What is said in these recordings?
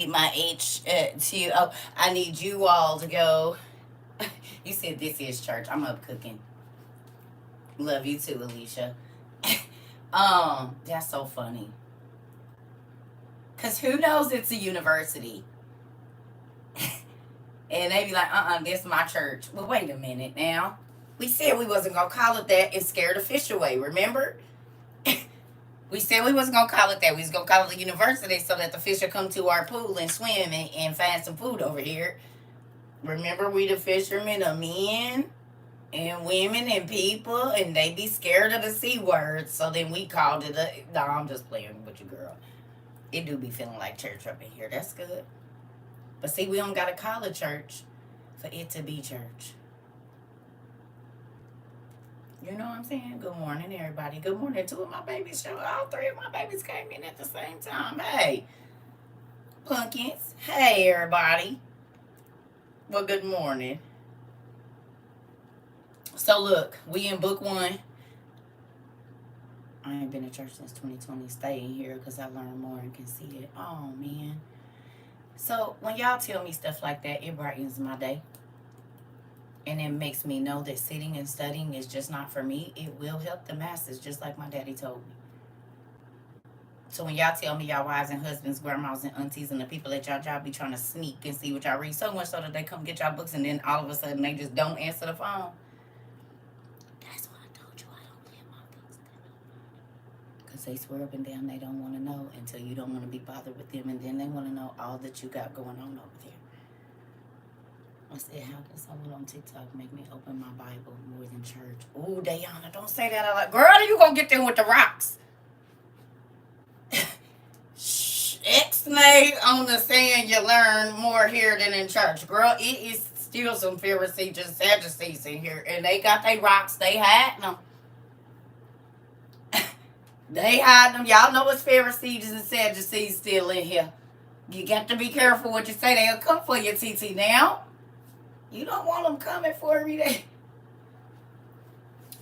my H2O. I need you all to go. You said this is church. I'm up cooking. Love you too, Alicia. That's so funny. Cause who knows it's a university, and they be like, this is my church. Well, wait a minute now. We said we wasn't gonna call it that and scare the fish away. Remember? We said we wasn't gonna call it that. We was gonna call it a university so that the fish would come to our pool and swim and find some food over here. Remember, we the fishermen are men and women and people, and they be scared of the C word. So then we called it a. No, I'm just playing with you, girl. It do be feeling like church up in here. That's good. But see, we don't gotta call it church for it to be church. You know what I'm saying? Good morning, everybody. Good morning. Two of my babies showed. All three of my babies came in at the same time. Hey, pumpkins. Hey, everybody. Well, good morning. So look, we in book one. I ain't been to church since 2020. Staying here because I learned more and can see it. Oh man. So when y'all tell me stuff like that, it brightens my day. And it makes me know that sitting and studying is just not for me. It will help the masses, just like my daddy told me. So when y'all tell me y'all wives and husbands, grandmas and aunties and the people at y'all job be trying to sneak and see what y'all read, so much so that they come get y'all books and then all of a sudden they just don't answer the phone. That's why I told you I don't leave my books there. Because they swear up and down they don't want to know until you don't want to be bothered with them, and then they want to know all that you got going on over there. I said, how can someone on TikTok make me open my Bible more than church? Ooh, Dayana, don't say that. I'm like, girl, you gonna get them with the rocks. X-nay on the saying you learn more here than in church. Girl, it is still some Pharisees and Sadducees in here. And they got their rocks. They hiding them. They hide them. Y'all know it's Pharisees and Sadducees still in here. You got to be careful what you say. They'll come for you, TT, now. You don't want them coming for me.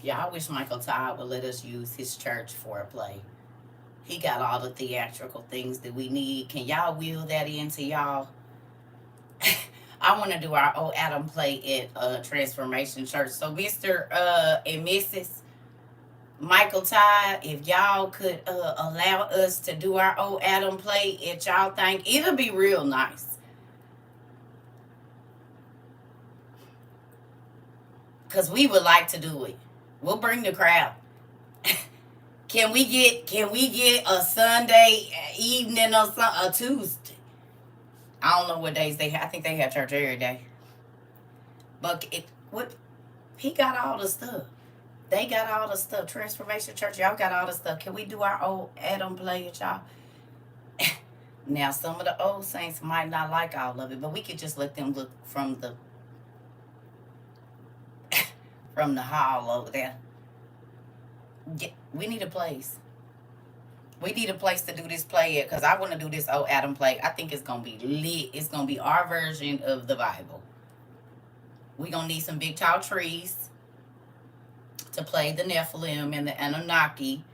Yeah, I wish Michael Todd would let us use his church for a play. He got all the theatrical things that we need. Can y'all wheel that into y'all? I want to do our old Adam play at Transformation Church. So Mr. And Mrs. Michael Todd, if y'all could allow us to do our old Adam play at y'all think, it'll be real nice. Because we would like to do it. We'll bring the crowd. Can we get a Sunday evening or a Tuesday? I don't know what days they have. I think they have church every day. But he got all the stuff. They got all the stuff. Transformation Church, y'all got all the stuff. Can we do our old Adam play at y'all? Now, some of the old saints might not like all of it, but we could just let them look from the hall over there. We need a place. We need a place to do this play at, because I want to do this old Adam play. I think it's going to be lit. It's going to be our version of the Bible. We're going to need some big tall trees to play the Nephilim and the Anunnaki.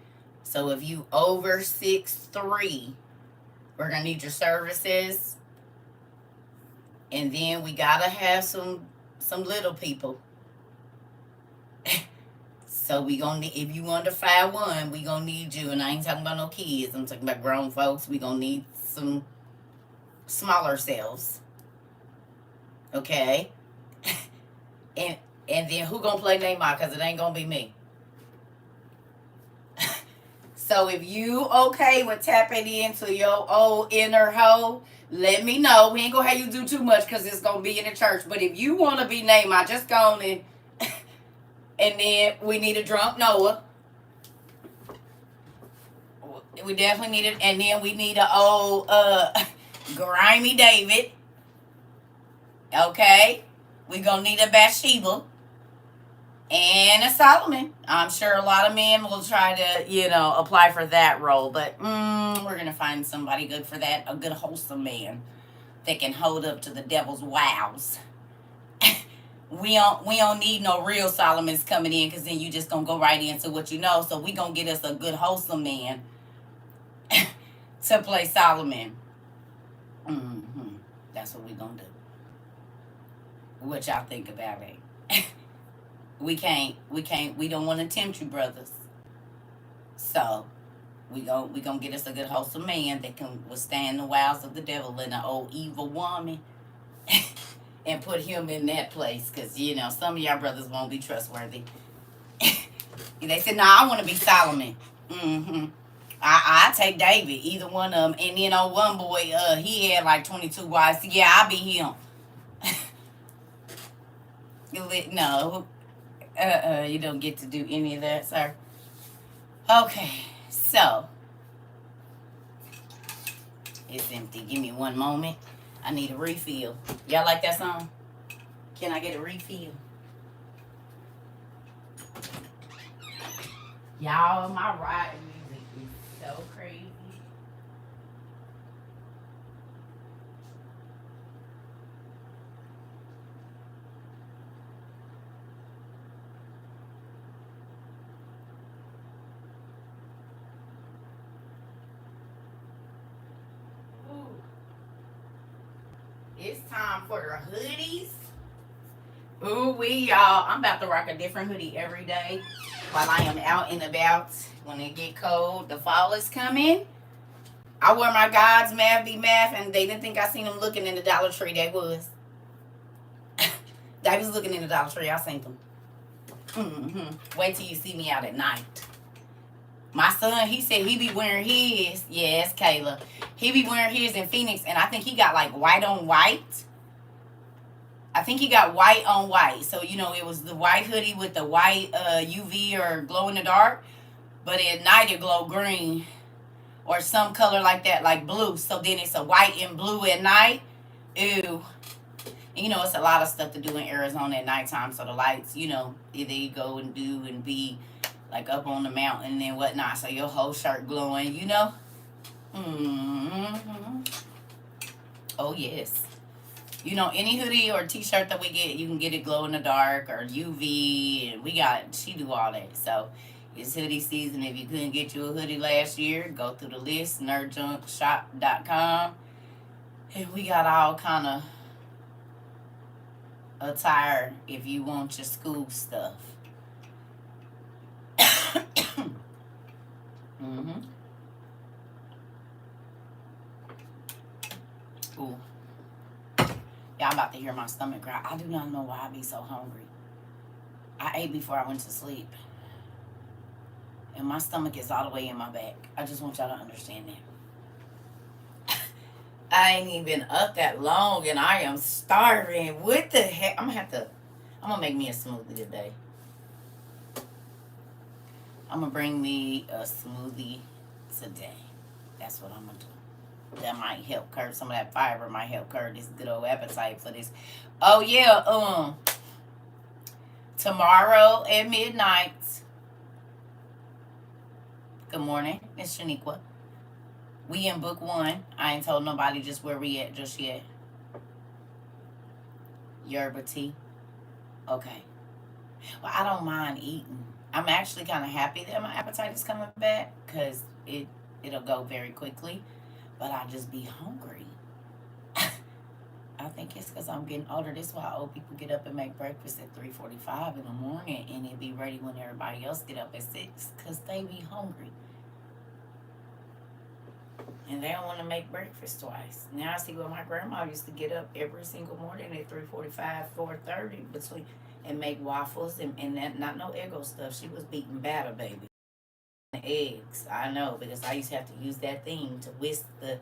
So if you over 6'3", we're going to need your services. And then we got to have some little people. So we gonna need, if you under 5'1", we gonna need you. And I ain't talking about no kids. I'm talking about grown folks. We gonna need some smaller selves. Okay? and then who gonna play Neymar? Because it ain't gonna be me. So if you okay with tapping into your old inner hoe, let me know. We ain't gonna have you do too much because it's gonna be in the church. But if you want to be Neymar, just go on and then we need a drunk Noah. We definitely need it. And then we need an old grimy David. Okay? We gonna need a Bathsheba. And a Solomon. I'm sure a lot of men will try to, apply for that role. But we're gonna find somebody good for that. A good wholesome man that can hold up to the devil's wows. We don't need no real Solomons coming in, because then you just gonna go right into what you know. So we gonna get us a good wholesome man to play Solomon. Mm-hmm. That's what we gonna do. What y'all think about it? We don't want to tempt you, brothers. So we gonna get us a good wholesome man that can withstand the wiles of the devil and the old evil woman, and put him in that place. Cause some of y'all brothers won't be trustworthy. They said, "No, I want to be Solomon." Mm-hmm. I take David, either one of them. And one boy, he had like 22 wives. Yeah, I'll be him. No, you don't get to do any of that, sir. Okay, so it's empty. Give me one moment. I need a refill. Y'all like that song? Can I get a refill? Y'all, my riding music is so crazy. Ooh. It's time for the hoodies. Ooh, y'all. I'm about to rock a different hoodie every day while I am out and about. When it get cold, the fall is coming. I wear my God's math be math, and they didn't think I seen them looking in the Dollar Tree. They was. They was looking in the Dollar Tree. I seen them. Mm-hmm. Wait till you see me out at night. My son, he said he be wearing his. Yes, Kayla. He be wearing his in Phoenix, and I think he got like white on white. I think he got white on white. So, it was the white hoodie with the white UV or glow in the dark. But at night it glow green or some color like that, like blue. So then it's a white and blue at night. Ew. And, it's a lot of stuff to do in Arizona at nighttime. So the lights, they go and do and be like up on the mountain and whatnot. So your whole shirt glowing, Mm-hmm. Oh, yes. Any hoodie or t-shirt that we get, you can get it glow in the dark or UV. And she do all that. So it's hoodie season. If you couldn't get you a hoodie last year, go through the list, nerdjunkshop.com. And we got all kind of attire if you want your school stuff. Mm-hmm. Ooh. Y'all about to hear my stomach growl. I do not know why I be so hungry. I ate before I went to sleep. And my stomach is all the way in my back. I just want y'all to understand that. I ain't even been up that long and I am starving. What the heck? I'm gonna make me a smoothie today. I'm gonna bring me a smoothie today. That's what I'm gonna do. That might help curb some of that fiber. Might help curb this good old appetite for this. Oh yeah, tomorrow at midnight. Good morning, it's Shaniqua. We in book 1. I ain't told nobody just where we at just yet. Yerba tea. Okay. Well, I don't mind eating. I'm actually kind of happy that my appetite is coming back because it'll go very quickly. But I just be hungry. I think it's because I'm getting older. This is why old people get up and make breakfast at 3:45 in the morning, and it be ready when everybody else get up at 6 because they be hungry. And they don't want to make breakfast twice. Now I see where my grandma used to get up every single morning at 3:45, 4:30 between and make waffles and that, not no Eggo stuff. She was beating batter, baby. Eggs, I know, because I used to have to use that thing to whisk the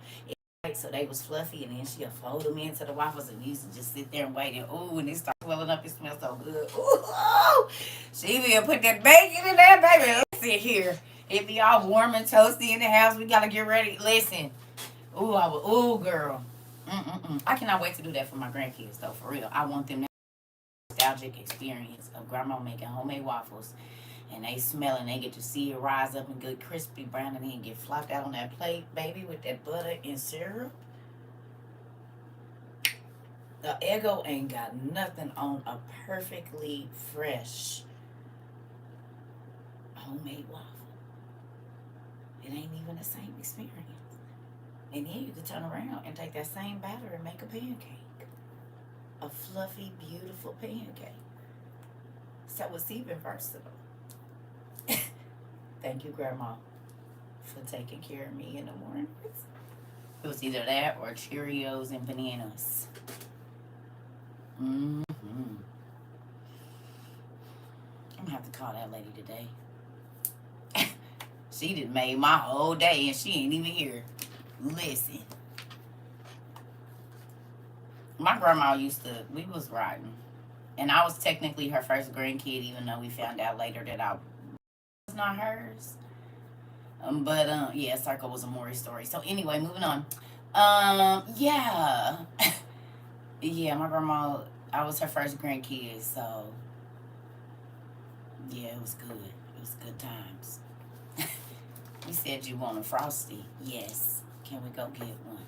eggs so they was fluffy, and then she'll fold them into the waffles, and we used to just sit there and wait, and ooh, when it starts swelling up, it smells so good. Ooh, she will put that bacon in there, baby. Let's sit here. It be all warm and toasty in the house. We gotta get ready. Listen, ooh, girl. I cannot wait to do that for my grandkids, though, for real. I want them to have a nostalgic experience of grandma making homemade waffles. And they smell and they get to see it rise up and good crispy brown and then get flopped out on that plate, baby, with that butter and syrup. The Eggo ain't got nothing on a perfectly fresh homemade waffle. It ain't even the same experience. And then you could turn around and take that same batter and make a pancake. A fluffy, beautiful pancake. So it's even versatile. Thank you, Grandma, for taking care of me in the mornings. It was either that or Cheerios and bananas. I'm gonna have to call that lady today. She done made my whole day and she ain't even here. Listen. My grandma we was riding. And I was technically her first grandkid, even though we found out later that I was not hers. Yeah, CERCA was a Maury story. So anyway, moving on. Yeah. Yeah, my grandma, I was her first grandkid, so yeah, it was good. It was good times. You said you want a Frosty. Yes. Can we go get one?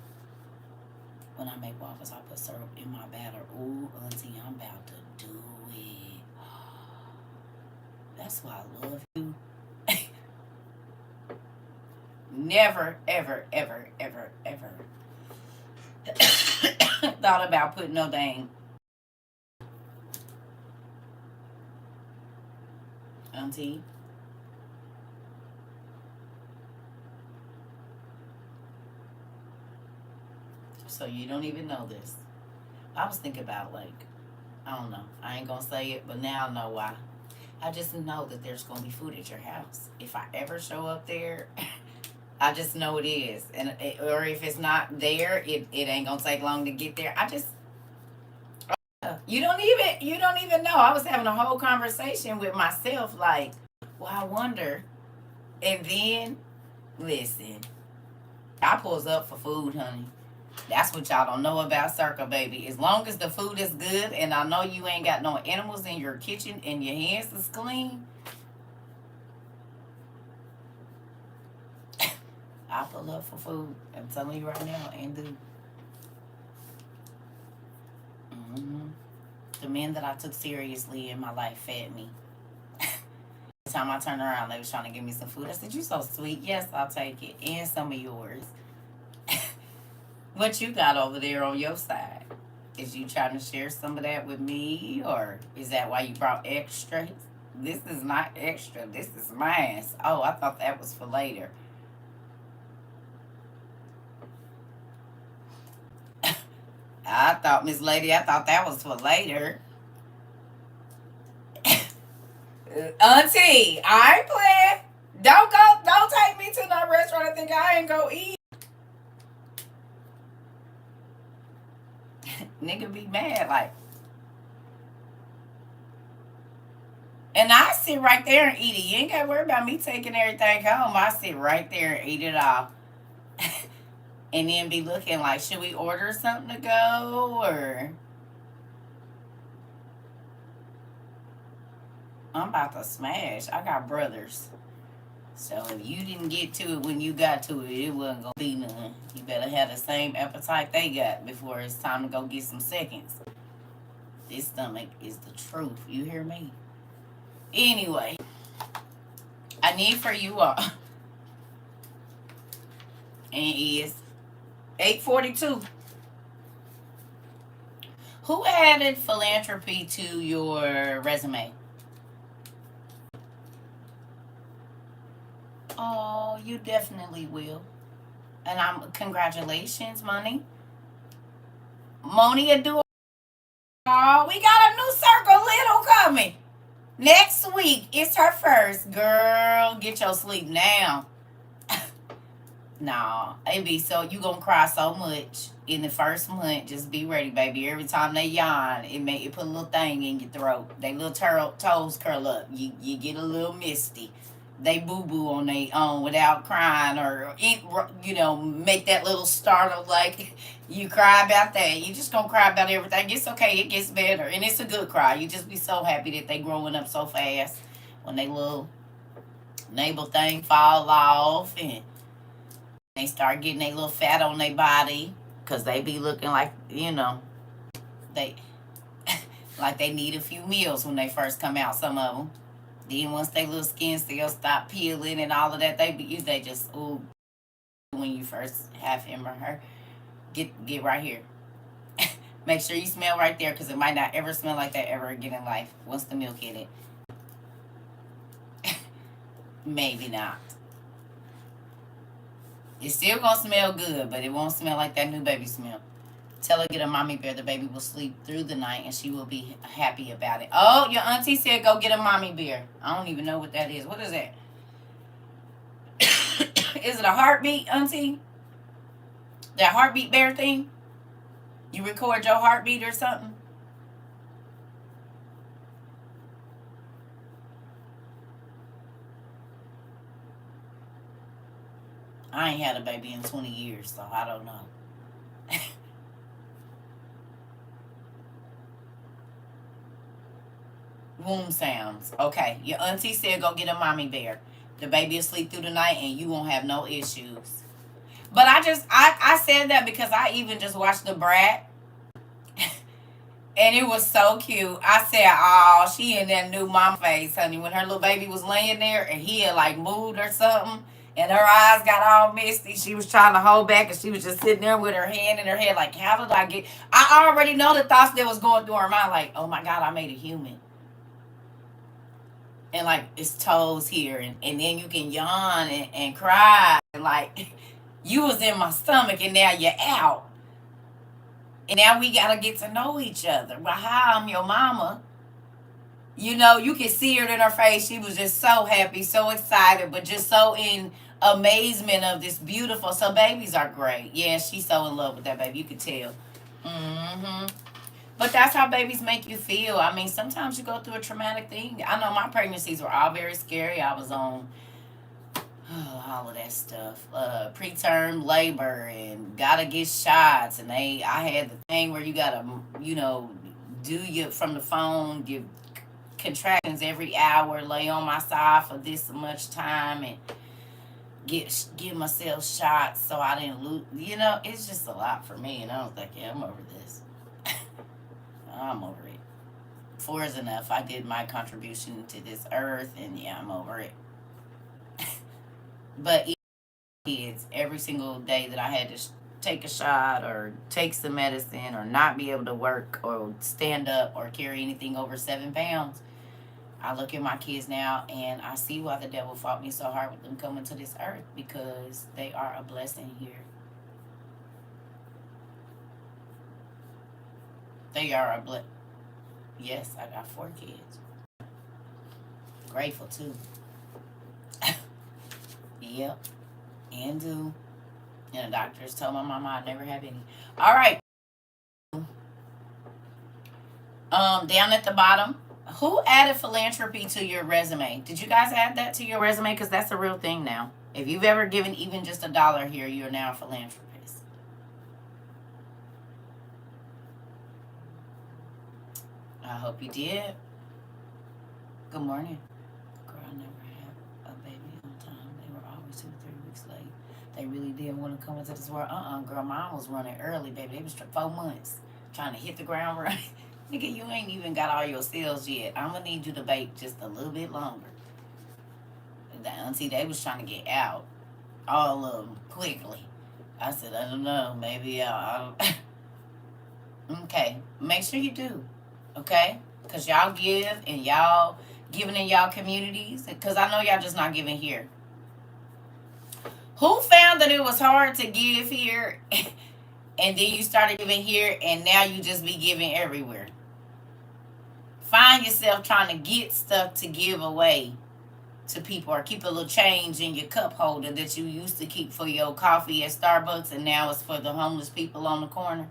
When I make waffles, I put syrup in my batter. Ooh, Auntie, I'm about to do it. That's why I love you. Never, ever, ever, ever, ever thought about putting no dang Auntie. So you don't even know this. I was thinking about I don't know. I ain't gonna say it, but now I know why. I just know that there's gonna be food at your house. If I ever show up there, I just know it is. Or if it's not there, it ain't gonna take long to get there. You don't even know. I was having a whole conversation with myself, well, I wonder. And then, listen, I pulls up for food, honey. That's what y'all don't know about CERCA, baby. As long as the food is good and I know you ain't got no animals in your kitchen and your hands is clean, I pull up for food. I'm telling you right now, and do. The men that I took seriously in my life fed me. The time I turned around, they was trying to give me some food. I said, "You so sweet. Yes, I'll take it. And some of yours." What you got over there on your side? Is you trying to share some of that with me? Or is that why you brought extra? This is not extra. This is mine. Oh, I thought that was for later. I thought, Miss Lady, I thought that was for later. Auntie, I ain't playing. Don't take me to no restaurant and think I ain't go eat. Nigga be mad, and I sit right there and eat it. You ain't gotta worry about me taking everything home. I sit right there and eat it all. And then be looking like, should we order something to go? Or I'm about to smash. I got brothers. So if you didn't get to it when you got to it, it wasn't going to be none. You better have the same appetite they got before it's time to go get some seconds. This stomach is the truth. You hear me? Anyway, I need for you all. And it's 8:42. Who added philanthropy to your resume? Oh, you definitely will. And congratulations, Money. Moni do. Oh, we got a new CERCA Little coming. Next week, it's her first. Girl, get your sleep now. Nah, it be so, you gonna cry so much in the first month. Just be ready, baby. Every time they yawn, it put a little thing in your throat. They little toes curl up. You get a little misty. They boo-boo on their own without crying or, make that little startle like you cry about that. You just gonna cry about everything. It's okay. It gets better. And it's a good cry. You just be so happy that they growing up so fast when they little navel thing fall off and they start getting a little fat on their body because they be looking like, they like they need a few meals when they first come out, some of them. Then once they little skin cells stop peeling and all of that, they just, ooh, when you first have him or her. Get right here. Make sure you smell right there, because it might not ever smell like that ever again in life once the milk in it. Maybe not. It's still gonna smell good, but it won't smell like that new baby smell. Tell her get a mommy bear. The baby will sleep through the night and she will be happy about it. Oh, your auntie said go get a mommy bear. I don't even know what that is. What is that? Is it a heartbeat, auntie? That heartbeat bear thing? You record your heartbeat or something? I ain't had a baby in 20 years, so I don't know. Womb sounds. Okay. Your auntie said go get a mommy bear. The baby will sleep through the night and you won't have no issues. But I said that because I even just watched The Brat. And it was so cute. I said, oh, she in that new mom face, honey. When her little baby was laying there and he had like moved or something and her eyes got all misty. She was trying to hold back and she was just sitting there with her hand in her head like, how did I get... I already know the thoughts that was going through her mind like, oh my God, I made a human. And like it's toes here. And then you can yawn and cry. And like, you was in my stomach and now you're out. And now we got to get to know each other. Well, hi, I'm your mama. You know, you can see it in her face. She was just so happy, so excited, but just so in amazement of this beautiful. So babies are great. Yeah, she's so in love with that baby. You can tell. Mm-hmm. But that's how babies make you feel. I mean, sometimes you go through a traumatic thing. I know my pregnancies were all very scary. I was on all of that stuff, preterm labor, and gotta get shots, and I had the thing where you gotta, do you from the phone, give contractions every hour, lay on my side for this much time, and give myself shots so I didn't lose. It's just a lot for me, and I was like, yeah, I'm over this. I'm over it. 4 is enough. I did my contribution to this earth, and yeah, I'm over it. But kids, every single day that I had to take a shot or take some medicine or not be able to work or stand up or carry anything over 7 pounds, I look at my kids now and I see why the devil fought me so hard with them coming to this earth, because they are a blessing here. They are a blessing. Yes, I got 4 kids. Grateful too. Yep. And do. And the doctors told my mama I'd never have any. All right. Down at the bottom, who added philanthropy to your resume? Did you guys add that to your resume? Because that's a real thing now. If you've ever given even just $1 here, you're now a philanthropist. I hope you did. Good morning. Girl, I never had a baby on time. They were always 2 to 3 weeks late. They really didn't want to come into this world. Girl, mine was running early, baby. It was 4 months trying to hit the ground running. Nigga, you ain't even got all your cells yet. I'm going to need you to bake just a little bit longer. The auntie, they was trying to get out. All of them, quickly. I said, I don't know. Maybe I'll... Okay. Make sure you do. Okay? Because y'all give and y'all giving in y'all communities. Because I know y'all just not giving here. Who found that it was hard to give here and then you started giving here and now you just be giving everywhere? Find yourself trying to get stuff to give away to people, or keep a little change in your cup holder that you used to keep for your coffee at Starbucks and now it's for the homeless people on the corner.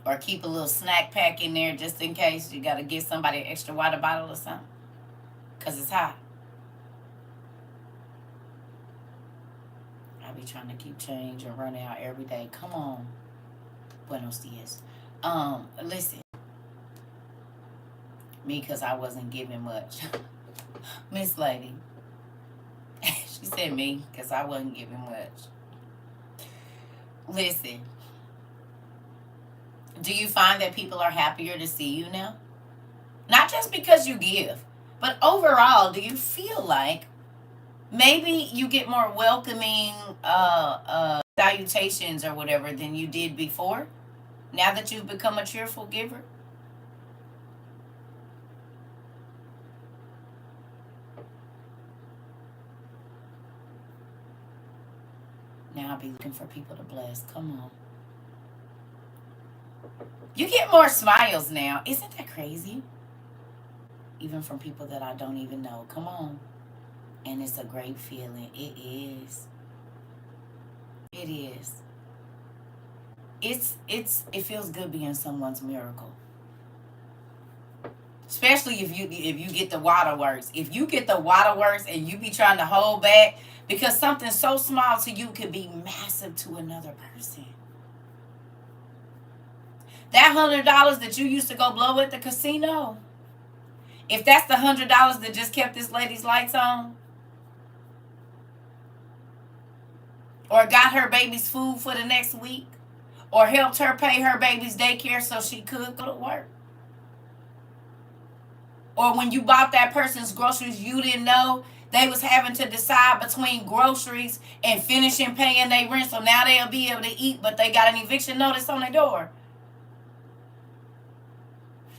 Or keep a little snack pack in there just in case you got to get somebody an extra water bottle or something. Because it's hot. I be trying to keep change and run out every day. Come on. Buenos dias. Listen. Me, because I wasn't giving much. Miss Lady. She said me, because I wasn't giving much. Listen. Do you find that people are happier to see you now? Not just because you give, but overall, do you feel like maybe you get more welcoming salutations or whatever than you did before? Now that you've become a cheerful giver? Now I'll be looking for people to bless. Come on. You get more smiles now. Isn't that crazy? Even from people that I don't even know. Come on. And it's a great feeling. It is. It is. It feels good being someone's miracle. Especially if you get the waterworks. If you get the waterworks and you be trying to hold back because something so small to you could be massive to another person. That $100 that you used to go blow at the casino, if that's the $100 that just kept this lady's lights on, or got her baby's food for the next week, or helped her pay her baby's daycare so she could go to work, or when you bought that person's groceries, you didn't know they was having to decide between groceries and finishing paying their rent, so now they'll be able to eat, but they got an eviction notice on their door.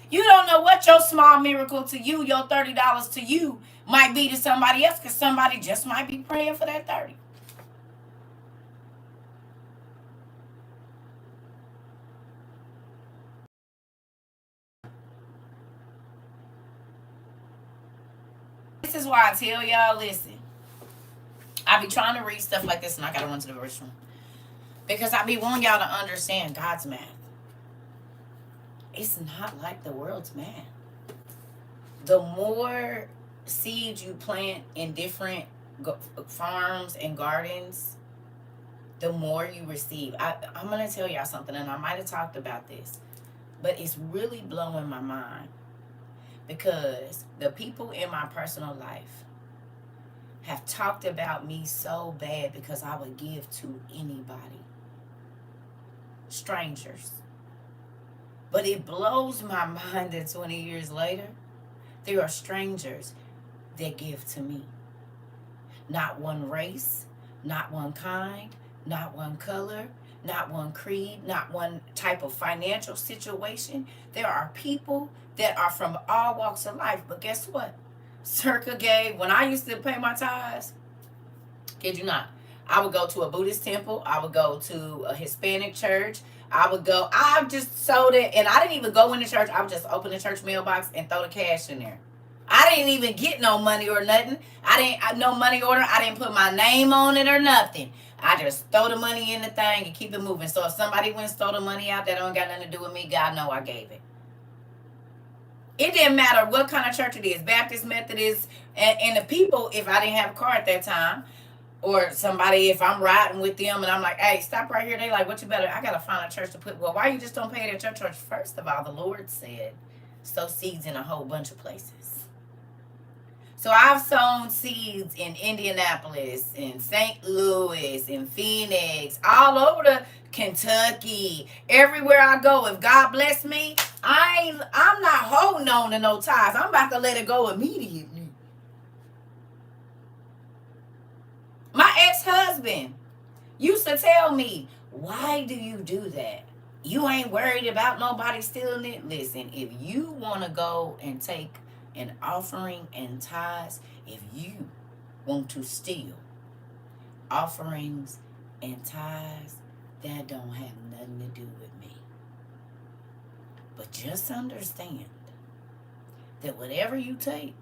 You don't know what your small miracle to you, your $30 to you, might be to somebody else, because somebody just might be praying for that 30. This is why I tell y'all, listen, I be trying to read stuff like this and I gotta run to the restroom. Because I be wanting y'all to understand God's math. It's not like the world's math. The more seeds you plant in different farms and gardens, the more you receive. I'm going to tell y'all something, and I might have talked about this, but it's really blowing my mind because the people in my personal life have talked about me so bad because I would give to anybody, strangers. But it blows my mind that 20 years later, there are strangers that give to me. Not one race, not one kind, not one color, not one creed, not one type of financial situation. There are people that are from all walks of life. But guess what? CERCA gave, when I used to pay my tithes, kid you not, I would go to a Buddhist temple. I would go to a Hispanic church. I just sold it, and I didn't even go in the church. I would just open the church mailbox and throw the cash in there. I didn't even get no money or nothing. No money order. I didn't put my name on it or nothing. I just throw the money in the thing and keep it moving. So if somebody went and stole the money out, that don't got nothing to do with me. God know I gave it. It didn't matter what kind of church it is, Baptist, Methodist, and the people, if I didn't have a car at that time, or somebody, if I'm riding with them and I'm like, hey, stop right here. They like, what you better, I got to find a church to put. Well, why you just don't pay it at your church? First of all, the Lord said, sow seeds in a whole bunch of places. So I've sown seeds in Indianapolis, in St. Louis, in Phoenix, all over the Kentucky, everywhere I go. If God bless me, I'm not holding on to no ties. I'm about to let it go immediately. My ex-husband used to tell me, why do you do that? You ain't worried about nobody stealing it. Listen, if you want to go and take an offering and tithes, if you want to steal offerings and tithes, that don't have nothing to do with me. But just understand that whatever you take,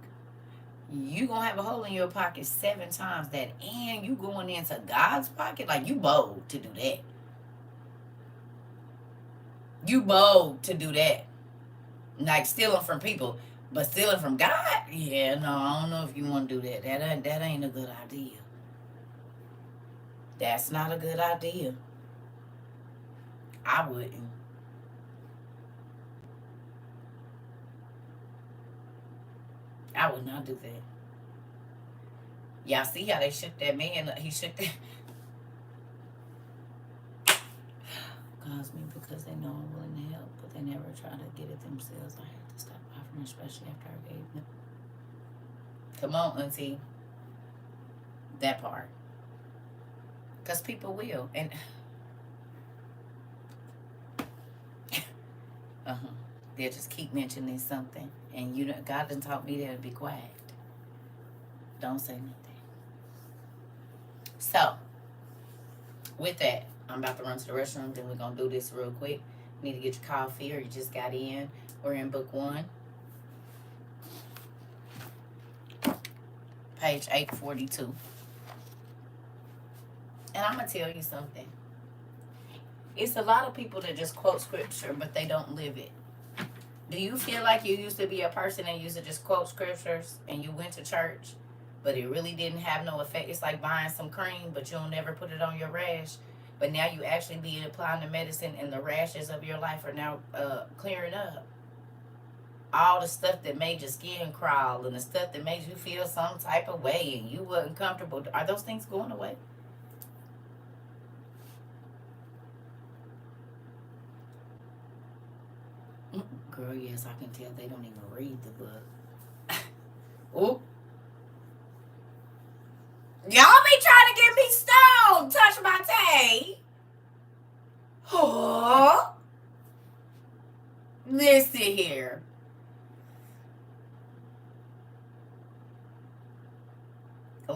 you gonna have a hole in your pocket 7 times that, and you going into God's pocket. Like, you bold to do that. You bold to do that. Like stealing from people, but stealing from God? Yeah, no, I don't know if you want to do that. That ain't a good idea. That's not a good idea. I wouldn't. I would not do that. Y'all see how they shook that man? He shook that. Calls me because they know I'm willing to help, but they never try to get it themselves. I had to stop offering especially after I gave them. Come on, auntie. That part. Because people will. And they'll just keep mentioning something. And you know, God done taught me to be quiet. Don't say nothing. So, with that, I'm about to run to the restroom. Then we're going to do this real quick. You need to get your coffee or you just got in. We're in book 1. Page 842. And I'm going to tell you something. It's a lot of people that just quote scripture, but they don't live it. Do you feel like you used to be a person that used to just quote scriptures and you went to church, but it really didn't have no effect? It's like buying some cream, but you'll never put it on your rash. But now you actually be applying the medicine and the rashes of your life are now clearing up. All the stuff that made your skin crawl and the stuff that made you feel some type of way and you wasn't comfortable, are those things going away? Girl, yes, I can tell they don't even read the book. Oop. Y'all be trying to get me stoned. Touch my tay. Oh. Listen here.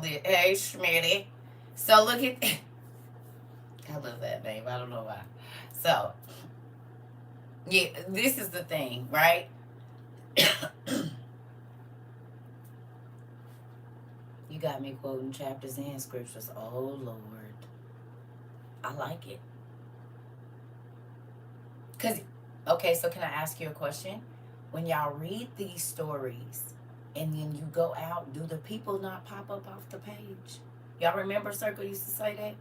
Hey, Schmitty. So look at... I love that name. I don't know why. So... yeah, this is the thing, right? You got me quoting chapters and scriptures. Oh, Lord. I like it. Because, okay, so can I ask you a question? When y'all read these stories and then you go out, do the people not pop up off the page? Y'all remember CERCA used to say that?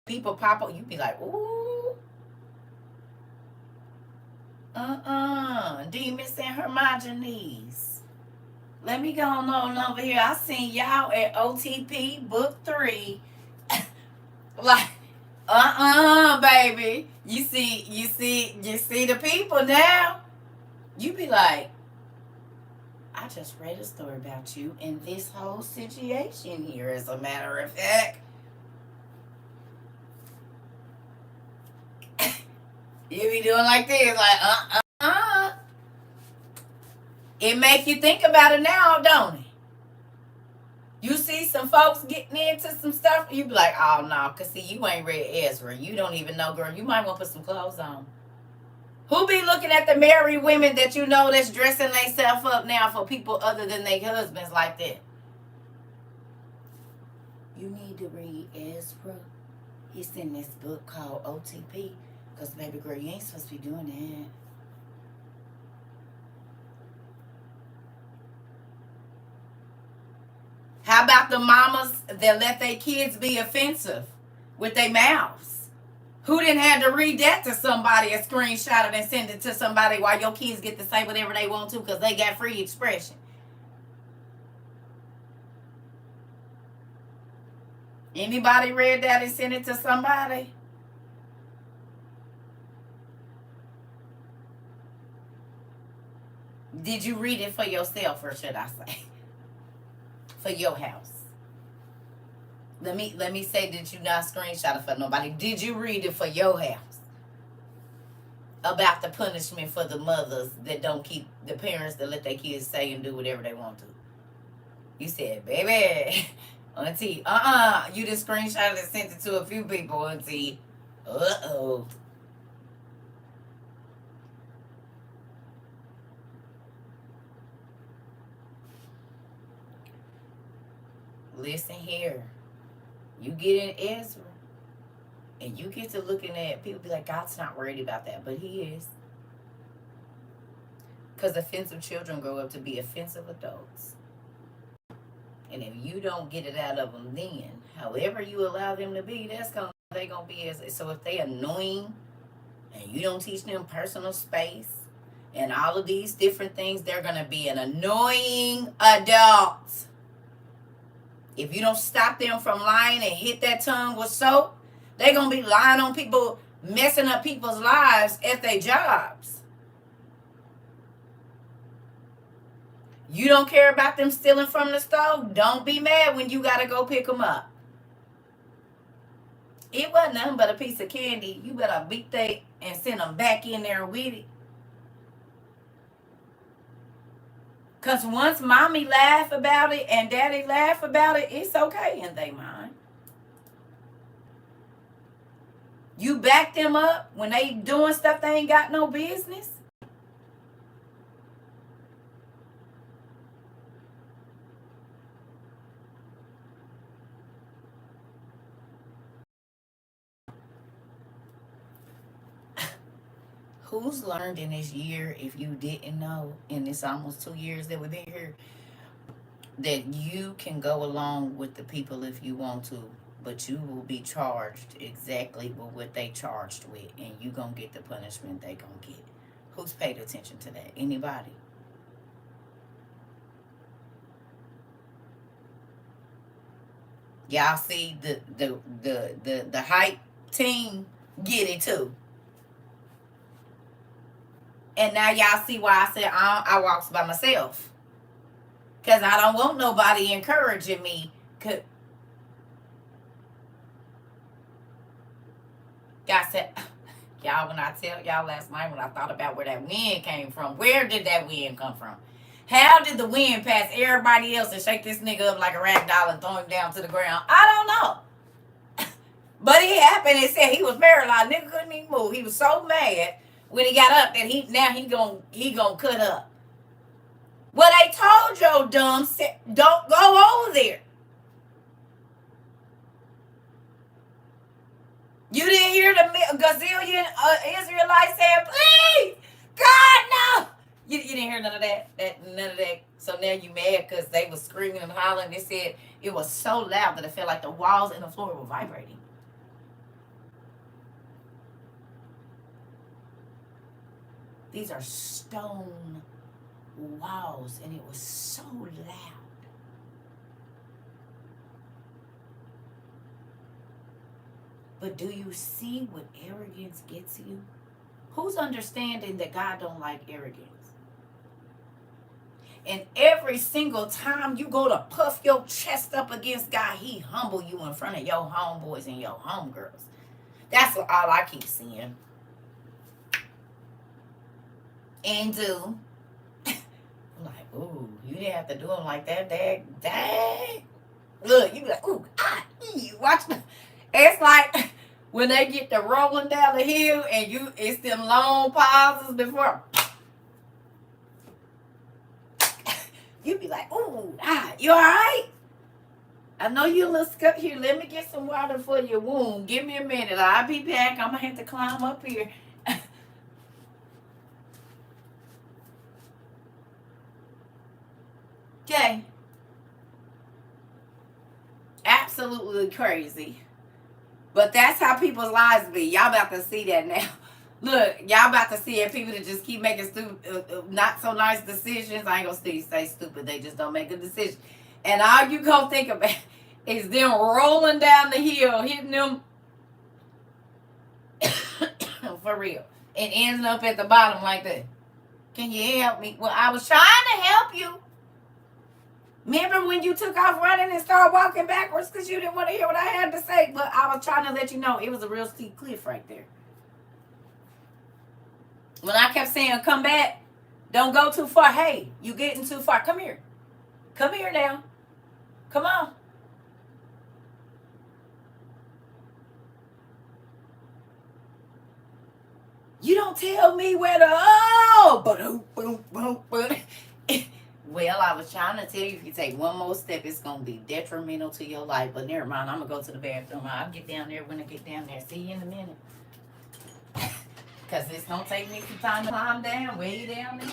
People pop up, you be like, ooh. Demas and Hermogenes. Let me go on over here. I seen y'all at OTP book 3. Like, baby. You see the people now. You be like, I just read a story about you in this whole situation here, as a matter of fact. You be doing like this, like, It make you think about it now, don't it? You see some folks getting into some stuff, you be like, oh, no, because, see, you ain't read Ezra. You don't even know, girl. You might want to put some clothes on. Who be looking at the married women that you know that's dressing themselves up now for people other than their husbands like that? You need to read Ezra. He's in this book called OTP. Because, baby girl, you ain't supposed to be doing that. How about the mamas that let their kids be offensive with their mouths? Who didn't have to read that to somebody, a screenshot it and send it to somebody while your kids get to say whatever they want to because they got free expression? Anybody read that and sent it to somebody? Did you read it for yourself, or should I say, for your house? Let me say that you not screenshot it for nobody. Did you read it for your house? About the punishment for the mothers that don't keep, the parents that let their kids say and do whatever they want to. You said, baby, auntie, you just screenshot it and sent it to a few people, auntie. Uh-oh. Listen here. You get in Ezra, and you get to looking at people be like, God's not worried about that, but he is. Because offensive children grow up to be offensive adults. And if you don't get it out of them then, however you allow them to be, they gonna be as. So if they annoying, and you don't teach them personal space, and all of these different things, they're gonna be an annoying adult. If you don't stop them from lying and hit that tongue with soap, they're going to be lying on people, messing up people's lives at their jobs. You don't care about them stealing from the store? Don't be mad when you got to go pick them up. It wasn't nothing but a piece of candy. You better beat they and send them back in there with it. Because once mommy laugh about it and daddy laugh about it, it's okay in their mind. You back them up when they doing stuff they ain't got no business. Who's learned in this year, if you didn't know, in this almost 2 years that we've been here, that you can go along with the people if you want to, but you will be charged exactly with what they charged with, and you gonna get the punishment they gonna get. Who's paid attention to that? Anybody? Y'all see the hype team get it too. And now y'all see why I said I walks by myself. Because I don't want nobody encouraging me. God said, y'all, when I tell y'all last night when I thought about where that wind came from, where did that wind come from? How did the wind pass everybody else and shake this nigga up like a rag doll and throw him down to the ground? I don't know. But it happened. It said he was paralyzed. Nigga couldn't even move. He was so mad when he got up that he gonna cut up. Well, they told your dumb don't go over there. You didn't hear the gazillion Israelites saying, "Please, God, no." You didn't hear none of that. None of that. So now you mad because they was screaming and hollering. They said it was so loud that it felt like the walls and the floor were vibrating. These are stone walls, and it was so loud. But do you see what arrogance gets you? Who's understanding that God don't like arrogance? And every single time you go to puff your chest up against God, he humble you in front of your homeboys and your homegirls. That's what all I keep seeing. And do. I'm like, ooh, you didn't have to do them like that, dang. Look, you be like, ooh, watch me. It's like when they get to rolling down the hill and it's them long pauses before. You be like, ooh, you all right? I know you a little scut here. Let me get some water for your wound. Give me a minute. I'll be back. I'm going to have to climb up here. Okay. Absolutely crazy. But that's how people's lives be. Y'all about to see that now. Look, y'all about to see it. People that just keep making stupid, not so nice decisions. I ain't gonna say stupid. They just don't make a decision. And all you gonna think about is them rolling down the hill, hitting them for real, and ending up at the bottom like that. Can you help me? Well, I was trying to help you. Remember when you took off running and started walking backwards because you didn't want to hear what I had to say? But I was trying to let you know it was a real steep cliff right there. When I kept saying, come back, don't go too far. Hey, you getting too far. Come here. Come here now. Come on. You don't tell me where to, Well, I was trying to tell you if you take one more step, it's going to be detrimental to your life. But never mind, I'm going to go to the bathroom. I'll get down there when I get down there. See you in a minute. Because it's going to take me some time to climb down, way down there.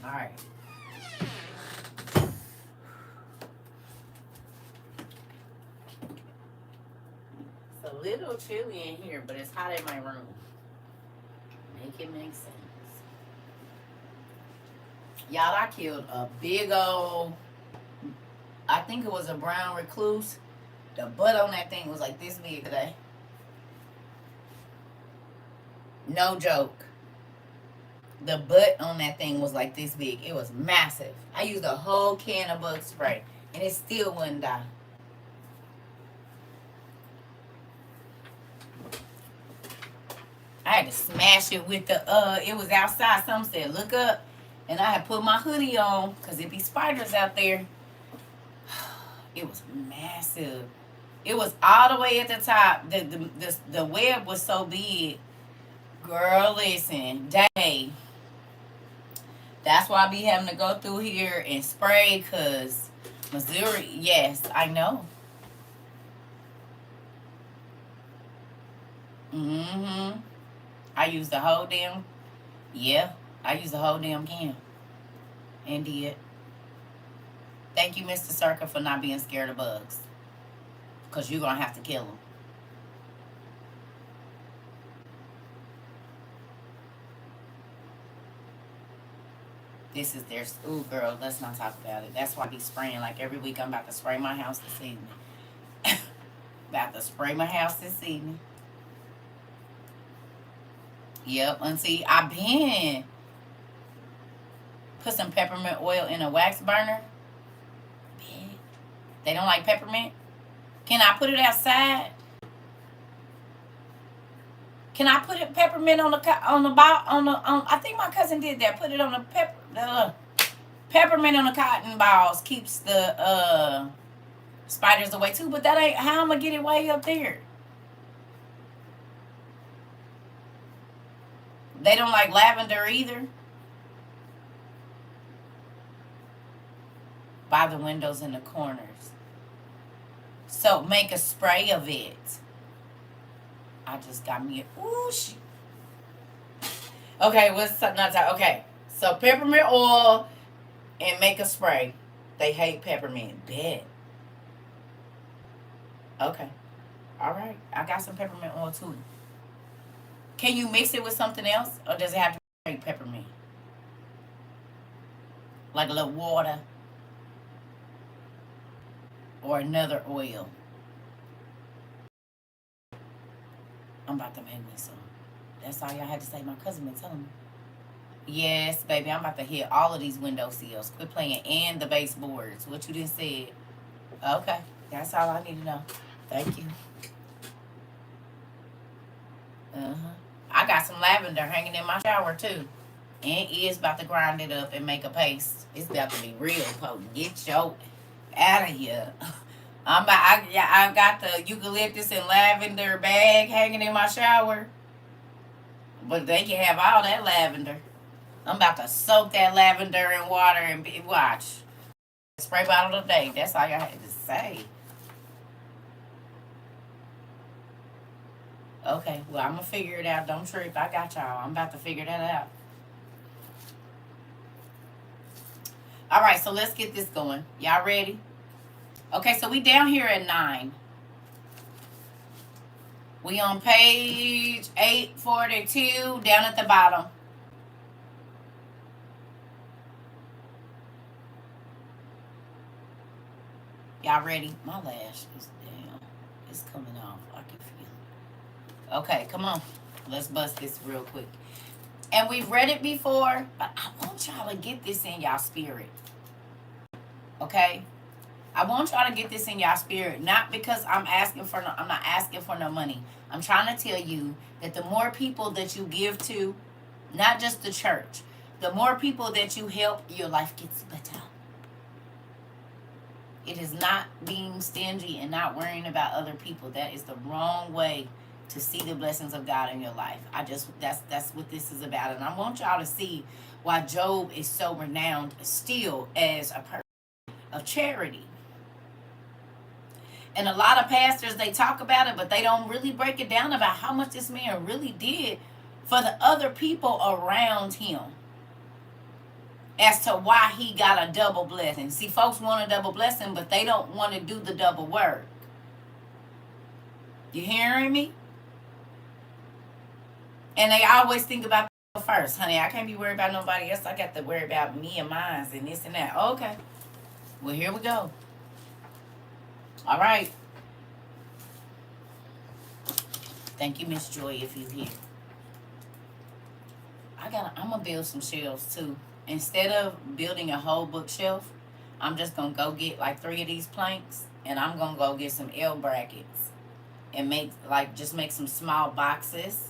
All right. It's a little chilly in here, but it's hot in my room. Make it make sense. Y'all, I killed a big old, I think it was a brown recluse. The butt on that thing was like this big today. No joke. The butt on that thing was like this big. It was massive. I used a whole can of bug spray, and it still wouldn't die. I had to smash it with the, it was outside. Some said, look up. And I had put my hoodie on, because it be spiders out there. It was massive. It was all the way at the top. The web was so big. Girl, listen, Dave. That's why I be having to go through here and spray, because Missouri, yes, I know. Mm-hmm. I used the whole damn, yeah, I used the whole damn can. And did. Thank you, Mr. CERCA, for not being scared of bugs. Because you're going to have to kill them. This is their, ooh, girl, let's not talk about it. That's why I be spraying. Like every week I'm about to spray my house this evening. About to spray my house this evening. Yep, and see, I've been put some peppermint oil in a wax burner. They don't like peppermint. Can I put it outside? Can I put it peppermint on the I think my cousin did that. Put it on the peppermint on the cotton balls keeps the spiders away too. But that ain't how I'm gonna get it way up there. They don't like lavender either. By the windows in the corners. So make a spray of it. I just got me a, ooh, shit. Okay, what's not time? Okay, so peppermint oil and make a spray. They hate peppermint. Bet. Okay. All right. I got some peppermint oil too. Can you mix it with something else, or does it have to be straight peppermint? Like a little water or another oil. I'm about to make me some. That's all y'all had to say. My cousin been telling me. Yes, baby, I'm about to hit all of these window sills. Quit playing, and the baseboards. What you just said. Okay, that's all I need to know. Thank you. I got some lavender hanging in my shower too. And is about to grind it up and make a paste. It's about to be real potent. Get your out of here. I got the eucalyptus and lavender bag hanging in my shower. But they can have all that lavender. I'm about to soak that lavender in water and watch. Spray bottle today. That's all y'all had to say. Okay, well, I'm going to figure it out. Don't trip. I got y'all. I'm about to figure that out. All right, so let's get this going. Y'all ready? Okay, so we down here at 9. We on page 842, down at the bottom. Y'all ready? My lash is down. It's coming off. I can feel it. Okay, come on. Let's bust this real quick. And we've read it before, but I want y'all to get this in y'all spirit. Okay? I want y'all to get this in y'all spirit. Not because I'm not asking for no money. I'm trying to tell you that the more people that you give to, not just the church, the more people that you help, your life gets better. It is not being stingy and not worrying about other people. That is the wrong way to see the blessings of God in your life. That's what this is about. And I want y'all to see why Job is so renowned still as a person of charity. And a lot of pastors, they talk about it, but they don't really break it down about how much this man really did for the other people around him. as to why he got a double blessing. See, folks want a double blessing, but they don't want to do the double work. You hearing me? And they always think about first, honey. I can't be worried about nobody else. I got to worry about me and mine and this and that. Okay. Well, here we go. All right. Thank you, Miss Joy, if you here. I'm gonna build some shelves too. Instead of building a whole bookshelf, I'm just gonna go get like 3 of these planks, and I'm gonna go get some L brackets and make some small boxes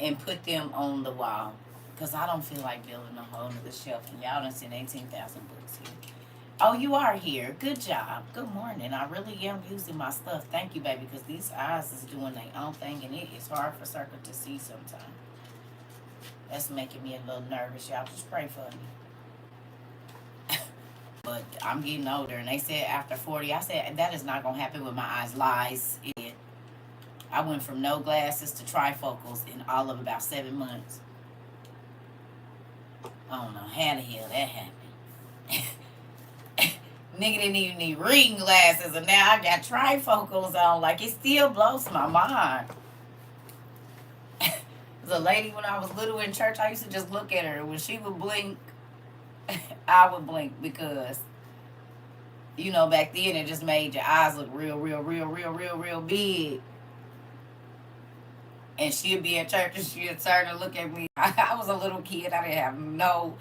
and put them on the wall. Cause I don't feel like building a whole nother shelf, and y'all done seen 18,000 books here. Oh, you are here. Good job. Good morning. I really am using my stuff. Thank you, baby, because these eyes is doing their own thing, and it is hard for CERCA to see sometimes. That's making me a little nervous. Y'all just pray for me. But I'm getting older, and they said after 40, I said, that is not going to happen with my eyes. Lies. I went from no glasses to trifocals in all of about 7 months. I don't know how the hell that happened. Nigga didn't even need reading glasses, and now I got trifocals on. Like, it still blows my mind. There's a lady when I was little in church, I used to just look at her. When she would blink, I would blink because, you know, back then it just made your eyes look real big. And she'd be at church and she'd turn and look at me. I was a little kid. I didn't have no...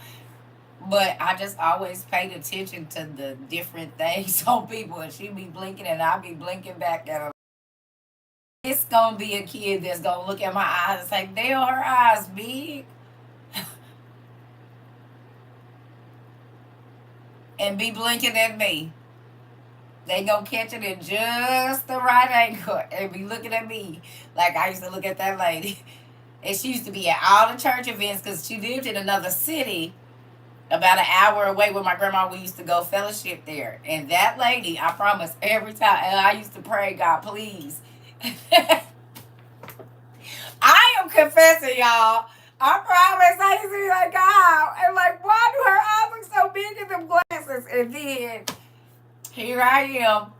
But I just always paid attention to the different things on people. And she'd be blinking and I'd be blinking back at her. It's going to be a kid that's going to look at my eyes and say, damn, her eyes big. And be blinking at me. They going to catch it in just the right angle and be looking at me. Like I used to look at that lady. And she used to be at all the church events because she lived in another city. About an hour away with my grandma, we used to go fellowship there. And that lady, I promise, every time, and I used to pray, God, please. I am confessing, y'all. I promise, I used to be like, God, and like, why do her eyes look so big in them glasses? And then, here I am,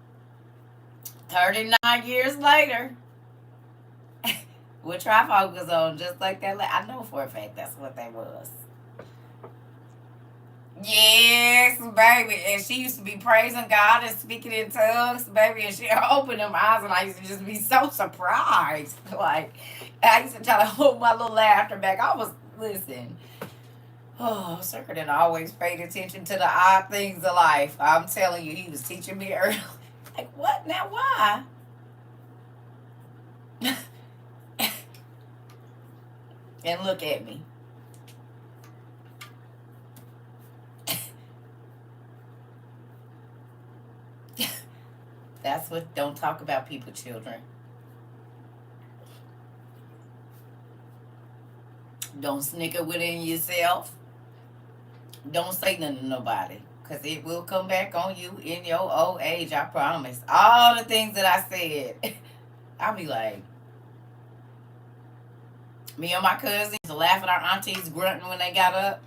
39 years later, with trifocals on, just like that. I know for a fact that's what they was. Yes, baby. And she used to be praising God and speaking in tongues, baby. And she opened them eyes, and I used to just be so surprised. Like, I used to try to hold my little laughter back. Listen. Oh, CERCA didn't always paid attention to the odd things of life. I'm telling you, he was teaching me early. Like, what? Now, why? And look at me. That's what, don't talk about people, children. Don't snicker within yourself. Don't say nothing to nobody. Because it will come back on you in your old age, I promise. All the things that I said. I'll be like, me and my cousins laughing at our aunties grunting when they got up.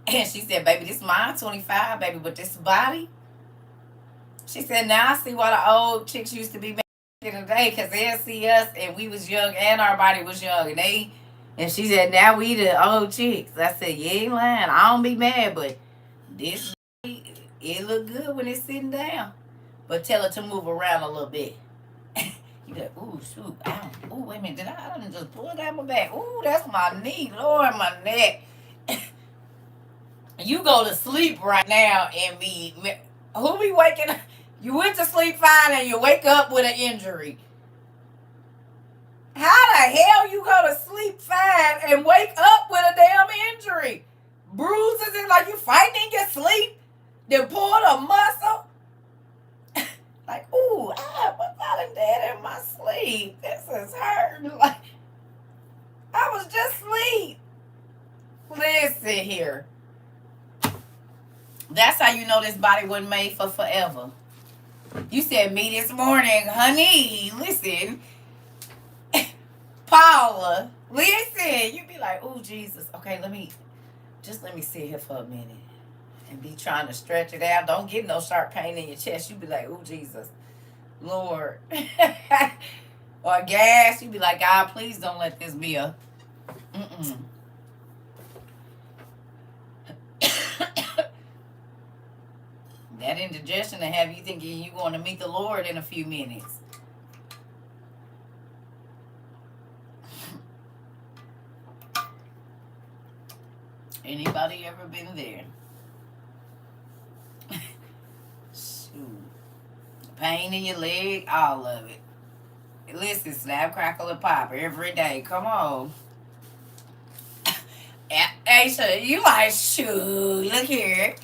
And she said, baby, this mine 25, baby, but this body... She said, now I see why the old chicks used to be back in the day, because they'll see us and we was young and our body was young. And she said, now we the old chicks. I said, you ain't lying. I don't be mad, but this, it look good when it's sitting down. But tell her to move around a little bit. You like, ooh, shoot, ow. Ooh, wait a minute, did I done just pull it out my back? Ooh, that's my knee, Lord, my neck. You go to sleep right now and who be waking up? You went to sleep fine and you wake up with an injury. How the hell you go to sleep fine and wake up with a damn injury? Bruises and like you fighting in your sleep? Then pulled a muscle? Like, ooh, what's I done dead in my sleep? This is hurting. Like, I was just asleep. Listen here. That's how you know this body wasn't made for forever. You said me this morning, honey, listen. Paula, listen. You be like, oh, Jesus. Okay, let me sit here for a minute. and be trying to stretch it out. Don't get no sharp pain in your chest. You be like, oh, Jesus, Lord. Or gas. You be like, God, please don't let this be a... Mm-mm. That indigestion to have you thinking you're going to meet the Lord in a few minutes. Anybody ever been there? Shoot. Pain in your leg, all of it. Listen, snap, crackle, and pop every day. Come on. Aisha, you like, shoot, look here.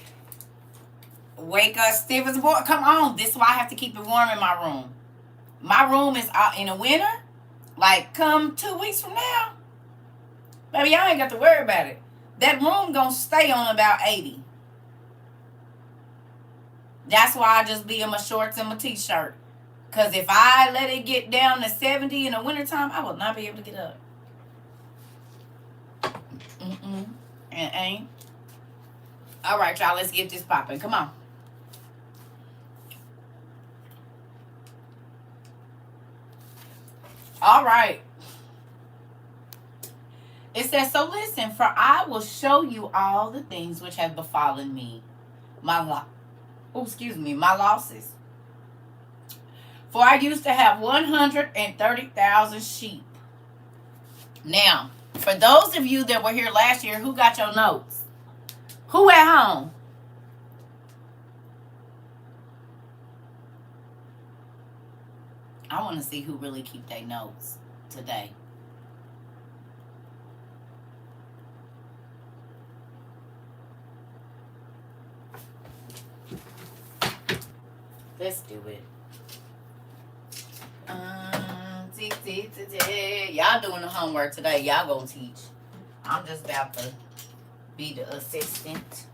Wake up stiff as a board. Come on. This is why I have to keep it warm in my room. My room is out in the winter. Like, come 2 weeks from now, baby, y'all ain't got to worry about it. That room gonna stay on about 80. That's why I just be in my shorts and my t-shirt. Because if I let it get down to 70 in the wintertime, I will not be able to get up. It ain't. All right, y'all, let's get this popping. Come on. All right. It says, so listen, for I will show you all the things which have befallen me. My losses. For I used to have 130,000 sheep. Now, for those of you that were here last year, who got your notes? Who at home? I want to see who really keep their notes today. Let's do it. Y'all doing the homework today. Y'all gonna teach. I'm just about to be the assistant.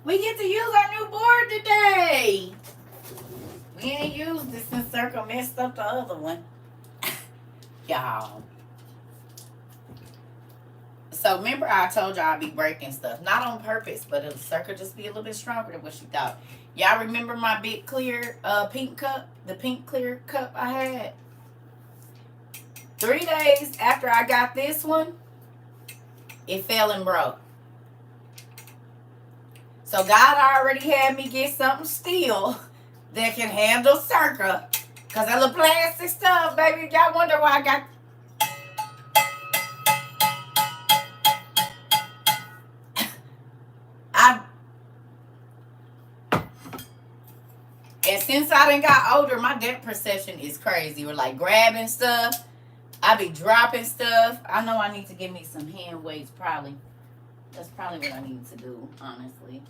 We get to use our new board today. We ain't used this since CERCA messed up the other one. Y'all. So remember I told y'all I'd be breaking stuff. Not on purpose, but it'll CERCA just be a little bit stronger than what she thought. Y'all remember my big clear pink cup? The pink clear cup I had? 3 days after I got this one, it fell and broke. So God already had me get something steel that can handle CERCA. Because that little plastic stuff, baby, y'all wonder why I got... And since I done got older, my depth perception is crazy. We're like grabbing stuff. I be dropping stuff. I know I need to give me some hand weights, probably. That's probably what I need to do, honestly.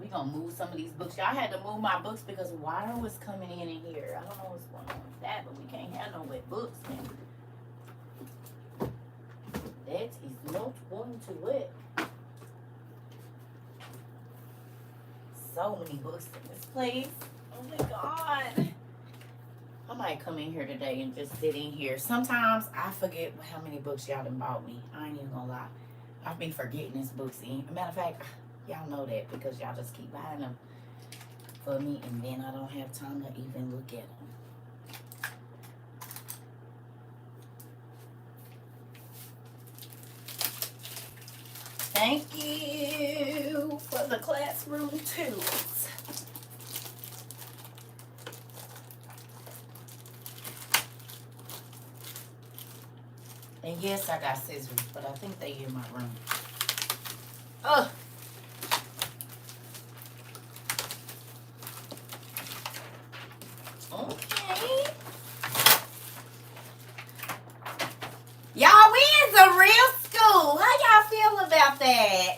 We gonna move some of these books. Y'all had to move my books because water was coming in here. I don't know what's going on with that, but we can't have no wet books, man. That is not going to wet. So many books in this place. Oh my God. I might come in here today and just sit in here. Sometimes I forget how many books y'all done bought me. I ain't even gonna lie. I've been forgetting this books in. Matter of fact, y'all know that because y'all just keep buying them for me and then I don't have time to even look at them. Thank you for the classroom tools. And yes, I got scissors, but I think they in my room. Oh. Okay. Y'all, we in some real school. How y'all feel about that?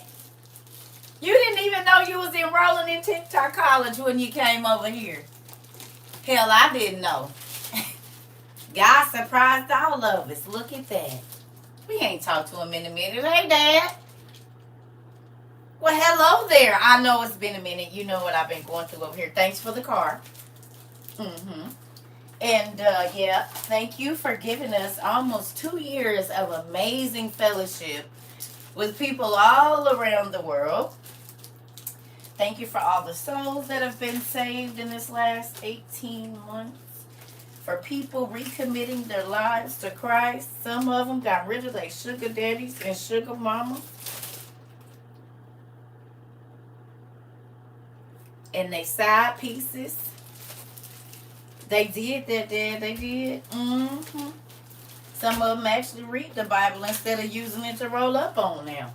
You didn't even know you was enrolling in TikTok College when you came over here. Hell, I didn't know. God surprised all of us. Look at that. We ain't talked to him in a minute. Hey, Dad. Well, hello there. I know it's been a minute. You know what I've been going through over here. Thanks for the car. Mm-hmm. And yeah, thank you for giving us almost 2 years of amazing fellowship with people all around the world. Thank you for all the souls that have been saved in this last 18 months. For people recommitting their lives to Christ. Some of them got rid of their sugar daddies and sugar mamas. And they side pieces. They did that, Dad. They did. Mm-hmm. Some of them actually read the Bible instead of using it to roll up on now.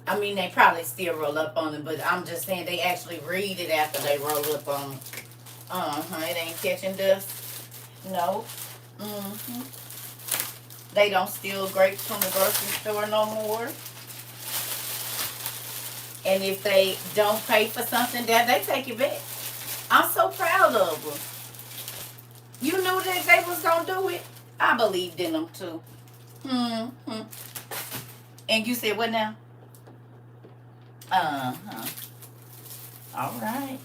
I mean, they probably still roll up on it, but I'm just saying they actually read it after they roll up on it. It ain't catching dust. No. They don't steal grapes from the grocery store no more. And if they don't pay for something, Dad, they take it back. I'm so proud of them. You knew that they was going to do it? I believed in them, too. And you said what now? All right.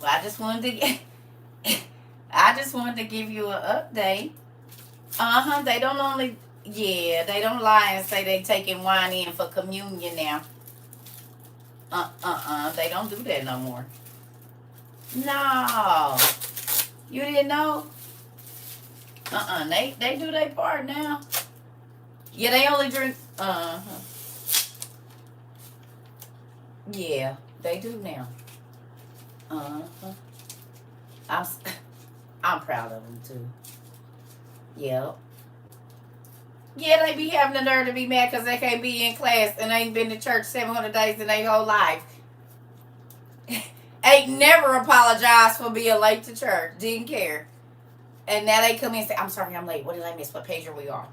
Well, I just wanted to give you an update. They don't they don't lie and say they taking wine in for communion now. They don't do that no more. No. You didn't know? They do their part now. Yeah, they only drink, yeah, they do now. I'm proud of them too. Yep. Yeah, they be having the nerve to be mad because they can't be in class and ain't been to church 700 days in their whole life. Ain't never apologized for being late to church. Didn't care. And now they come in and say, I'm sorry, I'm late. What did I miss? What page are we on?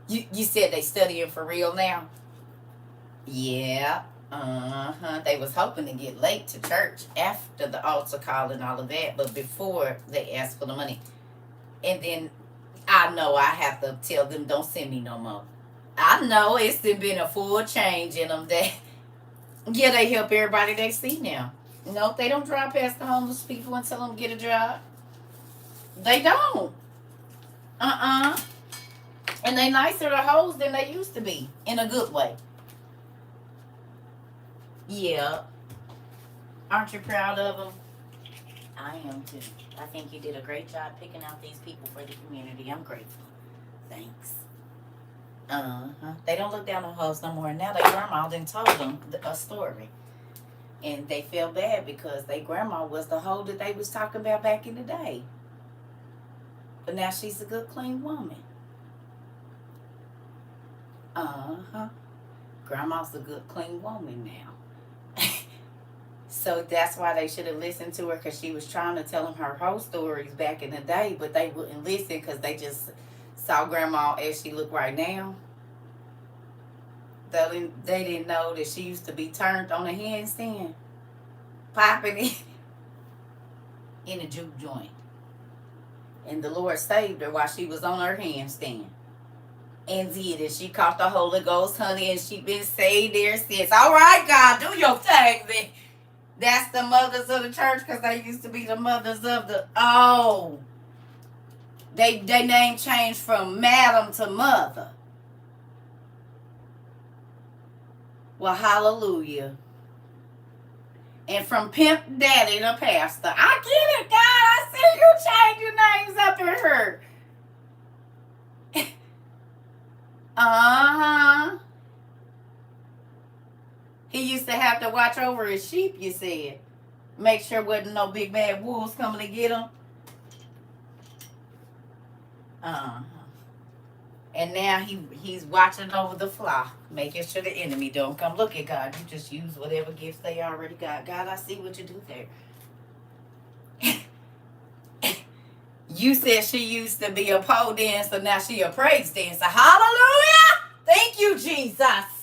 You said they studying for real now? Yeah. They was hoping to get late to church after the altar call and all of that, but before they asked for the money. And then I know I have to tell them, don't send me no more. I know it's been a full change in them that, yeah, they help everybody they see now. Nope, they don't drive past the homeless people and tell them to get a job. They don't. And they nicer to hoes than they used to be, in a good way. Yeah. Aren't you proud of them? I am too. I think you did a great job picking out these people for the community. I'm grateful. Thanks. They don't look down on hoes no more. Now their grandma done told them a story. And they feel bad because their grandma was the hoe that they was talking about back in the day. But now she's a good, clean woman. Grandma's a good, clean woman now. So that's why they should have listened to her, because she was trying to tell them her whole stories back in the day, but they wouldn't listen because they just saw Grandma as she looked right now. They didn't know that she used to be turned on a handstand, popping it in a juke joint. And the Lord saved her while she was on her handstand. And did it. She caught the Holy Ghost, honey, and she been saved there since. All right, God, do your thing, then. That's the mothers of the church, because they used to be the mothers of the... Oh. They name changed from madam to mother. Well, hallelujah. And from pimp daddy to pastor. I get it, God. I see you change your names up in here. He used to have to watch over his sheep, you said. Make sure wasn't no big bad wolves coming to get him. And now he's watching over the flock, making sure the enemy don't come. Look at God. You just use whatever gifts they already got. God, I see what you do there. You said she used to be a pole dancer, now she a praise dancer. Hallelujah! Thank you, Jesus.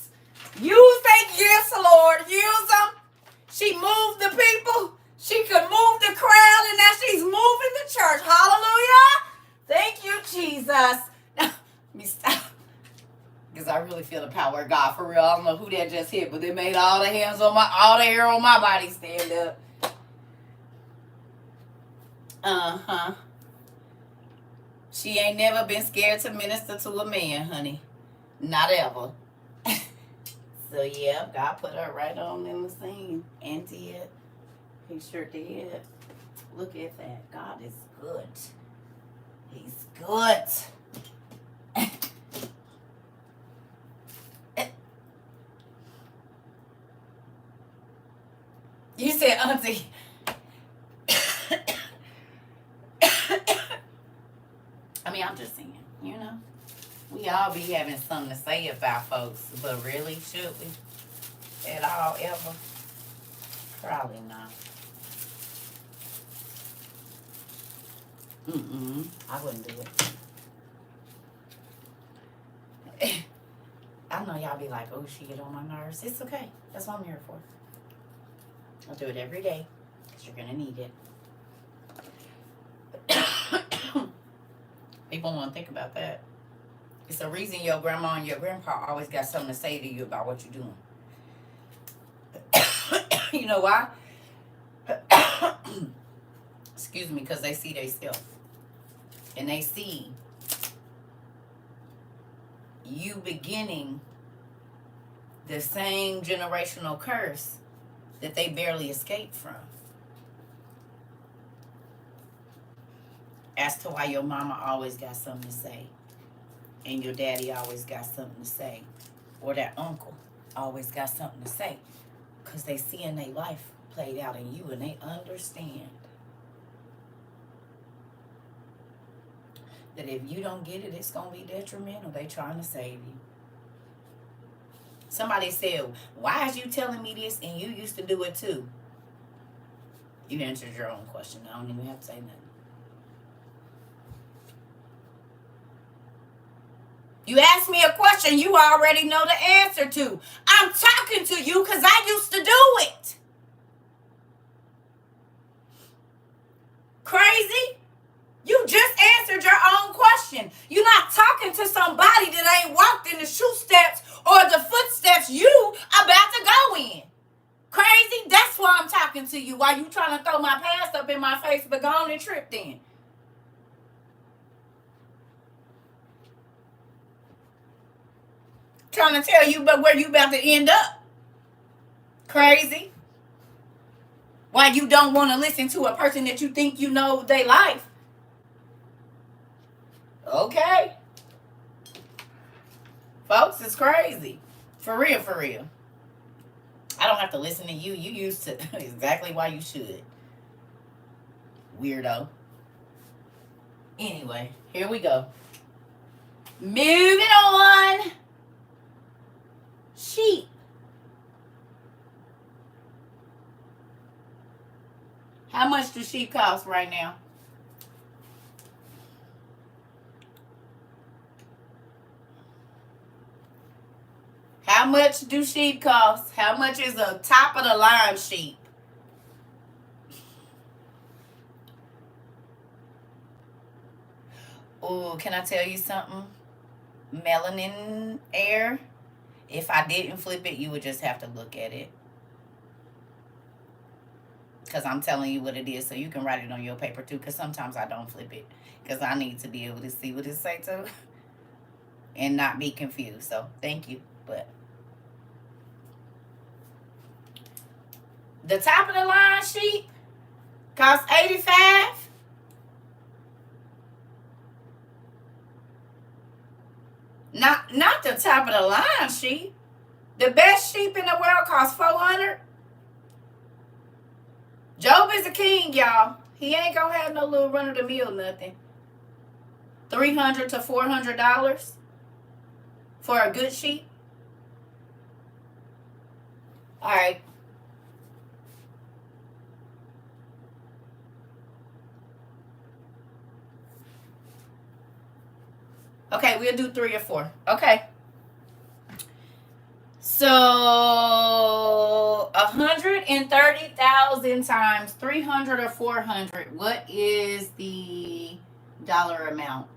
Use that gifts, Lord. Use them. She moved the people. She could move the crowd, and now she's moving the church. Hallelujah! Thank you, Jesus. Now, let me stop. because I really feel the power of God for real. I don't know who that just hit, but they made all the hair on my body stand up. She ain't never been scared to minister to a man, honey. Not ever. So yeah, God put her right on in the scene. And did. He sure did. Look at that. God is good. He's good. You said, Auntie. I mean, I'm just saying, you know. We all be having something to say about folks, but really, should we? At all, ever? Probably not. I wouldn't do it. I know y'all be like, oh, she get on my nerves. It's okay. That's what I'm here for. I'll do it every day, because you're going to need it. People want to think about that. It's a reason your grandma and your grandpa always got something to say to you about what you're doing. You know why? Excuse me, because they see themselves. And they see you beginning the same generational curse that they barely escaped from. As to why your mama always got something to say. And your daddy always got something to say. Or that uncle always got something to say. Because they see in their life played out in you and they understand that if you don't get it, it's going to be detrimental. They trying to save you. Somebody said, why is you telling me this and you used to do it too? You answered your own question. I don't even have to say nothing. You asked me a question you already know the answer to. I'm talking to you because I used to do it. Crazy? You just answered your own question. You're not talking to somebody that ain't walked in the shoe steps or the footsteps you about to go in. Crazy? That's why I'm talking to you. While you trying to throw my past up in my face, but go on and trip then. Trying to tell you but where you about to end up. Crazy? Why you don't want to listen to a person that you think you know their life. Okay. Folks, it's crazy. For real, for real. I don't have to listen to you. You used to exactly why you should. Weirdo. Anyway, here we go. Moving on. Sheep. How much do sheep cost right now? How much do sheep cost? How much is a top of the line sheep? Oh, can I tell you something? Melanin air. If I didn't flip it, you would just have to look at it. Because I'm telling you what it is, so you can write it on your paper too. Because sometimes I don't flip it. Because I need to be able to see what it say too. And not be confused. So, thank you. But the top of the line sheep costs $85. Not the top of the line sheep. The best sheep in the world costs $400. Job is a king, y'all. He ain't gonna have no little run of the mill nothing. $300 to $400 for a good sheep. All right. Okay, we'll do 3 or 4. Okay. So 130,000 times 300 or 400. What is the dollar amount?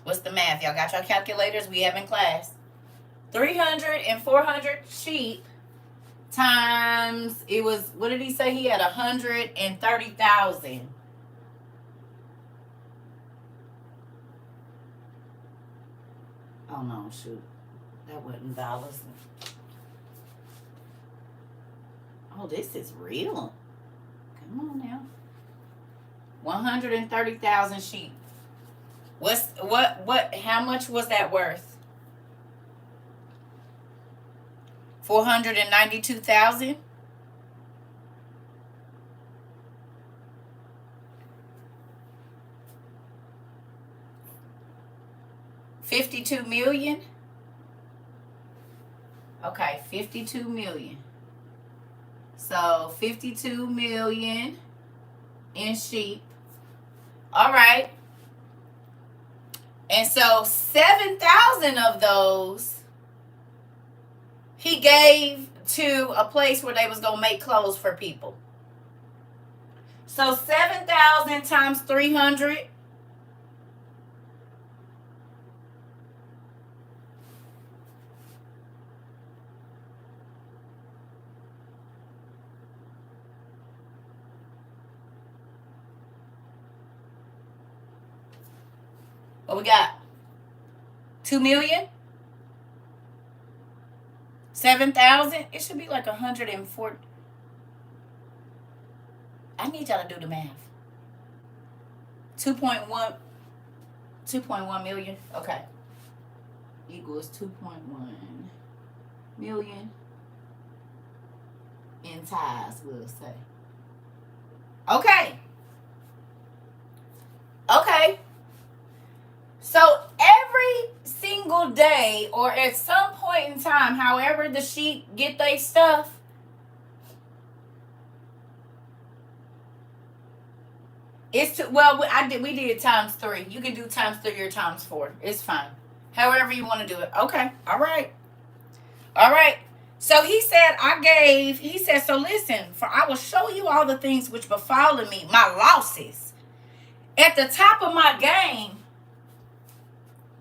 What's the math? Y'all got your calculators? We have in class. 300 and 400 sheep times, it was, what did he say? He had 130,000. Oh no, shoot. That wasn't dollars. Oh, this is real. Come on now. 130,000 sheep. How much was that worth? 492,000. $52 million. Okay, 52 million. So 52 million in sheep. All right. And so 7,000 of those he gave to a place where they was going to make clothes for people. So 7,000 times 300. What we got? 2 million? 7,000? It should be like 140. I need y'all to do the math. 2.1 million. Okay. Equals 2.1 million in ties, we'll say. Okay. Okay. So every single day or at some point in time, however the sheep get their stuff, it's we did times 3. You can do times 3 or times 4. It's fine. However you want to do it. Okay. All right. All right. So he said, so listen, for I will show you all the things which befallen me, my losses. At the top of my game,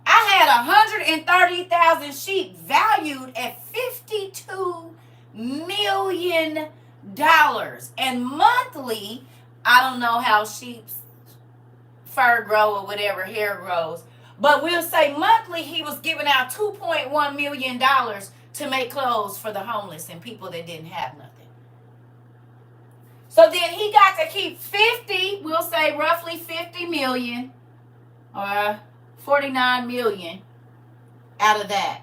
I had 130,000 sheep valued at $52 million. And monthly, I don't know how sheep's fur grow or whatever, hair grows. But we'll say monthly he was giving out $2.1 million to make clothes for the homeless and people that didn't have nothing. So then he got to keep 50, we'll say roughly 50 million or 49 million out of that.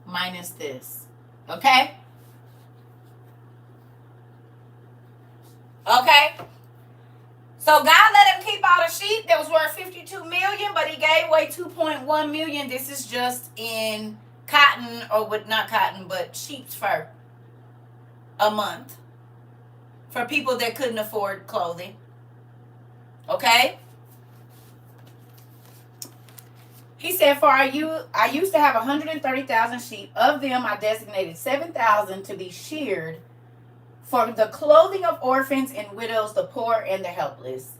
Minus this. Okay? Okay? So God let him keep all the sheep that was worth 52 million, but he gave away 2.1 million. This is just in cotton, or not cotton, but sheep's fur a month for people that couldn't afford clothing. Okay? He said, for I used to have 130,000 sheep. Of them, I designated 7,000 to be sheared for the clothing of orphans and widows, the poor and the helpless.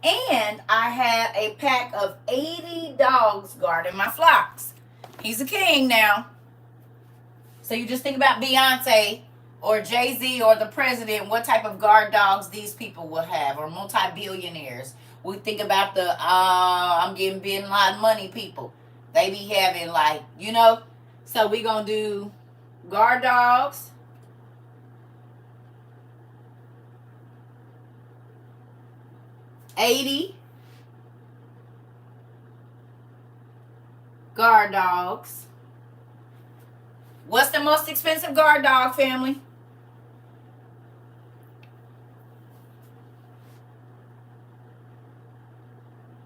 And I had a pack of 80 dogs guarding my flocks. He's a king now. So you just think about Beyonce or Jay-Z or the president, what type of guard dogs these people will have, or multi-billionaires. We think about the I'm getting Bin Laden money people. They be having like, So we going to do guard dogs. $80 guard dogs. What's the most expensive guard dog, family?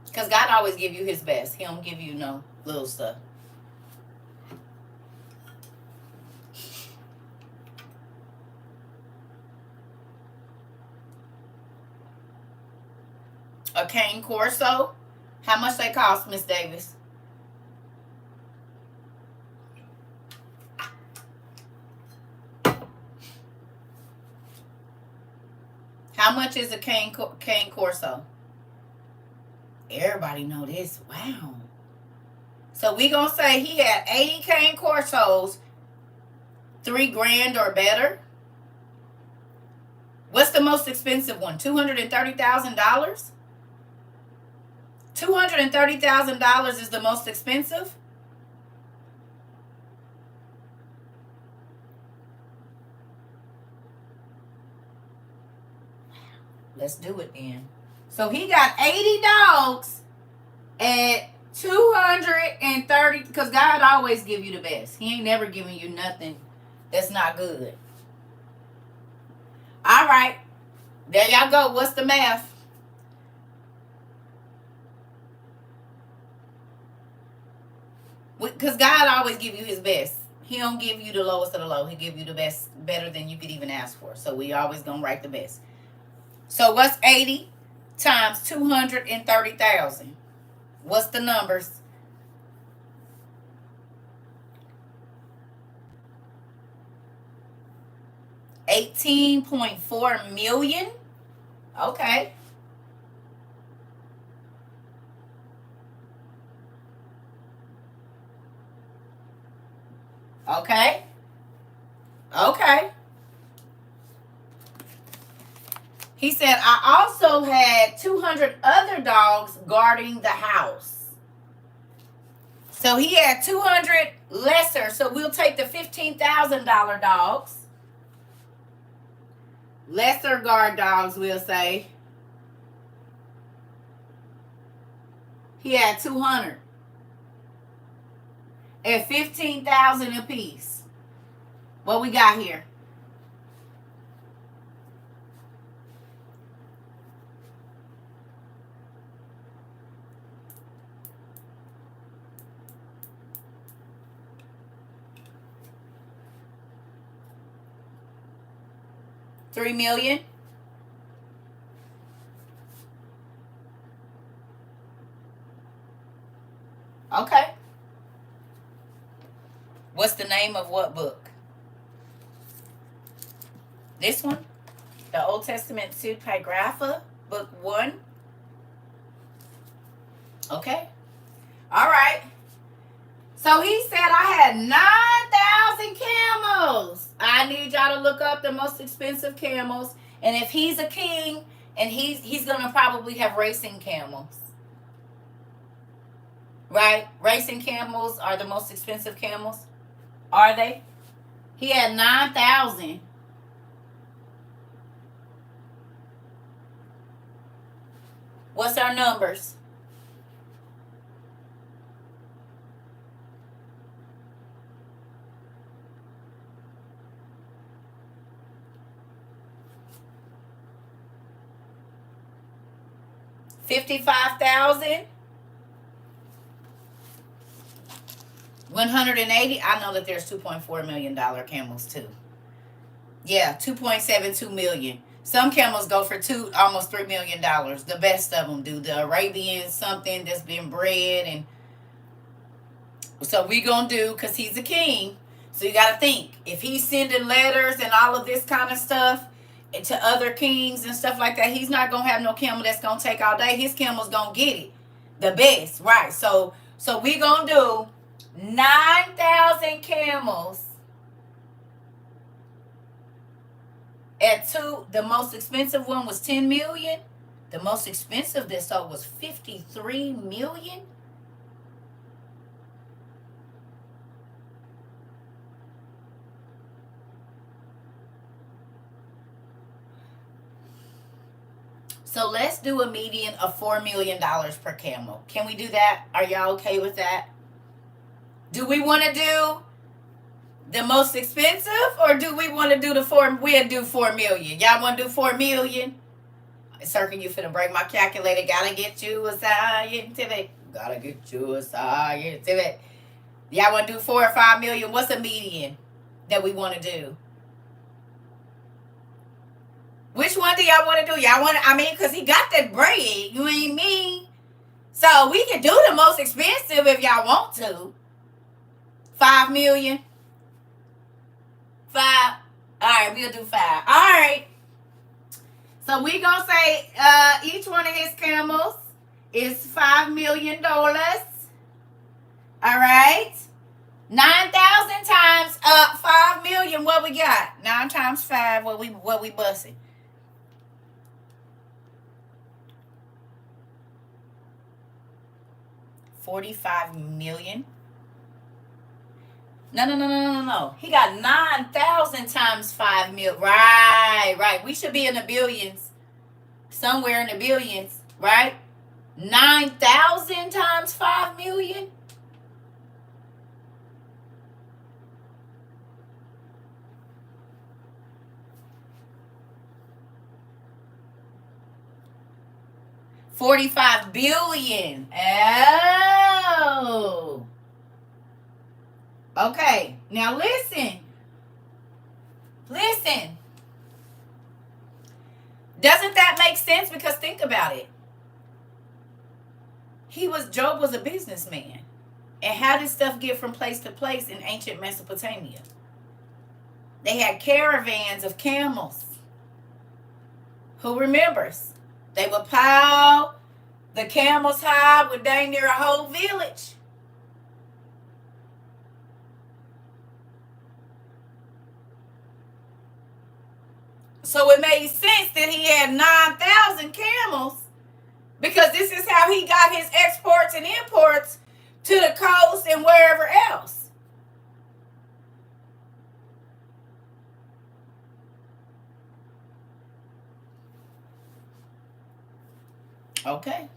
Because God always give you his best. He don't give you no little stuff. A cane Corso. How much they cost, Miss Davis? much is a cane Corso? Everybody know this. Wow. So we gonna say he had 80 cane Corsos, $3,000 or better. What's the most expensive one? $230,000. $230,000 is the most expensive. Let's do it then. So he got 80 dogs at 230, because God always give you the best. He ain't never giving you nothing that's not good. All right. There y'all go. What's the math? Because God always give you his best. He don't give you the lowest of the low. He give you the best, better than you could even ask for. So we always gonna write the best. So what's 80 times 230,000? What's the numbers? $18.4 million. Okay. Okay. Okay. He said, I also had 200 other dogs guarding the house. So he had 200 lesser. So we'll take the $15,000 dogs. Lesser guard dogs, we'll say. He had 200 at $15,000 apiece. What we got here? $3 million. Okay. What's the name of what book? This one? The Old Testament Pseudepigrapha, book 1. Okay. All right. So he said I had 9,000 camels. I need y'all to look up the most expensive camels. And if he's a king, and he's going to probably have racing camels. Right? Racing camels are the most expensive camels. Are they? He had 9,000. What's our numbers? $55,000. 180. I know that there's $2.4 million camels too. Yeah, 2.72 million. Some camels go for almost $3 million. The best of them do. The Arabian something that's been bred, and so we gonna do, because he's a king. So you gotta think, if he's sending letters and all of this kind of stuff to other kings and stuff like that, he's not gonna have no camel that's gonna take all day. His camel's gonna get it, the best, right? So we gonna do 9,000 camels at the most expensive one was 10 million. The most expensive that sold was 53 million. So let's do a median of $4 million per camel. Can we do that? Are y'all okay with that? Do we want to do the most expensive, or do we want to do we'll do 4 million? Y'all want to do 4 million? Circle, you finna break my calculator. Gotta get you a scientific. Gotta get you a scientific. Y'all want to do 4 or 5 million? What's a median that we want to do? Which one do y'all want to do? Y'all want to, because he got that bread. You ain't me. So we can do the most expensive if y'all want to. 5 million. 5. All right, we'll do 5. All right. So we gonna say each one of his camels is $5 million. All right. 9,000 times 5 million. What we got? 9 times 5. What we busting? $45 million. No. He got 9,000 times 5 million. Right. We should be in the billions. Somewhere in the billions, right? 9,000 times 5 million. $45 billion. Oh. Okay. Now listen. Doesn't that make sense? Because think about it. Job was a businessman. And how did stuff get from place to place in ancient Mesopotamia? They had caravans of camels. Who remembers? They would pile the camel's hide with dang near a whole village. So it made sense that he had 9,000 camels, because this is how he got his exports and imports to the coast and wherever else. Okay.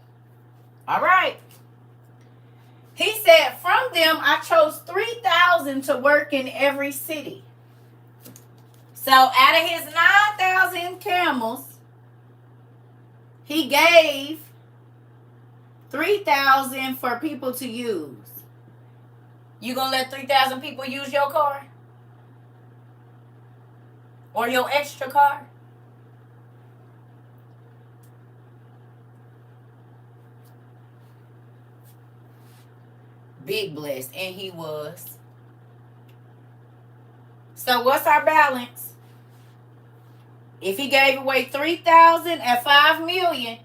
All right. He said, from them I chose 3,000 to work in every city. So out of his 9,000 camels, he gave 3,000 for people to use. You gonna let 3,000 people use your car? Or your extra car? Big blessed, and he was. So what's our balance? If he gave away 3,000 at 5 million,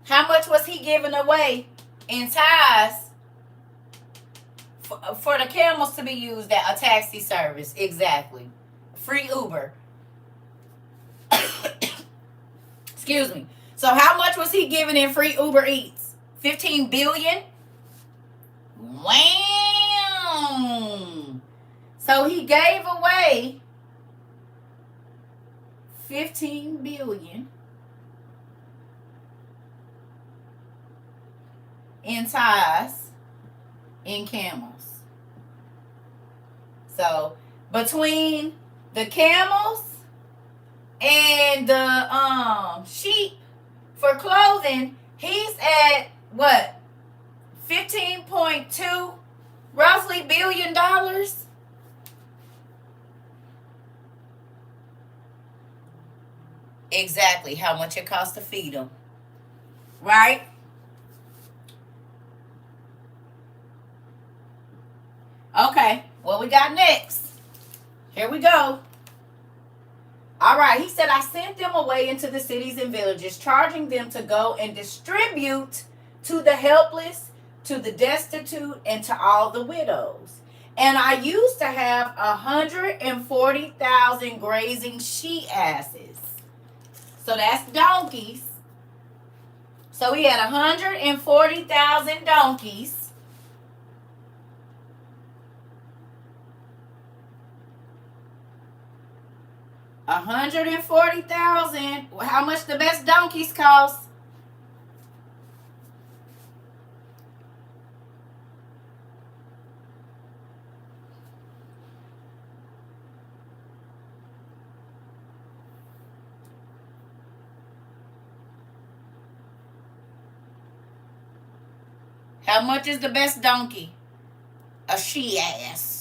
how much was he giving away in tithes for the camels to be used at a taxi service? Exactly. Free Uber. Excuse me. So how much was he giving in free Uber Eats? 15 billion? Wham! So he gave away 15 billion in tithes in camels. So between the camels and the sheep for clothing, he's at what? 15.2 roughly billion dollars. Exactly how much it costs to feed them. Right? Okay, what we got next? Here we go. All right, he said, I sent them away into the cities and villages, charging them to go and distribute to the helpless, to the destitute, and to all the widows. And I used to have 140,000 grazing she-asses. So that's donkeys. So he had 140,000 donkeys. $140,000. How much the best donkeys cost? How much is the best donkey? A she-ass.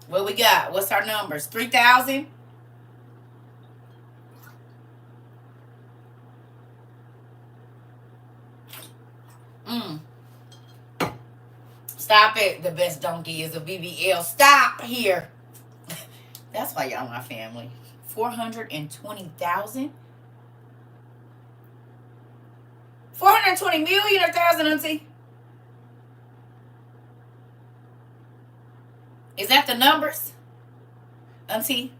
What we got? What's our numbers? 3,000? Stop it. The best donkey is a BBL. Stop here. That's why y'all my family. 420,000? 420 million or thousand, auntie? Is that the numbers? Auntie?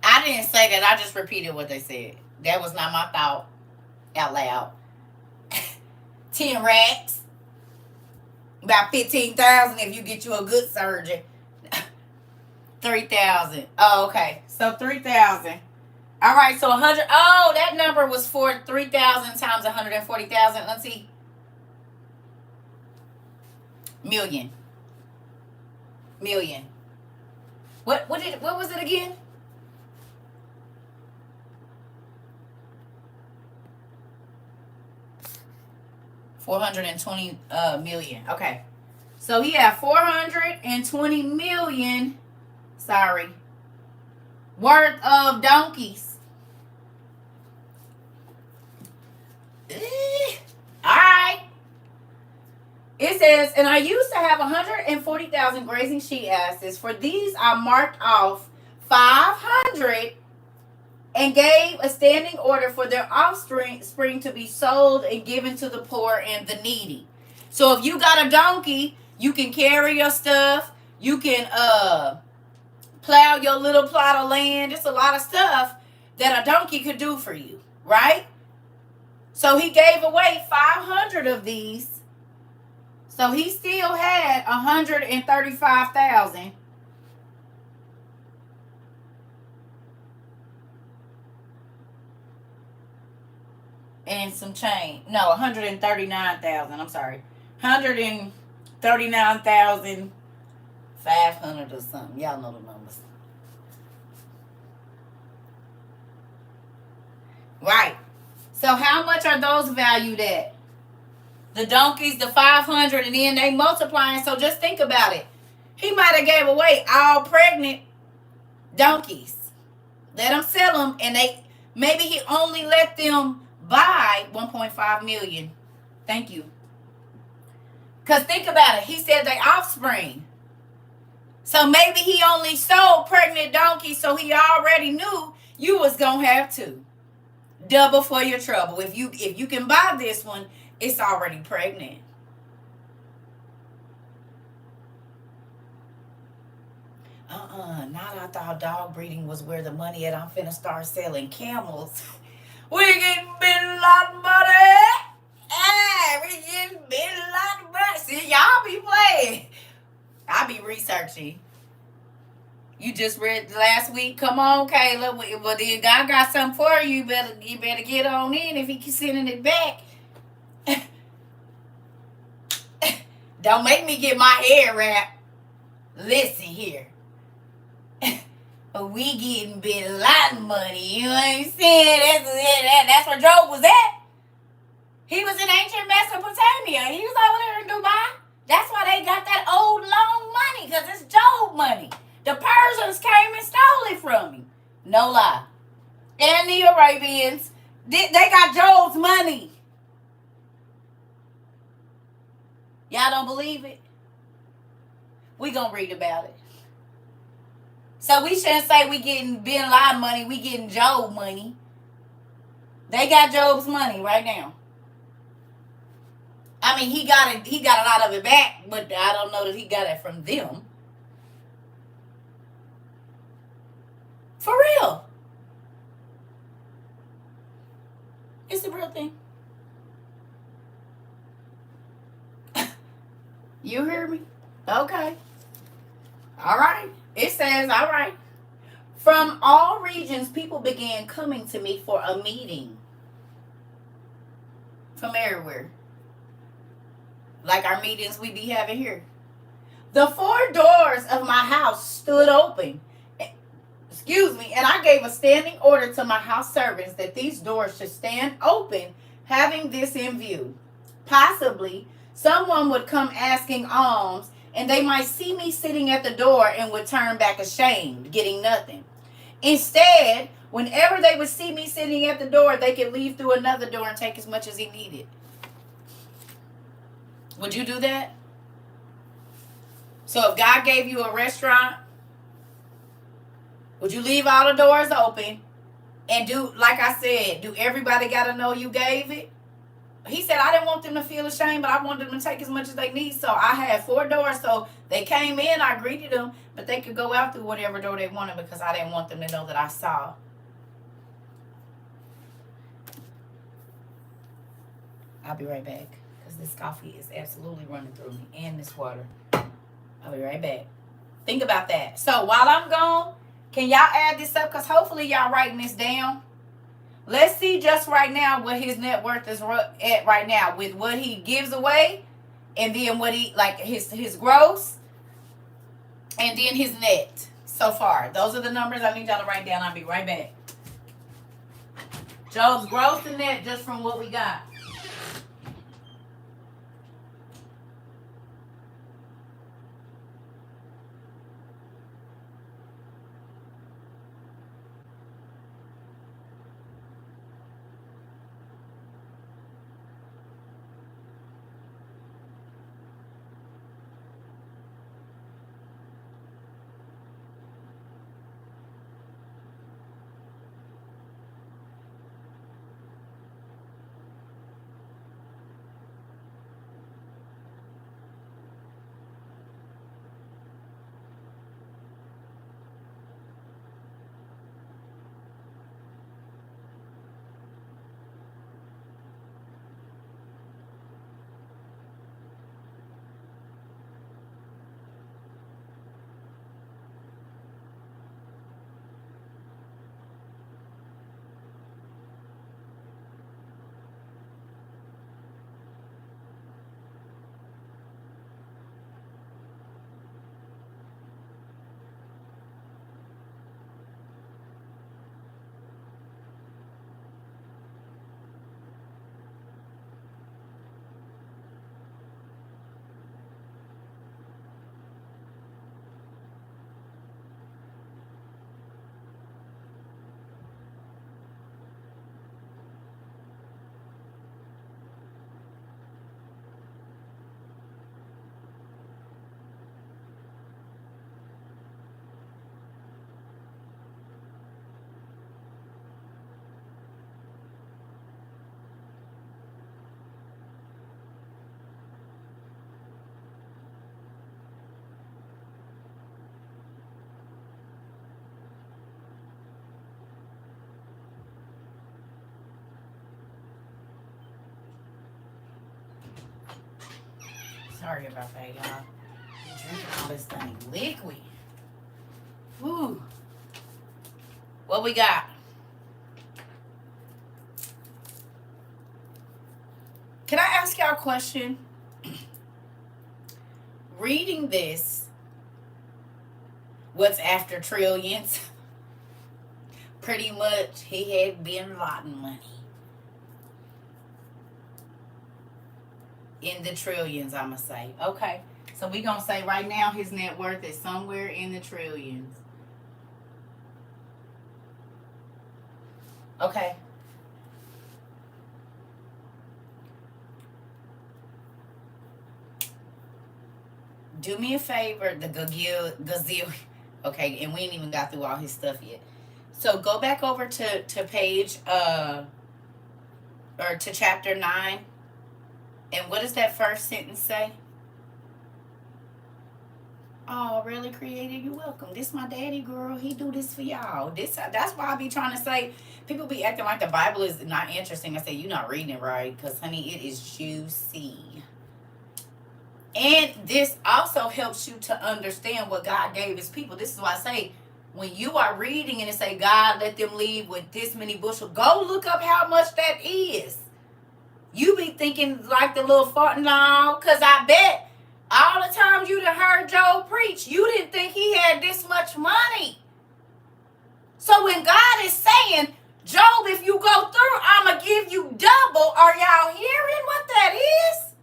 I didn't say that. I just repeated what they said. That was not my thought out loud. 10 racks. About 15,000 if you get you a good surgeon. 3,000. Oh, okay. So 3,000. All right. So 100. Oh, that number was for 3,000 times 140,000. Auntie. Million. What was it again? $420 million. Okay. So he had 420 million, worth of donkeys. All right. It says, and I used to have 140,000 grazing she asses. For these, I marked off 500 and gave a standing order for their offspring to be sold and given to the poor and the needy. So if you got a donkey, you can carry your stuff. You can plow your little plot of land. There's a lot of stuff that a donkey could do for you, right? So he gave away 500 of these. So he still had 135,000. And some change. No, 139,000. I'm sorry. 139,500 or something. Y'all know the numbers. Right. So how much are those valued at? The donkeys, the 500, and then they multiplying. So just think about it. He might have gave away all pregnant donkeys. Let them sell them, and maybe he only let them buy 1.5 million. Thank you. Because think about it. He said they offspring. So maybe he only sold pregnant donkeys, so he already knew you was going to have to. Double for your trouble. If you can buy this one, it's already pregnant. Not I thought dog breeding was where the money at. I'm finna start selling camels. We getting big a lot of money. Hey, we getting big a lot of money. See, y'all be playing. I be researching. You just read last week. Come on, Kayla. Well, then God got something for you. You better get on in if he keeps sending it back. Don't make me get my hair wrapped. Listen here. We getting big a lot of money. You know what I'm saying? That's where Job was at. He was in ancient Mesopotamia. He was over there in Dubai. That's why they got that old long money, because it's Job money. The Persians came and stole it from him. No lie. And the Arabians, they got Job's money. Y'all don't believe it? We gonna read about it. So we shouldn't say we getting Bin Laden money, we getting Job money. They got Job's money right now. I mean, he got a lot of it back, but I don't know that he got it from them. For real. It's the real thing. You hear me? Okay. All right. It says, all right. From all regions, people began coming to me for a meeting. From everywhere. Like our meetings we be having here. The 4 doors of my house stood open. And I gave a standing order to my house servants that these doors should stand open, having this in view. Possibly, someone would come asking alms, and they might see me sitting at the door and would turn back ashamed, getting nothing. Instead, whenever they would see me sitting at the door, they could leave through another door and take as much as he needed. Would you do that? So if God gave you a restaurant Would you leave all the doors open and do, like I said, do everybody got to know you gave it? He said, I didn't want them to feel ashamed, but I wanted them to take as much as they need. So I had 4 doors. So they came in, I greeted them, but they could go out through whatever door they wanted because I didn't want them to know that I saw. I'll be right back because this coffee is absolutely running through me and this water. I'll be right back. Think about that. So while I'm gone, can y'all add this up? Because hopefully y'all writing this down. Let's see just right now what his net worth is at right now with what he gives away, and then what he, like, his gross, and then his net so far. Those are the numbers I need y'all to write down. I'll be right back. Job's gross and net just from what we got. Sorry about that, y'all. I'm drinking all this thing liquid. Woo. What we got? Can I ask y'all a question? Reading this, what's after trillions? Pretty much, he had bin Laden money. In the trillions, I'ma say. Okay. So we gonna say right now his net worth is somewhere in the trillions. Okay. Do me a favor, the gazillion. Okay, and we ain't even got through all his stuff yet. So go back over to page or to chapter 9. And what does that first sentence say? Oh, really, Creator? You're welcome. This my daddy, girl. He do this for y'all. That's why I be trying to say, people be acting like the Bible is not interesting. I say, you're not reading it right. Because, honey, it is juicy. And this also helps you to understand what God gave his people. This is why I say, when you are reading and it say, God, let them leave with this many bushels, go look up how much that is. You be thinking like the little fart. No, because I bet all the times you done heard Job preach, you didn't think he had this much money. So when God is saying, Job, if you go through, I'm going to give you double, are y'all hearing what that is?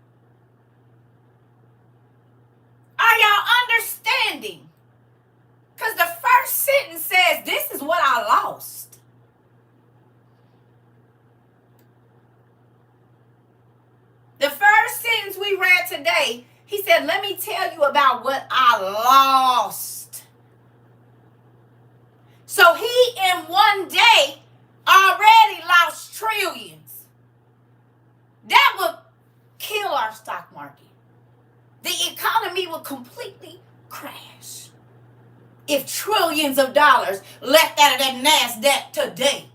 Are y'all understanding? Because the first sentence says, this is what I lost. The first sentence we read today, he said, let me tell you about what I lost. So So he in one day already lost trillions. That would kill our stock market. The economy would completely crash if trillions of dollars left out of that NASDAQ today.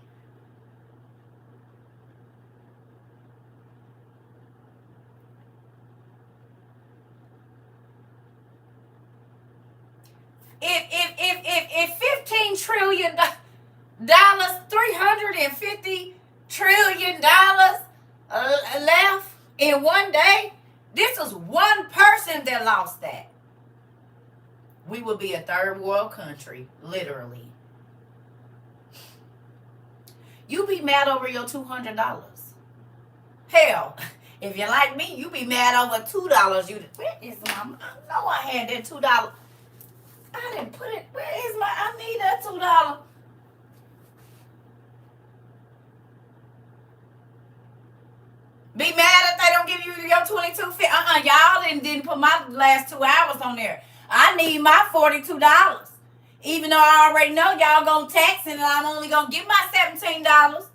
If 15 trillion dollars, 350 trillion dollars left in one day, this was one person that lost that. We would be a third world country, literally. You be mad over your $200. Hell, if you like me, you be mad over $2. Where is my? I know I had that $2. I didn't put it. Where is my? I need that $2. Be mad if they don't give you your 22. Y'all didn't put my last 2 hours on there. I need my $42. Even though I already know y'all gonna tax it and I'm only gonna get my $17.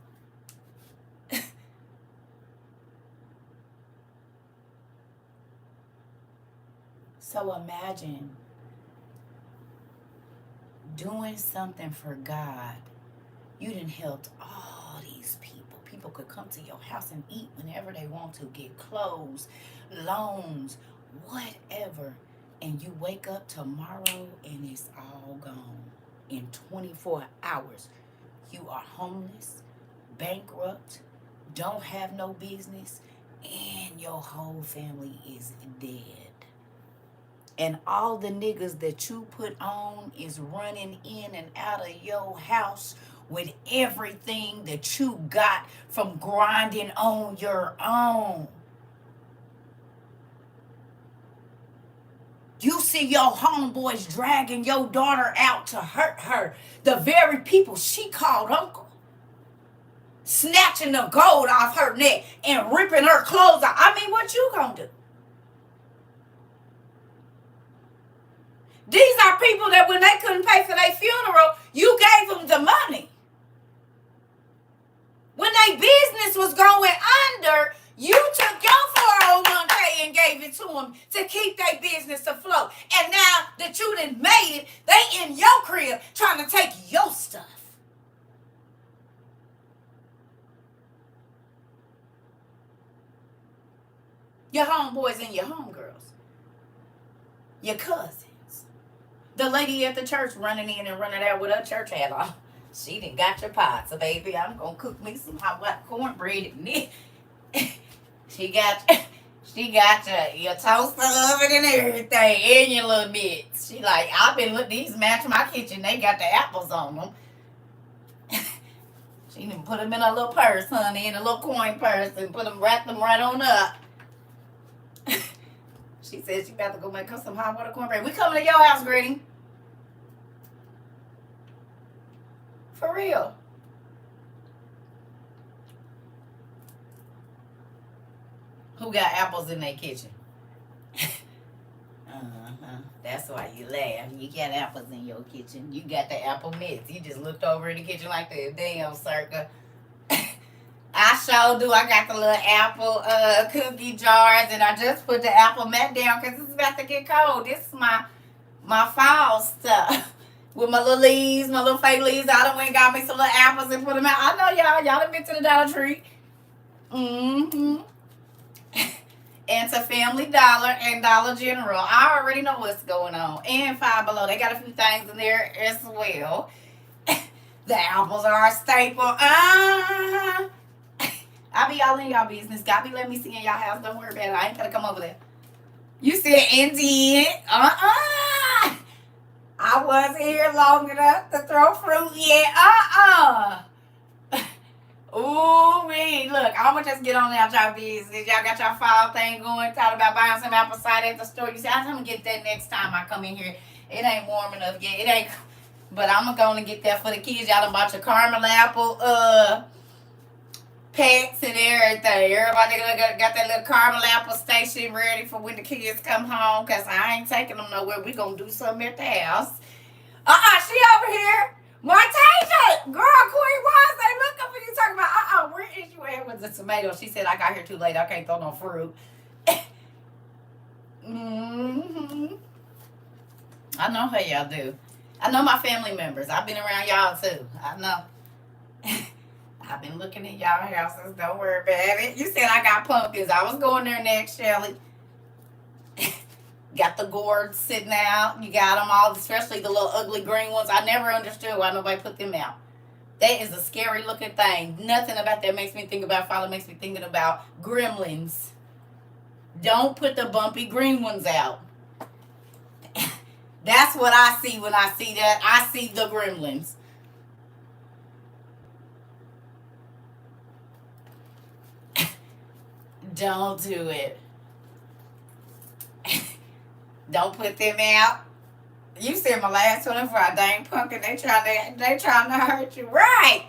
So imagine doing something for God. You done helped all these people. People could come to your house and eat whenever they want to, get clothes, loans, whatever. And you wake up tomorrow and it's all gone. In 24 hours, you are homeless, bankrupt, don't have no business, and your whole family is dead. And all the niggas that you put on is running in and out of your house with everything that you got from grinding on your own. You see your homeboys dragging your daughter out to hurt her. The very people she called uncle. Snatching the gold off her neck and ripping her clothes out. I mean, what you gonna do? These are people that when they couldn't pay for their funeral, you gave them the money. When their business was going under, you took your 401k and gave it to them to keep their business afloat. And now that you done made it, they in your crib trying to take your stuff. Your homeboys and your homegirls. Your cousins. The lady at the church running in and running out with her church hat on. She done got your pot. So baby, I'm going to cook me some hot white cornbread. She got your toaster oven and everything, and your little bits. She like, I've been looking, these match my kitchen. They got the apples on them. She done put them in a little purse, honey, in a little coin purse, and wrap them right on up. She said she about to go make her some hot water cornbread. We coming to your house, Gritty. For real. Who got apples in their kitchen? That's why you laugh. You got apples in your kitchen. You got the apple mitts. You just looked over in the kitchen like that. Damn, CERCA. I sure do. I got the little apple cookie jars, and I just put the apple mat down because it's about to get cold. This is my fall stuff. With my little leaves, my little fake leaves. I done went and got me some little apples and put them out. I know y'all done been to the Dollar Tree. And to Family Dollar and Dollar General. I already know what's going on. And Five Below. They got a few things in there as well. The apples are a staple. I be all in y'all business. God be letting me see in y'all house. Don't worry about it. I ain't gonna come over there. You said indeed. I wasn't here long enough to throw fruit yet. Ooh, look, I'm gonna just get on out y'all business. Y'all got y'all fall thing going, talking about buying some apple cider at the store. You say, I'm gonna get that next time I come in here. It ain't warm enough yet. It ain't, but I'm gonna get that for the kids. Y'all done bought your caramel apple packs and everything. Everybody got that little caramel apple station ready for when the kids come home, because I ain't taking them nowhere. We gonna do something at the house. She over here Martasia! Girl, Queen, why is they looking for you talking about, where is you at with the tomato? She said, I got here too late. I can't throw no fruit. Mm-hmm. I know how y'all do. I know my family members. I've been around y'all too. I know. I've been looking at y'all houses. Don't worry about it. You said I got pumpkins. I was going there next, Shelly. Got the gourds sitting out. You got them all, especially the little ugly green ones. I never understood why nobody put them out. That is a scary looking thing. Nothing about that makes me think about father. Makes me thinking about gremlins. Don't put the bumpy green ones out. That's what I see when I see that. I see the gremlins. Don't do it. Don't put them out. You said my last 24 dang pumpkin. They trying to hurt you, right?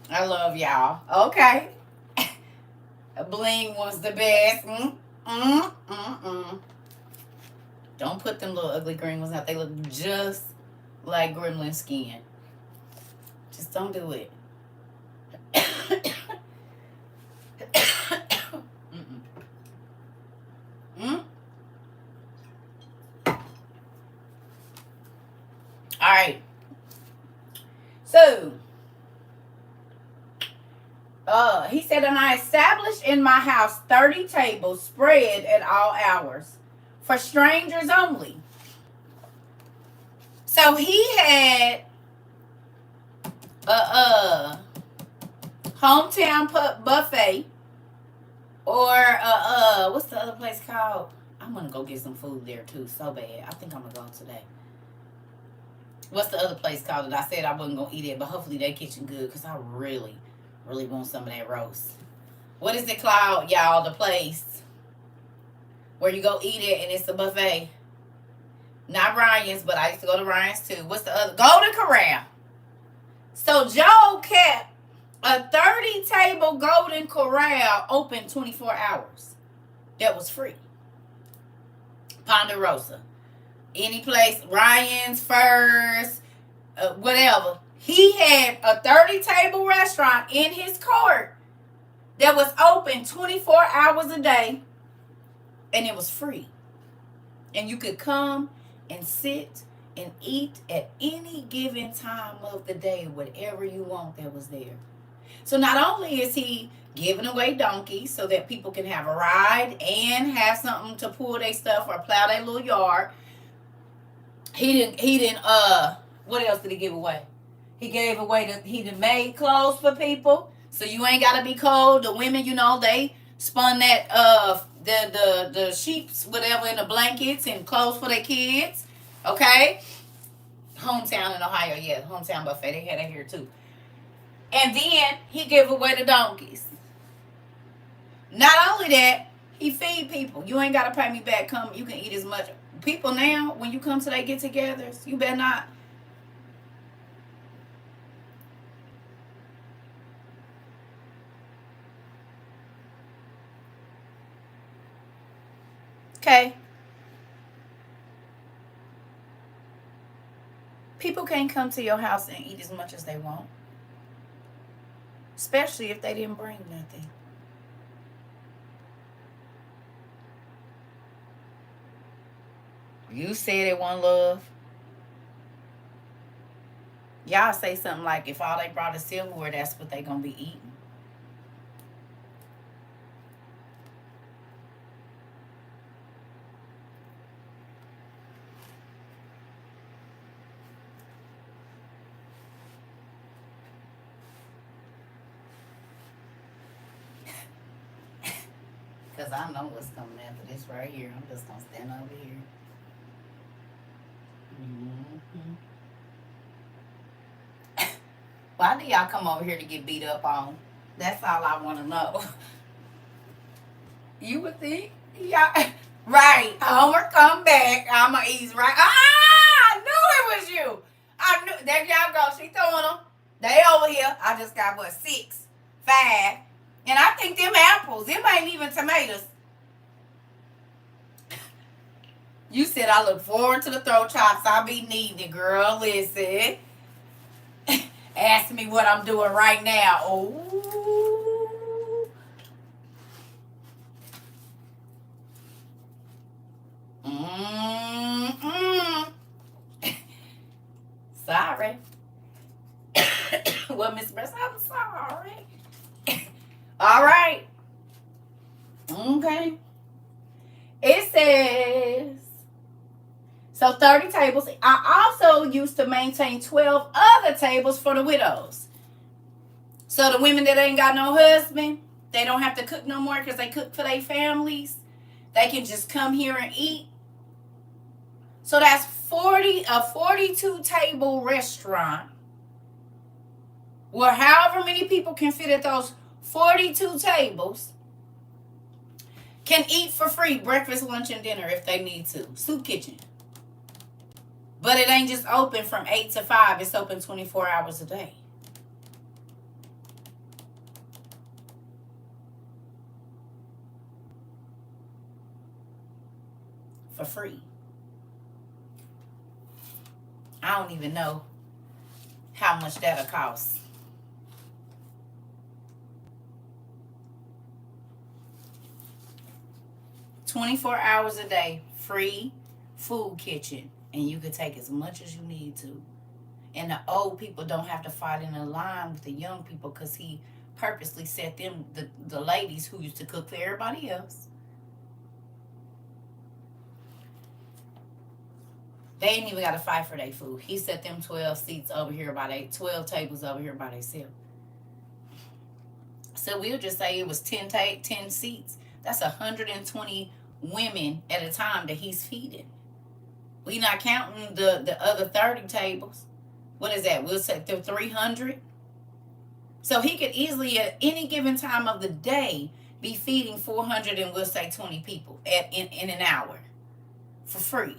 I love y'all. Okay. Bling was the best. Don't put them little ugly green ones out. They look just like gremlin skin. Just don't do it. All right. So, he said, and I established in my house 30 tables spread at all hours for strangers only. So he had a hometown buffet, or what's the other place called? I'm gonna go get some food there too, so bad. I think I'm gonna go today. What's the other place called that I said I wasn't gonna eat it, but hopefully their kitchen good, because I really want some of that roast. What is it called, y'all? The place where you go eat it and it's a buffet. Not Ryan's, but I used to go to Ryan's too. What's the other? Golden Corral. So Joe kept a 30-table Golden Corral open 24 hours. That was free. Ponderosa. Any place, Ryan's, Furs, whatever. He had a 30-table restaurant in his court that was open 24 hours a day, and it was free. And you could come and sit and eat at any given time of the day, whatever you want that was there. So not only is he giving away donkeys so that people can have a ride and have something to pull their stuff or plow their little yard, he didn't what else did he give away? He gave away he done made clothes for people, so you ain't gotta be cold. The women, they spun that the sheets, whatever, in the blankets and clothes for their kids. Okay? Hometown in Ohio, yeah, hometown buffet. They had it here too. And then he gave away the donkeys. Not only that, he feed people. You ain't gotta pay me back. Come, you can eat as much. People now, when you come to their get-togethers, you better not. Okay. People can't come to your house and eat as much as they want. Especially if they didn't bring nothing. You said it one love. Y'all say something like, if all they brought is silverware, that's what they gonna be eating. Because I know what's coming after this right here. I'm just gonna stand over here. Why do y'all come over here to get beat up on? That's all I want to know. You would think, yeah, right? Homer, come back. I'ma ease right. I knew it was you. I knew. There y'all go. She throwing them. They over here. I just got 6, 5, and I think them apples. Them ain't even tomatoes. You said I look forward to the throat chops. I be needing, girl. Listen. Ask me what I'm doing right now. Oh. Mm-mm. Sorry. Well, Miss Bress, I'm sorry. All right. Okay. It says, so 30 tables. I also used to maintain 12 other tables for the widows. So the women that ain't got no husband, they don't have to cook no more because they cook for their families. They can just come here and eat. So that's a 42 table restaurant where however many people can fit at those 42 tables can eat for free breakfast, lunch, and dinner if they need to. Soup kitchen. But it ain't just open from 8 to 5. It's open 24 hours a day. For free. I don't even know how much that'll cost. $24 hours a day, free food kitchen, and you can take as much as you need to. And the old people don't have to fight in a line with the young people because he purposely set them, the ladies who used to cook for everybody else. They ain't even got to fight for their food. He set them 12 seats over here by they 12 tables over here by themselves. So we'll just say it was 10 seats. That's 120 women at a time that he's feeding. We not counting the other 30 tables. What is that? We'll say they're 300. So he could easily at any given time of the day be feeding 400 and we'll say 20 people in an hour for free.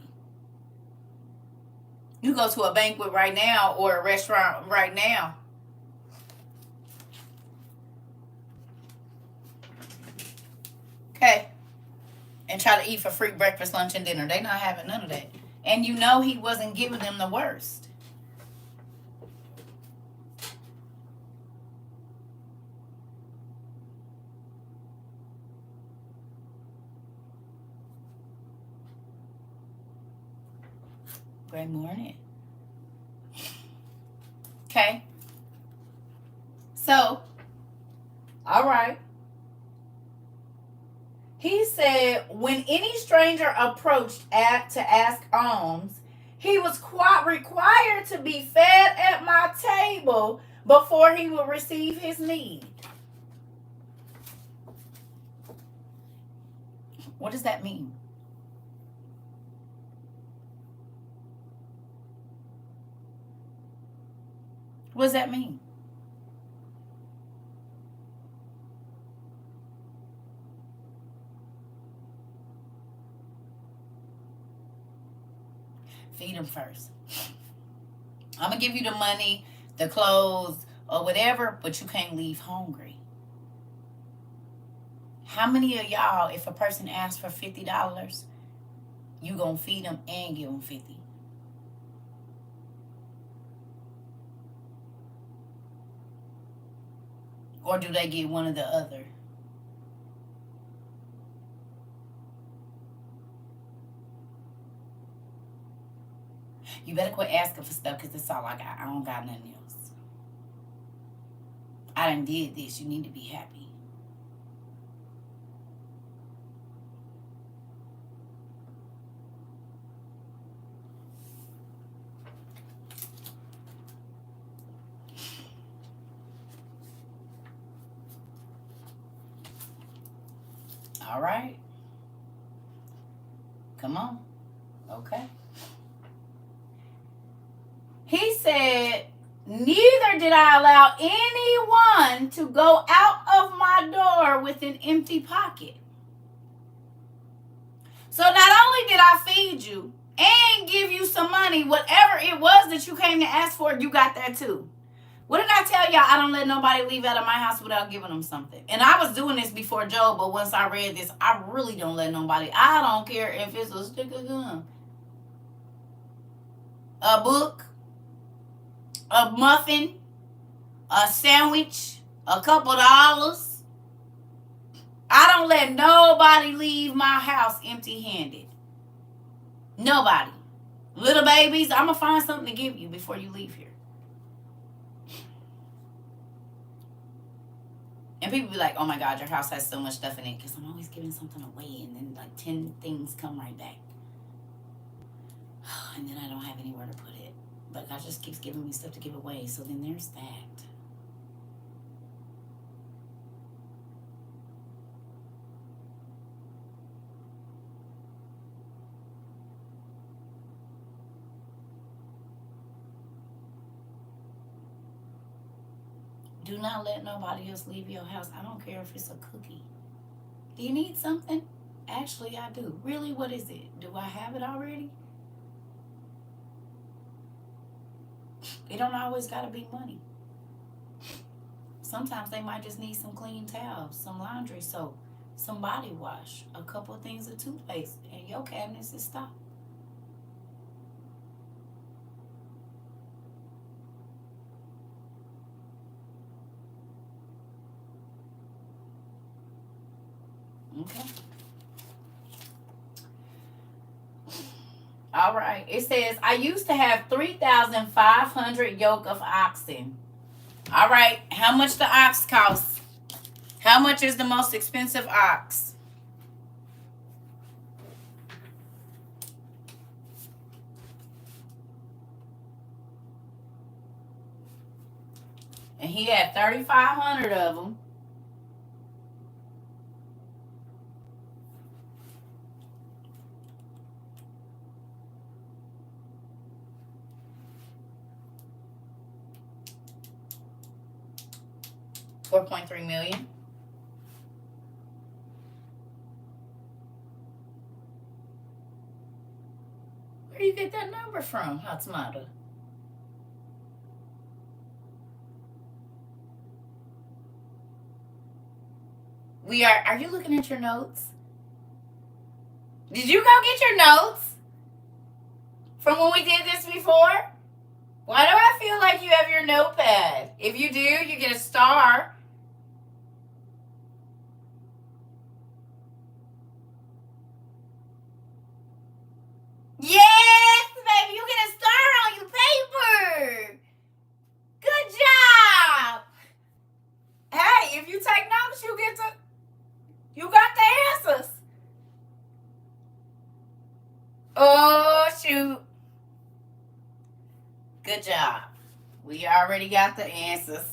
You go to a banquet right now or a restaurant right now. Okay. And try to eat for free breakfast, lunch, and dinner. They not having none of that. And you know he wasn't giving them the worst. Great morning. Okay. So, all right. He said, when any stranger approached to ask alms, he was quite required to be fed at my table before he would receive his need. What does that mean? What does that mean? Feed them first. I'm going to give you the money, the clothes, or whatever, but you can't leave hungry. How many of y'all, if a person asks for $50, you going to feed them and give them 50? Or do they get one or the other? You better quit asking for stuff because that's all I got. I don't got nothing else. I done did this. You need to be happy. All right. Come on. Okay. He said, neither did I allow anyone to go out of my door with an empty pocket. So not only did I feed you and give you some money, whatever it was that you came to ask for, you got that too. What did I tell y'all? I don't let nobody leave out of my house without giving them something. And I was doing this before Joe, but once I read this, I really don't let nobody. I don't care if it's a stick of gum, a book, a muffin, a sandwich, a couple dollars. I don't let nobody leave my house empty-handed. Nobody. Little babies, I'm going to find something to give you before you leave here. And people be like, oh my God, your house has so much stuff in it. Because I'm always giving something away. And then like 10 things come right back. And then I don't have anywhere to put it. But God just keeps giving me stuff to give away. So then there's that. Do not let nobody else leave your house. I don't care if it's a cookie. Do you need something? Actually, I do. Really, what is it? Do I have it already? It don't always got to be money. Sometimes they might just need some clean towels, some laundry soap, some body wash, a couple of things of toothpaste, and your cabinets is stocked. Okay. All right. It says, I used to have 3,500 yoke of oxen. All right. How much the ox costs? How much is the most expensive ox? And he had 3,500 of them. $4.3 million. Where do you get that number from, Hatsmata? Are you looking at your notes? Did you go get your notes from when we did this before? Why do I feel like you have your notepad? If you do, you get a star. Yes, baby, you get a star on your paper. Good job. Hey, if you take notes, you got the answers. Oh, shoot. Good job. We already got the answers.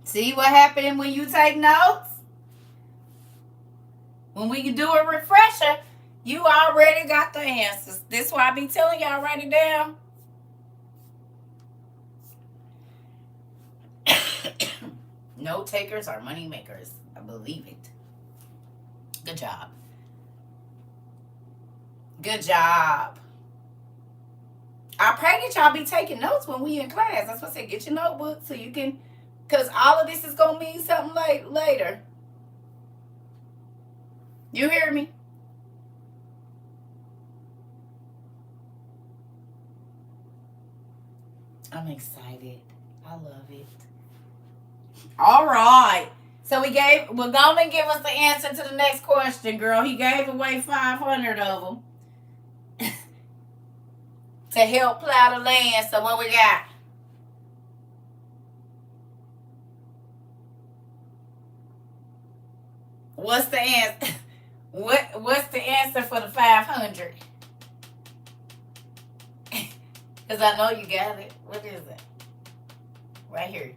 See what happened when you take notes? When we do a refresher, you already got the answers. This is why I be telling y'all, write it down. Note takers are money makers. I believe it. Good job. Good job. I pray that y'all be taking notes when we in class. That's what I said. Get your notebook so you can, because all of this is going to mean something later. You hear me? I'm excited. I love it. All right. So we're going to give us the answer to the next question, girl. He gave away 500 of them to help plow the land. So what we got? What's the answer? What's the answer for the 500? Because I know you got it. What is it? Right here.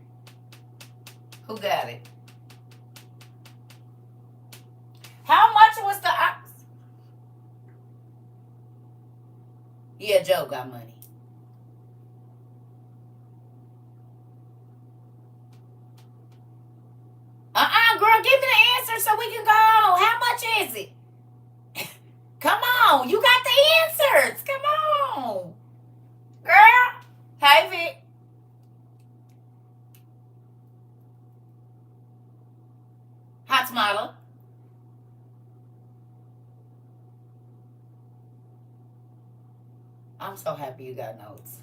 Who got it? How much was the ox? Yeah, Joe got money. Girl, give me the answer so we can go. How much is it? Come on. You got the answers. Come on. Girl. Hey, Vic. hot smiler. I'm so happy you got notes.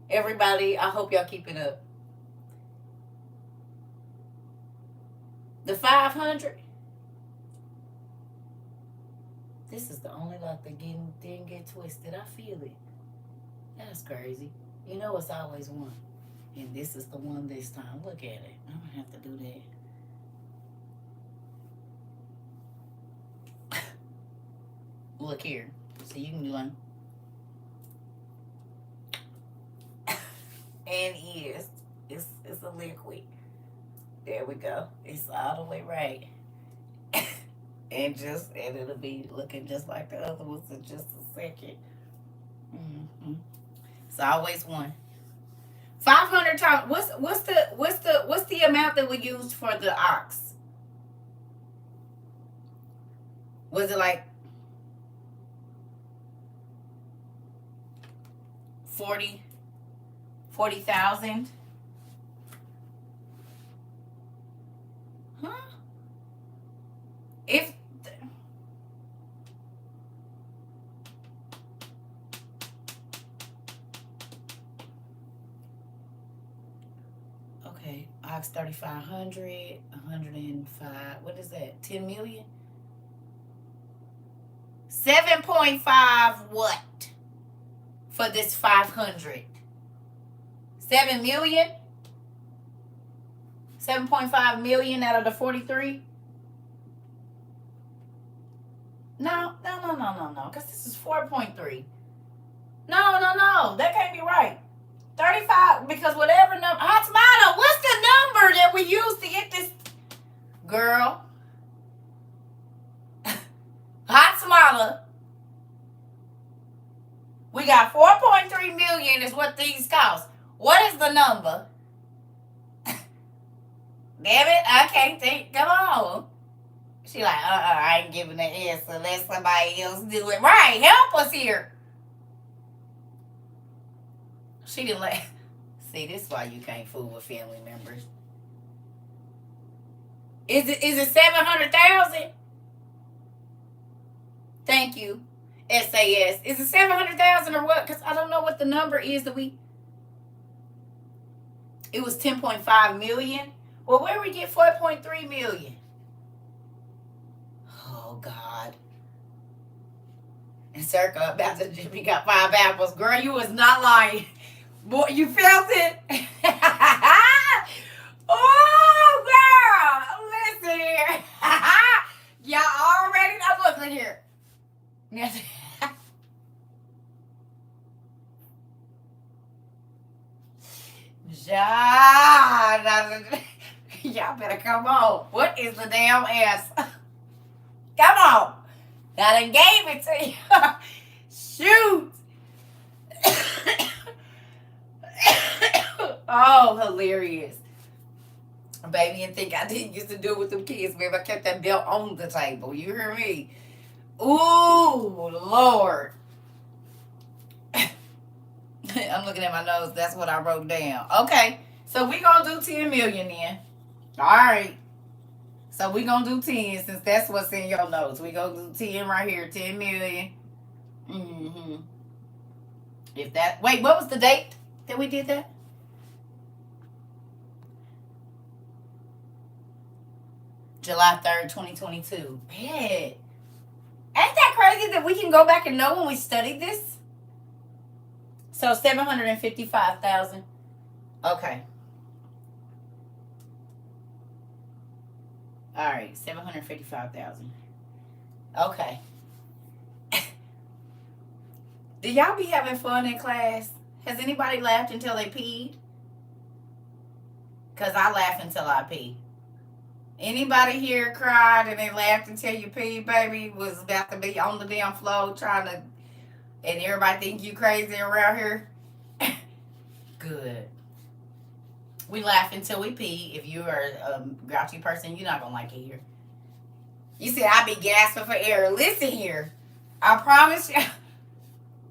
Everybody, I hope y'all keep it up. The 500. This is the only luck that didn't get twisted. I feel it. That's crazy. You know it's always one. And this is the one this time. Look at it. I'm going to have to do that. Look here. So you can do one. And it's a liquid. There we go. It's all the way right. and it'll be looking just like the other ones in just a second. Mm-hmm. It's always one. 500 times. What's the amount that we used for the ox? Was it like 40,000? Huh? If okay, ox 3,500, 105. What is that? 10 million? 7.5 what? For this 500? 7 million? 7.5 million out of the 43? No. Because this is 4.3. No. That can't be right. 35, because whatever number. Hot Smiler, what's the number that we used to get this? Girl. Hot Smiler. We got 4.3 million is what these cost. What is the number? Damn it, I can't think. Come on. She like, I ain't giving the answer. Let somebody else do it. Right, help us here. She didn't let. See, this is why you can't fool with family members. Is it 700,000? Thank you. SAS. Is it 700,000 or what? Because I don't know what the number is that we. It was 10.5 million. Well, where we get 4.3 million? Oh God. And CERCA about to we got 5 apples. Girl, you was not lying. Boy, you felt it. Oh, girl. Listen here. Y'all already know. Look here. Yes. Y'all better come on. What is the damn answer? Come on. I done gave it to you. Shoot. Oh, hilarious. Baby, and think I didn't used to do it with them kids, baby. I kept that belt on the table. You hear me? Ooh, Lord. I'm looking at my nose. That's what I wrote down. Okay. So we going to do 10 million then. All right. So we going to do 10 since that's what's in your notes. We going to do 10 right here. 10 million. Mm-hmm. If that... Wait, what was the date that we did that? July 3rd, 2022. Bad. Ain't that crazy that we can go back and know when we studied this? So 755,000. Okay. All right, 755,000. Okay. Do y'all be having fun in class? Has anybody laughed until they peed? Because I laugh until I pee. Anybody here cried and they laughed until you peed, baby? Was about to be on the damn floor trying to... And everybody think you crazy around here? Good. We laugh until we pee. If you are a grouchy person, you're not going to like it here. You said I be gasping for air. Listen here. I promise you.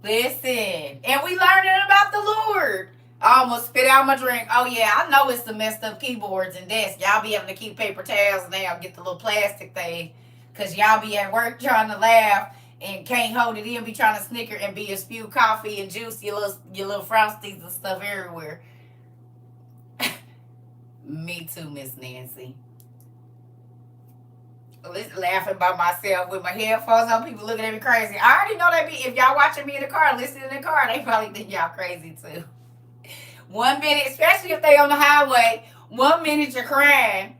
Listen. And we learning about the Lord. I almost spit out my drink. Oh yeah, I know it's the messed up keyboards and desks. Y'all be having to keep paper towels now, get the little plastic thing. Cause y'all be at work trying to laugh and can't hold it in, be trying to snicker and be a spew coffee and juice, your little frosties and stuff everywhere. Me too, Miss Nancy. Laughing by myself with my headphones on, people looking at me crazy. I already know that if y'all watching me in the car, listening in the car, they probably think y'all crazy too. 1 minute, especially if they on the highway, 1 minute you're crying,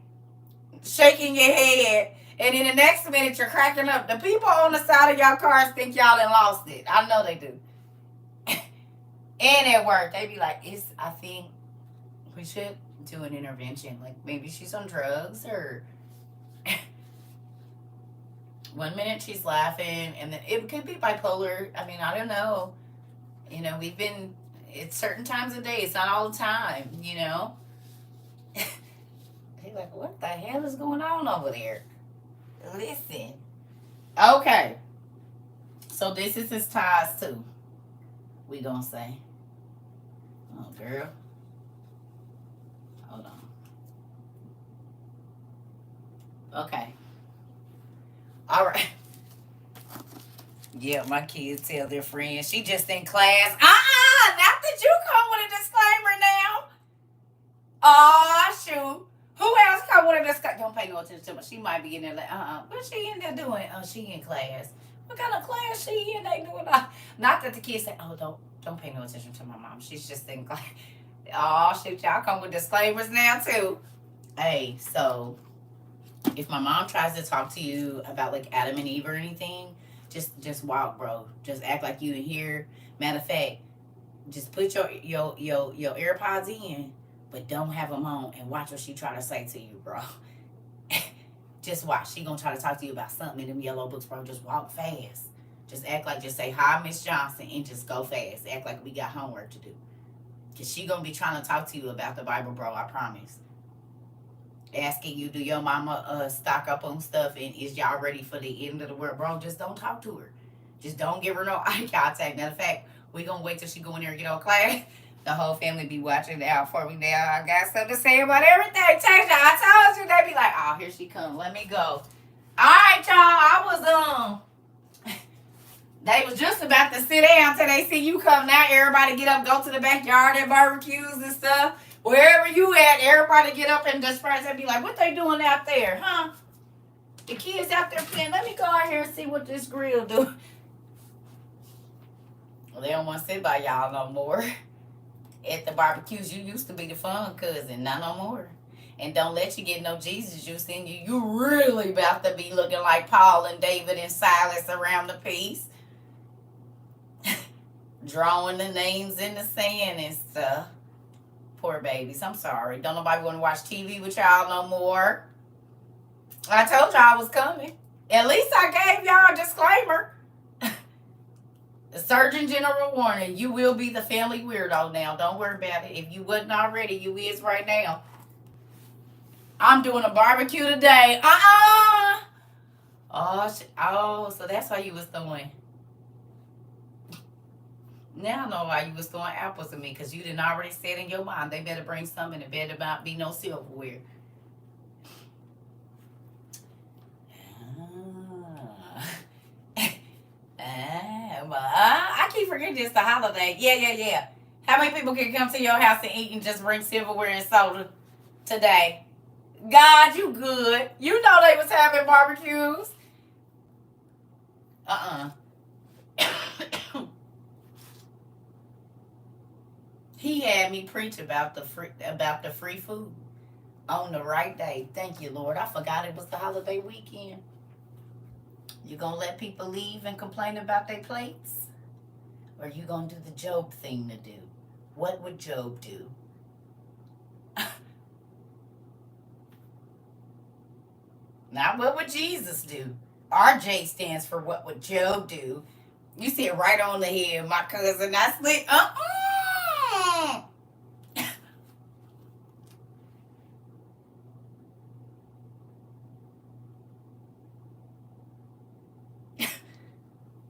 shaking your head, and in the next minute you're cracking up. The people on the side of y'all cars think y'all done lost it. I know they do. And at work, they be like, I think we should do an intervention. Like maybe she's on drugs or 1 minute she's laughing, and then it could be bipolar. I mean, I don't know. We've been, it's certain times of day. It's not all the time, They're like, what the hell is going on over there? Listen. Okay. So this is his ties too. We gonna say. Oh, girl. Hold on. Okay. All right. Yeah, my kids tell their friends, she just in class. Not that you come with a disclaimer now. Oh, shoot. Who else come with a disclaimer? Don't pay no attention to her. She might be in there like, what's she in there doing? Oh, she in class. What kind of class she in? They doing? Not that the kids say, oh, don't pay no attention to my mom. She's just in class. Oh, shoot, y'all come with disclaimers now, too. Hey, so if my mom tries to talk to you about like Adam and Eve or anything, just walk, bro. Just act like you in here. Matter of fact, just put your AirPods in, but don't have them on, and watch what she try to say to you, bro. Just watch. She gonna try to talk to you about something in them yellow books, bro. Just walk fast. Just act like, just say hi, Miss Johnson, and just go fast. Act like we got homework to do. Cause she gonna be trying to talk to you about the Bible, bro. I promise. Asking you, do your mama stock up on stuff, and is y'all ready for the end of the world, bro? Just don't talk to her. Just don't give her no eye contact. Matter of fact, we gonna wait till she go in there and get on class. The whole family be watching out for me now. I got something to say about everything. Tasha, I told you. They be like, oh, here she come. Let me go. All right, y'all. I was they was just about to sit down till they see you come. Now everybody get up, go to the backyard at barbecues and stuff. Wherever you at, everybody get up and disperse and be like, what they doing out there, huh? The kids out there playing. Let me go out here and see what this grill do. Well, they don't want to sit by y'all no more. At the barbecues, you used to be the fun cousin, not no more. And don't let you get no Jesus juice in you. You really about to be looking like Paul and David and Silas around the piece. Drawing the names in the sand and stuff. Poor babies. I'm sorry. Don't nobody want to watch TV with y'all no more. I told y'all I was coming. At least I gave y'all a disclaimer. The Surgeon General warning, you will be the family weirdo now. Don't worry about it. If you wasn't already, you is right now. I'm doing a barbecue today. Oh, so that's why you was throwing. Now I know why you was throwing apples at me, because you didn't already said in your mind they better bring something and better not be no silverware. I keep forgetting it's the holiday. Yeah. How many people can come to your house and eat and just bring silverware and soda today? God, you good. You know they was having barbecues. He had me preach about the free food on the right day. Thank you, Lord. I forgot it was the holiday weekend. You gonna let people leave and complain about their plates? Or you gonna do the Job thing to do? What would Job do? Not what would Jesus do. RJ stands for what would Job do. You see it right on the head, my cousin. That's lit.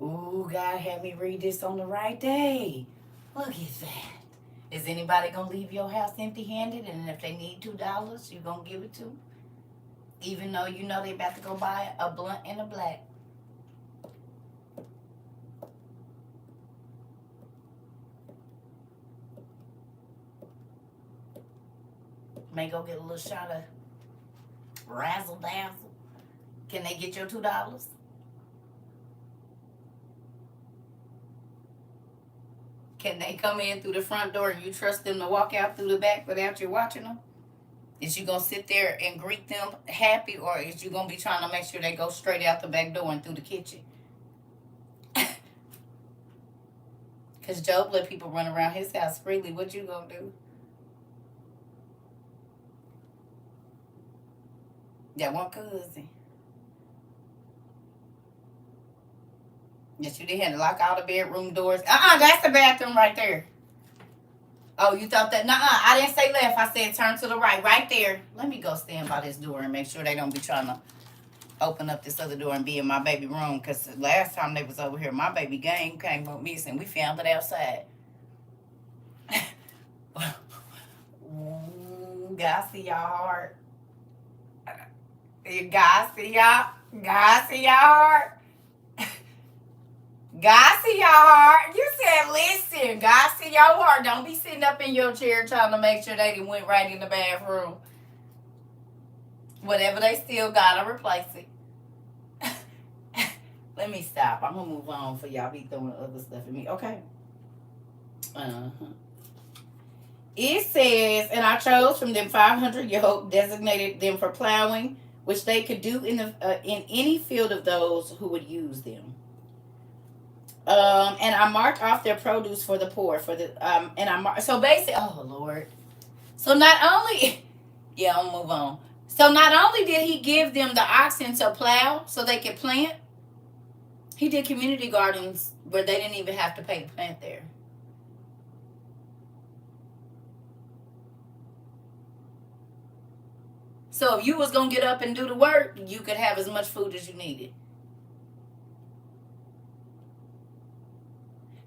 Ooh, God had me read this on the right day. Look at that. Is anybody gonna leave your house empty-handed? And if they need $2, you gonna give it to them, even though you know they about to go buy a blunt and a black. May go get a little shot of razzle dazzle. Can they get your $2? Can they come in through the front door and you trust them to walk out through the back without you watching them? Is you gonna sit there and greet them happy, or is you gonna be trying to make sure they go straight out the back door and through the kitchen? Cause Job let people run around his house freely. What you gonna do? That one cousin. Yes, you did have to lock all the bedroom doors. That's the bathroom right there. Oh, you thought that? Nuh-uh, I didn't say left. I said turn to the right. Right there. Let me go stand by this door and make sure they don't be trying to open up this other door and be in my baby room. Because last time they was over here, my baby game came up missing. We found it outside. God see y'all heart. God see y'all. God see y'all heart. God see your heart. You said, listen, God see your heart. Don't be sitting up in your chair trying to make sure they went right in the bathroom. Whatever they still gotta replace it. Let me stop. I'm gonna move on for y'all be throwing other stuff at me. Okay. It says, and I chose from them 500 yoke, designated them for plowing, which they could do in any field of those who would use them. And I marked off their produce for the poor. So basically, oh Lord. So not only, yeah, I'll move on. So not only did he give them the oxen to plow so they could plant, he did community gardens where they didn't even have to pay to plant there. So if you was gonna get up and do the work, you could have as much food as you needed.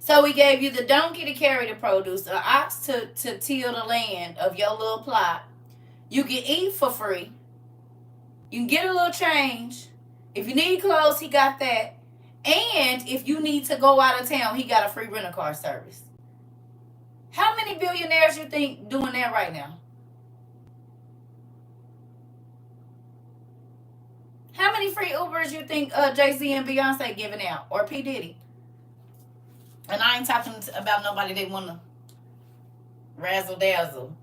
So he gave you the donkey to carry the produce, an ox to till the land of your little plot. You can eat for free. You can get a little change. If you need clothes, he got that. And if you need to go out of town, he got a free rental car service. How many billionaires you think doing that right now? How many free Ubers you think Jay-Z and Beyonce giving out? Or P. Diddy? And I ain't talking about nobody they want to razzle dazzle.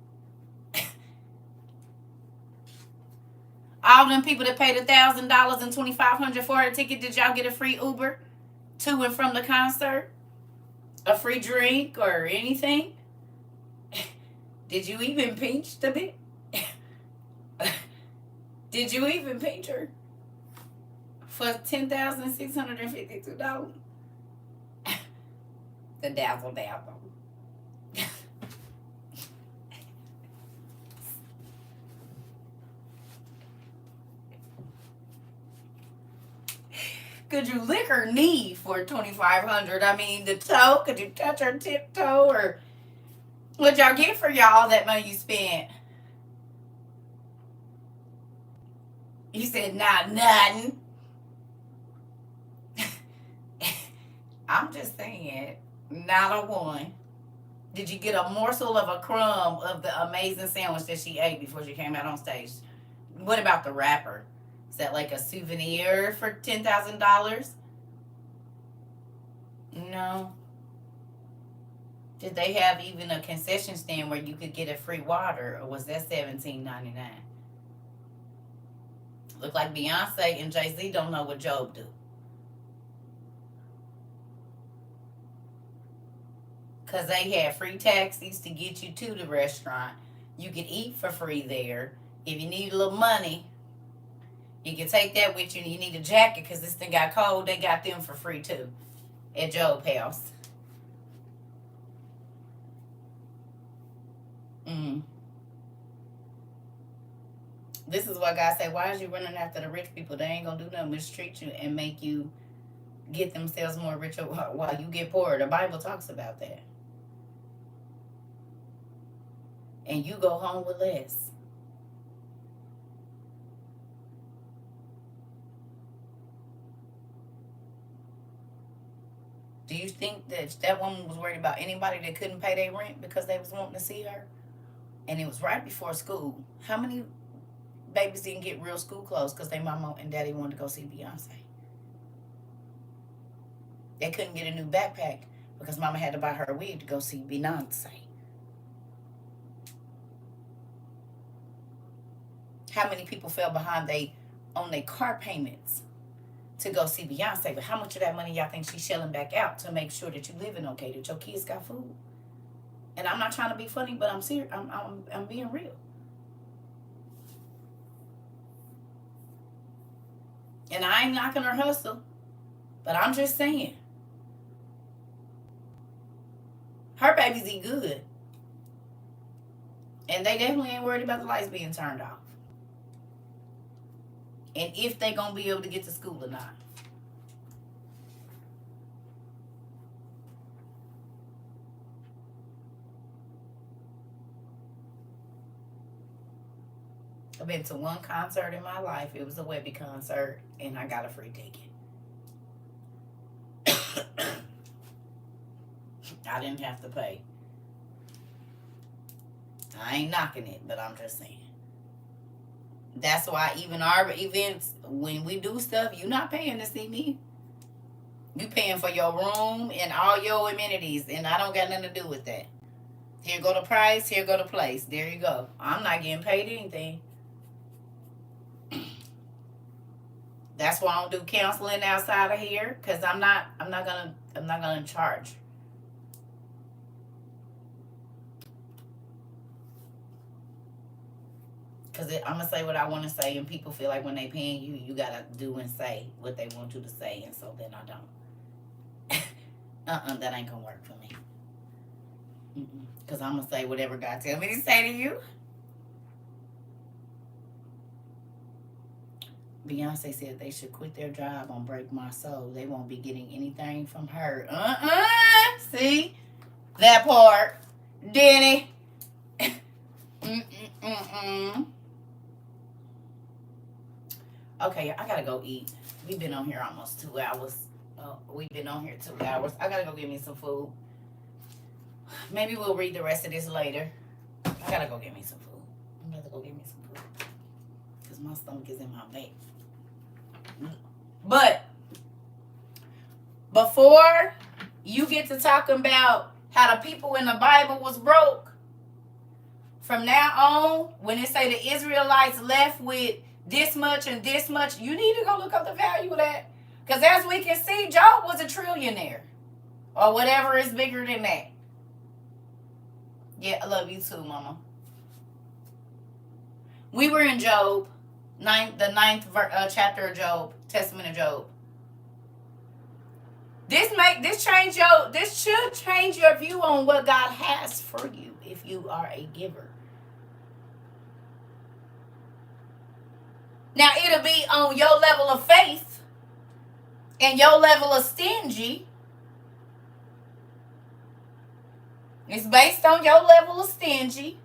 All them people that paid $1,000 and $2,500 for a ticket, did y'all get a free Uber to and from the concert? A free drink or anything? Did you even pinch the bit? Did you even pinch her for $10,652? The dazzle dazzle. Could you lick her knee for $2,500? I mean, the toe. Could you touch her tiptoe, or what'd y'all get for y'all that money you spent? You said not nothing. I'm just saying. Not a one. Did you get a morsel of a crumb of the amazing sandwich that she ate before she came out on stage? What about the wrapper? Is that like a souvenir for $10,000? No. Did they have even a concession stand where you could get a free water, or was that $17.99? Look like Beyonce and Jay-Z don't know what Job do. Because they had free taxis to get you to the restaurant. You could eat for free there. If you need a little money, you can take that with you. And you need a jacket because this thing got cold. They got them for free too at Job's house. This is what God said. Why is you running after the rich people? They ain't going to do nothing, mistreat you and make you get themselves more rich while you get poor. The Bible talks about that. and you go home with less. Do you think that that woman was worried about anybody that couldn't pay their rent because they was wanting to see her? And it was right before school. How many babies didn't get real school clothes because their mama and daddy wanted to go see Beyonce? They couldn't get a new backpack because mama had to buy her a wig to go see Beyonce. How many people fell behind on their car payments to go see Beyonce? But how much of that money y'all think she's shelling back out to make sure that you living okay, that your kids got food? And I'm not trying to be funny, but I'm serious. I'm being real. And I ain't knocking her hustle, but I'm just saying, her babies eat good, and they definitely ain't worried about the lights being turned off, and if they gonna be able to get to school or not. I've been to one concert in my life. It was a Webby concert, and I got a free ticket. I didn't have to pay. I ain't knocking it, but I'm just saying. That's why even our events, when we do stuff, you're not paying to see me. You paying for your room and all your amenities, and I don't got nothing to do with that. Here go the price, here go the place. There you go. I'm not getting paid anything. That's why I don't do counseling outside of here, because I'm not gonna charge. Because I'm going to say what I want to say, and people feel like when they paying you, you got to do and say what they want you to say, and so then I don't. That ain't going to work for me. Because I'm going to say whatever God tell me to say to you. Beyonce said they should quit their job on Break My Soul. They won't be getting anything from her. See? That part. Denny. Okay, I gotta go eat. We've been on here almost 2 hours. We've been on here 2 hours. I gotta go get me some food. Maybe we'll read the rest of this later. I gotta go get me some food. I'm gonna go get me some food. Because my stomach is in my back. But before you get to talking about how the people in the Bible was broke, from now on, when it say the Israelites left with this much and this much, you need to go look up the value of that. Because as we can see, Job was a trillionaire. Or whatever is bigger than that. Yeah, I love you too, Mama. We were in Job, the ninth chapter of Job, Testament of Job. This should change your view on what God has for you if you are a giver. Now, it'll be on your level of faith and your level of stingy. It's based on your level of stingy.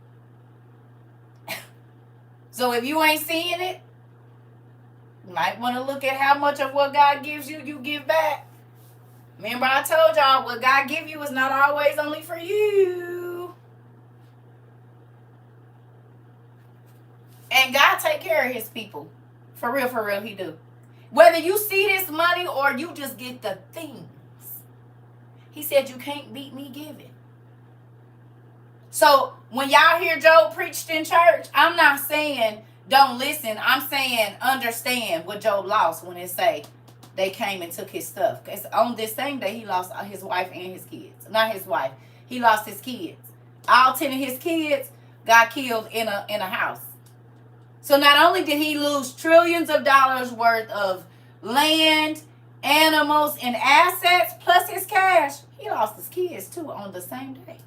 So if you ain't seeing it, you might want to look at how much of what God gives you, you give back. Remember, I told y'all what God give you is not always only for you. And God take care of his people. For real, he do. Whether you see this money or you just get the things. He said you can't beat me giving. So when y'all hear Job preached in church, I'm not saying don't listen. I'm saying understand what Job lost when it say they came and took his stuff. Because on this same day, he lost his wife and his kids. Not his wife. He lost his kids. All 10 of his kids got killed in a house. So not only did he lose trillions of dollars worth of land, animals, and assets, plus his cash, he lost his kids too on the same day.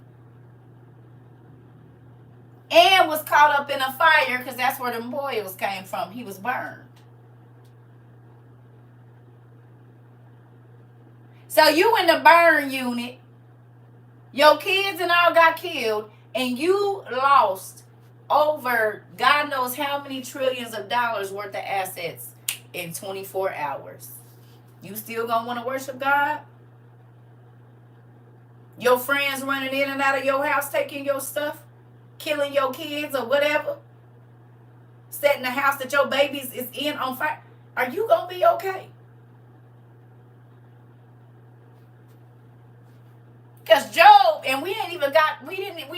And was caught up in a fire because that's where the boils came from. He was burned. So you in the burn unit, your kids and all got killed, and you lost over God knows how many trillions of dollars worth of assets in 24 hours. You still gonna want to worship God? Your friends running in and out of your house, taking your stuff, killing your kids or whatever, setting the house that your babies is in on fire. Are you gonna be okay? Because Job, and we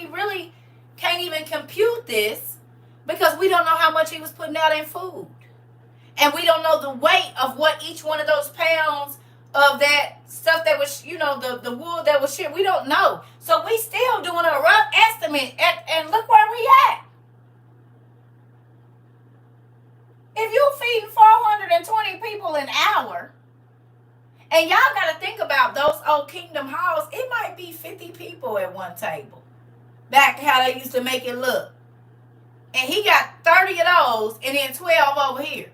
really can't even compute this because we don't know how much he was putting out in food. And we don't know the weight of what each one of those pounds of that stuff that was, the wool that was shipped. We don't know. So we still doing a rough estimate, and look where we at. If you feeding 420 people an hour, and y'all got to think about those old Kingdom halls, it might be 50 people at one table. Back how they used to make it look. And he got 30 of those and then 12 over here.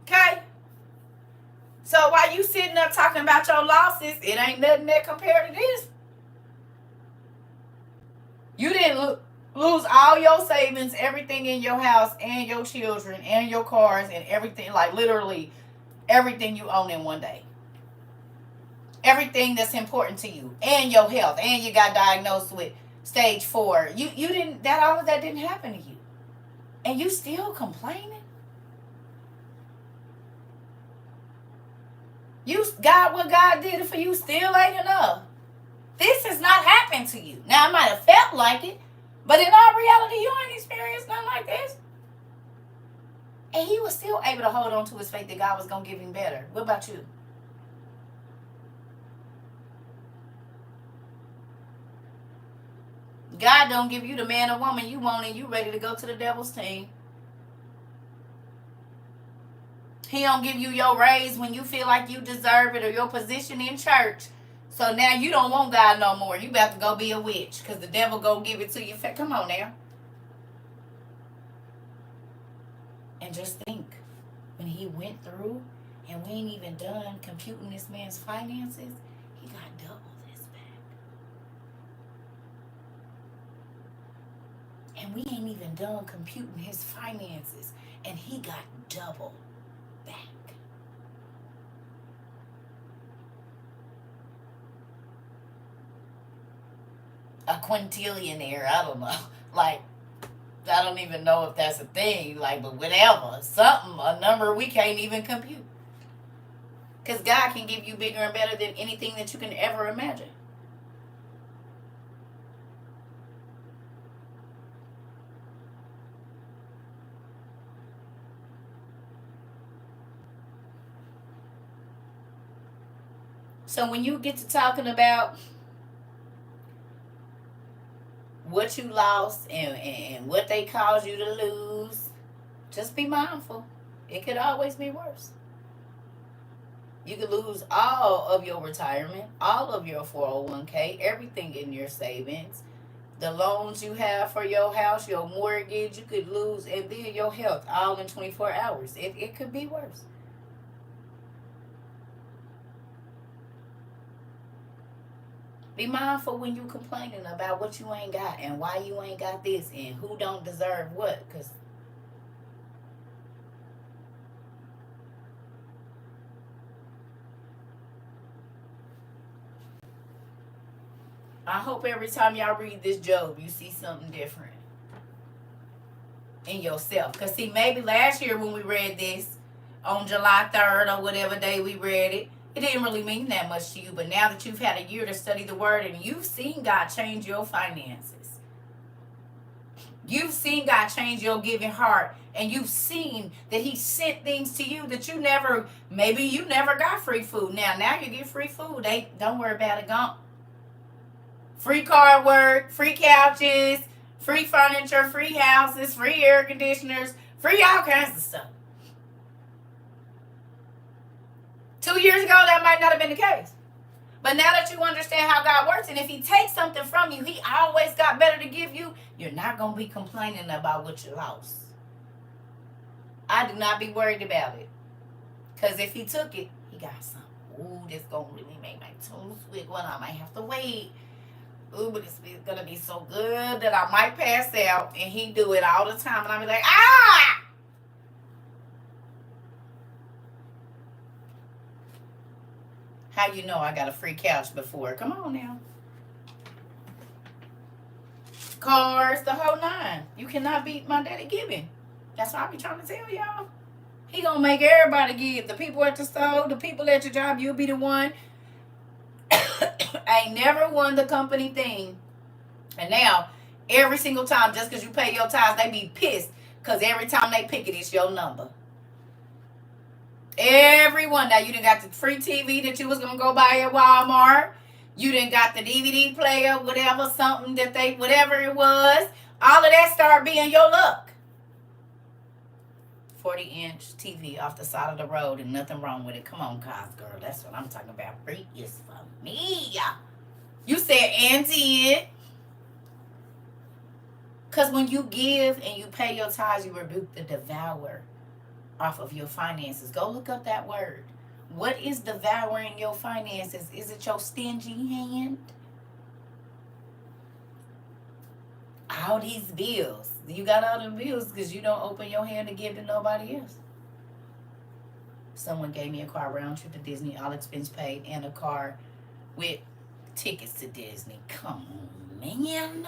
Okay? So while you sitting up talking about your losses, it ain't nothing that compared to this. You didn't lose all your savings, everything in your house and your children and your cars and everything, like literally everything you own in one day. Everything that's important to you and your health, and you got diagnosed with stage 4. You didn't, all of that didn't happen to you. And you still complaining? What God did for you still ain't enough. This has not happened to you. Now, it might have felt like it, but in all reality, you ain't experienced nothing like this. And he was still able to hold on to his faith that God was going to give him better. What about you? God don't give you the man or woman you want and you ready to go to the devil's team. He don't give you your raise when you feel like you deserve it or your position in church. So now you don't want God no more. You about to go be a witch because the devil go give it to you. Come on now. And just think, when he went through and we ain't even done computing this man's finances, he got double this back. And we ain't even done computing his finances and he got double back. A quintillionaire, I don't know. Like, I don't even know if that's a thing. Like, but whatever. Something, a number we can't even compute. Because God can give you bigger and better than anything that you can ever imagine. So when you get to talking about what you lost and what they caused you to lose, just be mindful. It could always be worse. You could lose all of your retirement, all of your 401k, everything in your savings, the loans you have for your house, your mortgage, you could lose, and then your health all in 24 hours. It could be worse. Be mindful when you complaining about what you ain't got and why you ain't got this and who don't deserve what. Because I hope every time y'all read this Job, you see something different in yourself. Because see, maybe last year when we read this on July 3rd or whatever day we read it, it didn't really mean that much to you. But now that you've had a year to study the word and you've seen God change your finances, you've seen God change your giving heart, and you've seen that he sent things to you that maybe you never got free food. Now you get free food. Don't worry about it. Gone. Free car work, free couches, free furniture, free houses, free air conditioners, free all kinds of stuff. 2 years ago, that might not have been the case. But now that you understand how God works, and if he takes something from you, he always got better to give you, you're not going to be complaining about what you lost. I do not be worried about it. Because if he took it, he got some. Ooh, this gonna really make my tooth sweet. Well, I might have to wait. Ooh, but it's gonna be so good that I might pass out. And he do it all the time. And I be like, ah! How you know I got a free couch before? Come on now. Cars, the whole nine. You cannot beat my daddy giving. That's what I be trying to tell y'all. He gonna make everybody give. The people at the store, the people at your job, you'll be the one. I ain't never won the company thing. And now, every single time, just because you pay your tithes, they be pissed. Because every time they pick it, it's your number. Everyone. Now, you done got the free TV that you was going to go buy at Walmart. You done got the DVD player, whatever, something that they, whatever it was. All of that start being your luck. 40-inch TV off the side of the road and nothing wrong with it. Come on, cause girl. That's what I'm talking about. Free is for me. You said auntie. Because when you give and you pay your tithes, you rebuke the devourer off of your finances. Go look up that word. What is devouring your finances? Is it your stingy hand? All these bills. You got all them bills because you don't open your hand to give to nobody else. Someone gave me a car round trip to Disney, all expense paid, and a car with tickets to Disney. Come on, man.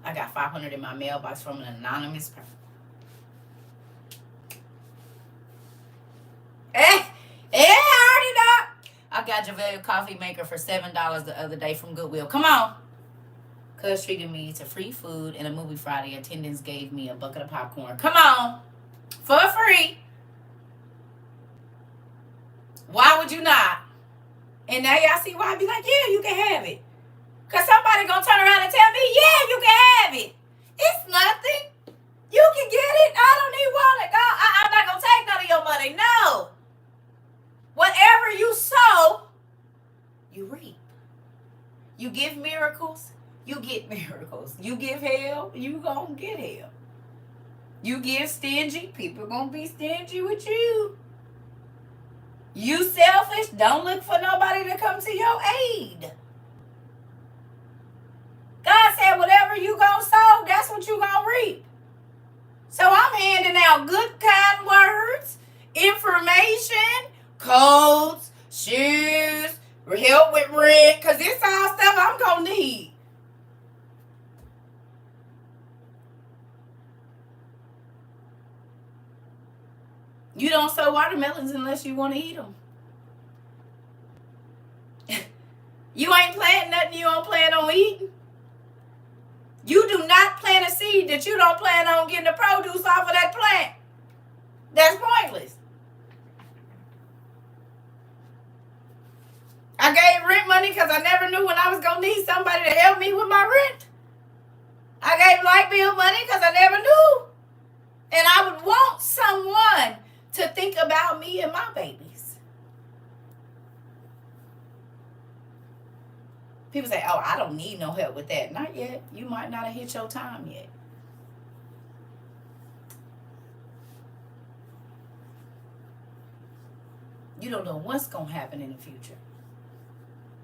I got $500 in my mailbox from an anonymous person. I already know. I got Javel coffee maker for $7 the other day from Goodwill. Come on. Cuz treated me to free food and a movie Friday. Attendants gave me a bucket of popcorn. Come on. For free. Why would you not? And now y'all see why I be like, yeah, you can have it. Because somebody going to turn around and tell me, yeah, you can have it. It's nothing. You can get it. I don't even want it. I'm not going to take none of your money. No. Whatever you sow, you reap. You give miracles, you get miracles. You give hell, you gonna get hell. You give stingy, people gonna be stingy with you. You selfish, don't look for nobody to come to your aid. God said whatever you gonna sow, that's what you gonna reap. So I'm handing out good, kind words, information, coats, shoes, help with rent, because it's all stuff I'm going to need. You don't sow watermelons unless you want to eat them. You ain't planting nothing you don't plan on eating. You do not plant a seed that you don't plan on getting the produce off of that plant. That's pointless. I gave rent money because I never knew when I was going to need somebody to help me with my rent. I gave light bill money because I never knew. And I would want someone to think about me and my babies. People say, oh, I don't need no help with that. Not yet. You might not have hit your time yet. You don't know what's going to happen in the future.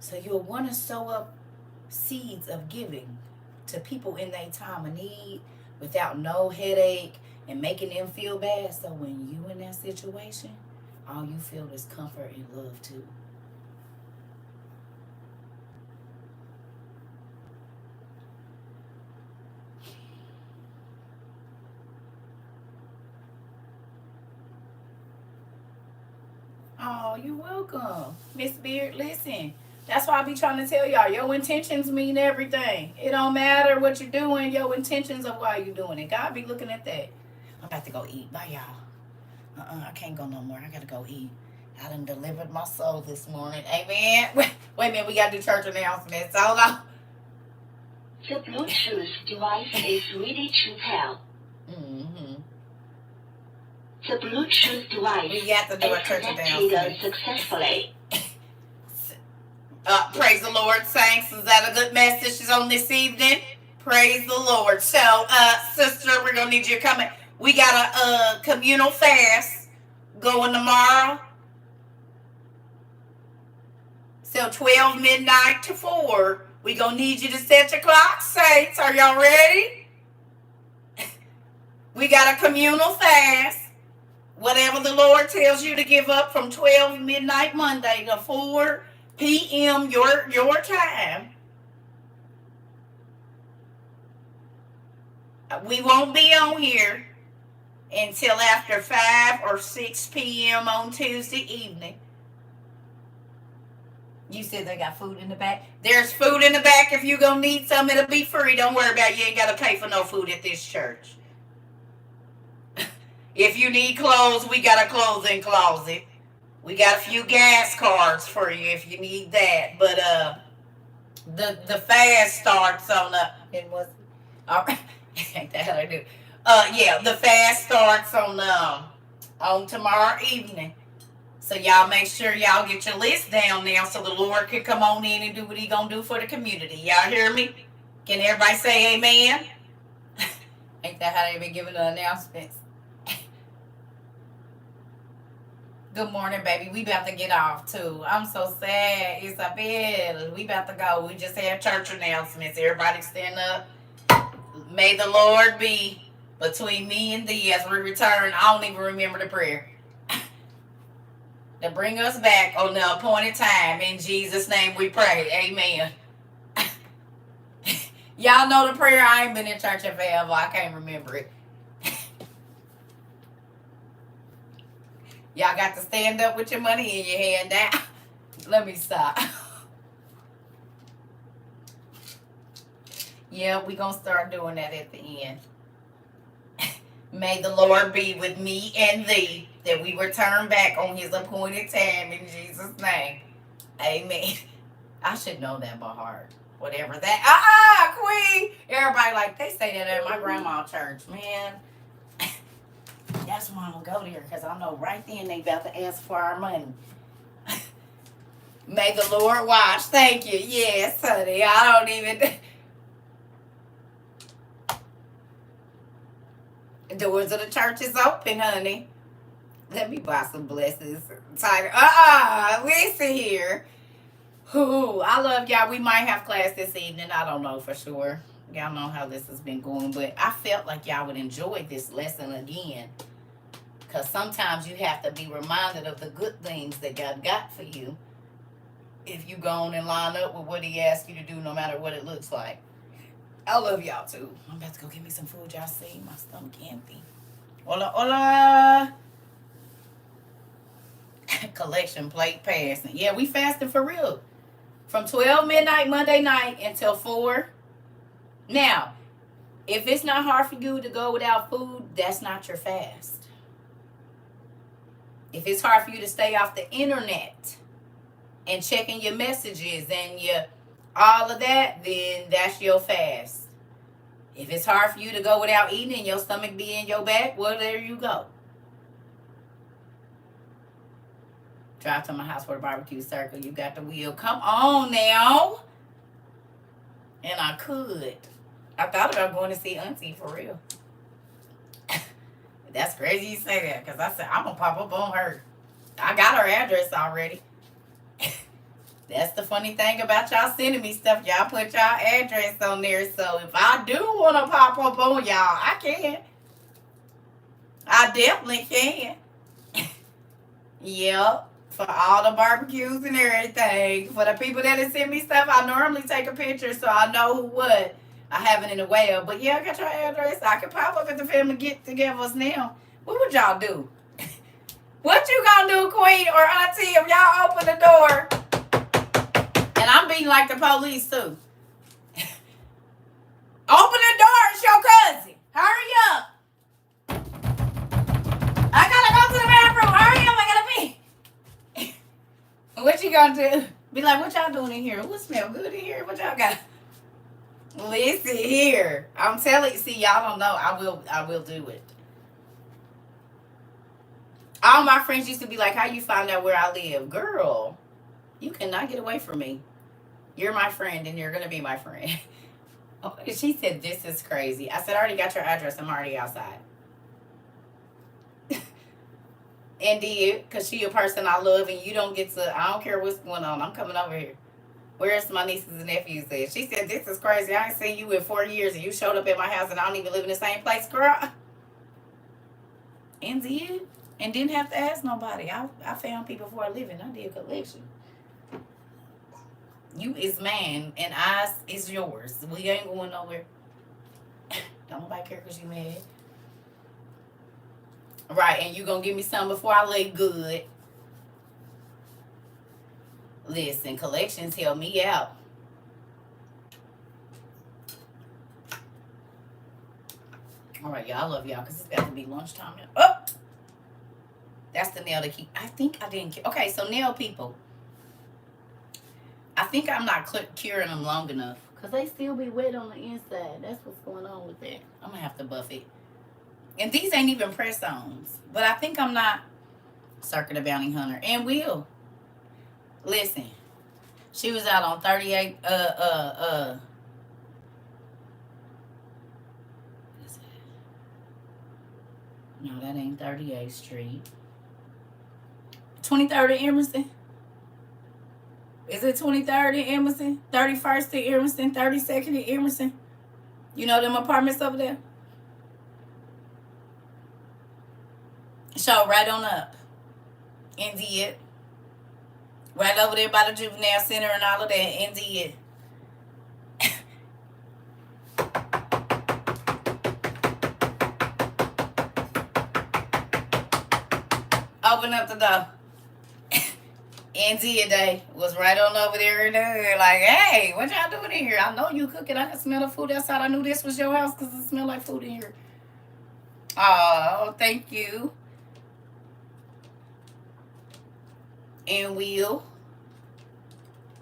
So you'll want to sow up seeds of giving to people in their time of need without no headache and making them feel bad. So when you in that situation, all you feel is comfort and love too. Oh, you're welcome. Miss Beard, listen. That's why I be trying to tell y'all, your intentions mean everything. It don't matter what you're doing, your intentions of why you're doing it. God be looking at that. I'm about to go eat. Bye, y'all. I can't go no more. I got to go eat. I done delivered my soul this morning. Amen. Wait a minute. We got to do church announcements. Hold on. The Bluetooth device is ready to pair. The Bluetooth device we got to do a church announcement successfully. Praise the Lord, saints. Is that a good message on this evening? Praise the Lord. So, sister, we're going to need you to come in. We got a communal fast going tomorrow. So 12 midnight to 4. We gonna need you to set your clock, saints. Are y'all ready? We got a communal fast. Whatever the Lord tells you to give up from 12 midnight Monday to 4 p.m. your time. We won't be on here until after 5 or 6 p.m. on Tuesday evening. You said they got food in the back? There's food in the back. If you're going to need some, it'll be free. Don't worry about it. You ain't got to pay for no food at this church. If you need clothes, we got a clothing closet. We got a few gas cards for you if you need that. But the fast starts on it was all right. Ain't that how I do? Yeah, the fast starts on tomorrow evening. So y'all make sure y'all get your list down now so the Lord can come on in and do what he gonna do for the community. Y'all hear me? Can everybody say amen? Ain't that how they been giving the announcements? Good morning, baby. We about to get off too. I'm so sad. Isabel, we about to go. We just had church announcements. Everybody stand up. May the Lord be between me and thee as we return. I don't even remember the prayer. To bring us back on the appointed time. In Jesus' name we pray. Amen. Y'all know the prayer. I ain't been in church in forever. I can't remember it. Y'all got to stand up with your money in your hand now. Let me stop. Yeah, we going to start doing that at the end. May the Lord be with me and thee, that we return back on his appointed time in Jesus' name. Amen. I should know that by heart. Whatever that. Queen. Everybody like, they say that at my grandma's church, man. That's why I'm going to go there, because I know right then they about to ask for our money. May the Lord watch. Thank you. Yes, honey. I don't even... The doors of the church is open, honey. Let me buy some blessings. Tiger. Listen here. Ooh, I love y'all. We might have class this evening. I don't know for sure. Y'all know how this has been going, but I felt like y'all would enjoy this lesson again. Because sometimes you have to be reminded of the good things that God got for you if you go on and line up with what he asked you to do, no matter what it looks like. I love y'all too. I'm about to go get me some food. Y'all see my stomach empty. Hola, hola. Collection plate passing. Yeah, we fasted for real. From 12 midnight Monday night until 4. Now, if it's not hard for you to go without food, that's not your fast. If it's hard for you to stay off the internet and checking your messages and your all of that, then that's your fast. If it's hard for you to go without eating and your stomach be in your back, well, there you go. Drive to my house for the barbecue circle. You got the wheel. Come on now. And I could. I thought about going to see Auntie for real. That's crazy you say that, because I said, I'm going to pop up on her. I got her address already. That's the funny thing about y'all sending me stuff. Y'all put y'all address on there. So if I do want to pop up on y'all, I can. I definitely can. Yep. For all the barbecues and everything. For the people that have sent me stuff, I normally take a picture so I know who what. I have it in the way of. But yeah, I got your address. I can pop up at the family get-togethers now. What would y'all do? What you gonna do, Queen or Auntie, if y'all open the door? And I'm being like the police, too. Open the door. It's your cousin. Hurry up. I gotta go to the bathroom. Hurry up. I gotta pee. What you gonna do? Be like, what y'all doing in here? What smell good in here? What y'all got? Listen here. I'm telling you. See, y'all don't know. I will do it. All my friends used to be like, how you find out where I live? Girl, you cannot get away from me. You're my friend and you're going to be my friend. Oh, she said, this is crazy. I said, I already got your address. I'm already outside. And did, because she a person I love, and you don't get to, I don't care what's going on. I'm coming over here. Where's my nieces and nephews at? She said, this is crazy. I ain't seen you in 4 years, and you showed up at my house, and I don't even live in the same place, girl. And did. And didn't have to ask nobody. I found people for a living. I did a collection. You is mine, and I is yours. We ain't going nowhere. Don't nobody care because you mad. Right, and you gonna give me something before I lay good. Listen, collections help me out. All right, y'all. I love y'all because it's about to be lunchtime. Oh, that's the nail to keep. I think I didn't. Okay, so nail people. I think I'm not curing them long enough because they still be wet on the inside. That's what's going on with that. I'm gonna have to buff it. And these ain't even press-ons, but I think I'm not CERCA the Bounty Hunter. And Will, listen, she was out on 38. No, that ain't 38th Street. 23rd and Emerson. Is it 23rd and Emerson? 31st and Emerson? 32nd and Emerson? You know them apartments over there? So right on up. Indeed. Right over there by the juvenile center and all of that. Indeed. Open up the door. Indeed, they was right on over there and there. Like, hey, what y'all doing in here? I know you cooking. I can smell the food outside. I knew this was your house because it smelled like food in here. Oh, thank you. And Will,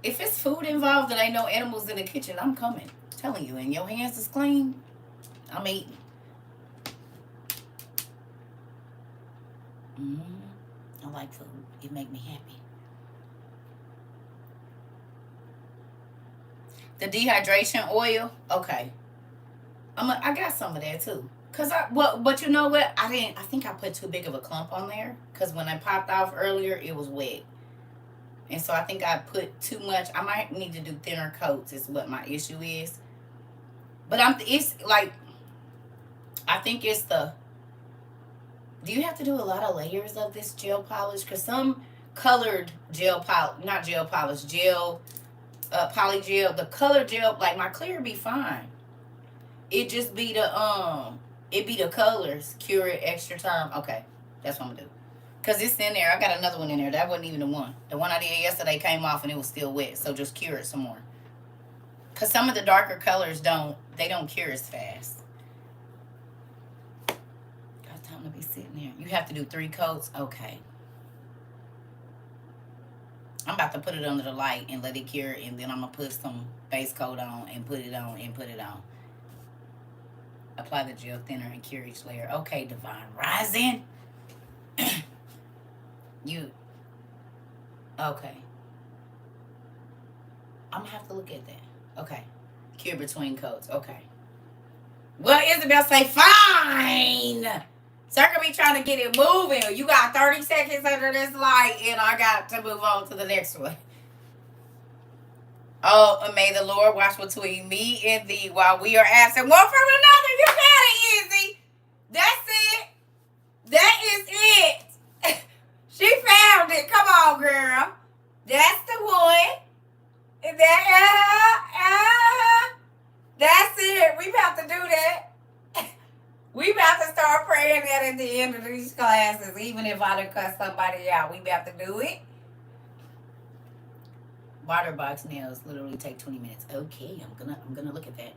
if it's food involved and ain't no animals in the kitchen, I'm coming. I'm telling you, and your hands is clean, I'm eating. I like food. It make me happy. The dehydration oil, okay. I got some of that too. But you know what? I think I put too big of a clump on there. Cause when I popped off earlier, it was wet. And so I think I put too much. I might need to do thinner coats is what my issue is. But it's like, I think it's do you have to do a lot of layers of this gel polish? Because some colored polygel, the color gel, like my clear be fine. It just be the colors, cure it extra time. Okay, that's what I'm gonna do. Cause it's in there. I got another one in there. That wasn't even the one. The one I did yesterday came off and it was still wet. So just cure it some more. Cause some of the darker colors don't cure as fast. Got time to be sitting there. You have to do 3 coats. Okay. I'm about to put it under the light and let it cure, and then I'm gonna put some base coat on and put it on and put it on. Apply the gel thinner and cure each layer. Okay, Divine Rising. Okay. I'm gonna have to look at that. Okay. Cure between coats. Okay. Well, Isabel say, fine. CERCA be trying to get it moving. You got 30 seconds under this light, and I got to move on to the next one. Oh, and may the Lord watch between me and thee while we are absent one from another. You got it, Izzy. That's it. That is it. She found it. Come on, girl. That's the one. That's it. We about to do that. We about to start praying that at the end of these classes, even if I done cut somebody out. We about to do it. Water box nails literally take 20 minutes. Okay, I'm gonna look at that.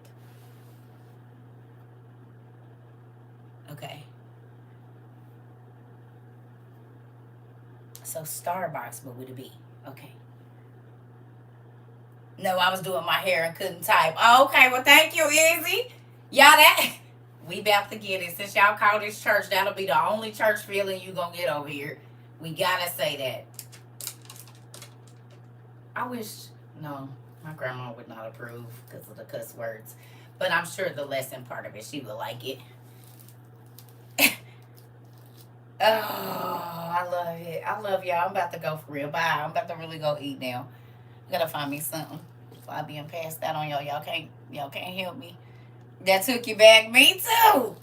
Okay. So Starbucks, but with a B. Okay. No, I was doing my hair and couldn't type. Oh, okay, well, thank you, Izzy. Y'all, we about to get it. Since y'all call this church, that'll be the only church feeling you gonna get over here. We gotta say that. I wish, no, my grandma would not approve because of the cuss words. But I'm sure the lesson part of it, she would like it. Oh, I love it. I love y'all. I'm about to go for real. Bye. I'm about to really go eat now. I gotta find me something. So I being passed out on y'all. Y'all can't help me. That took you back. Me too.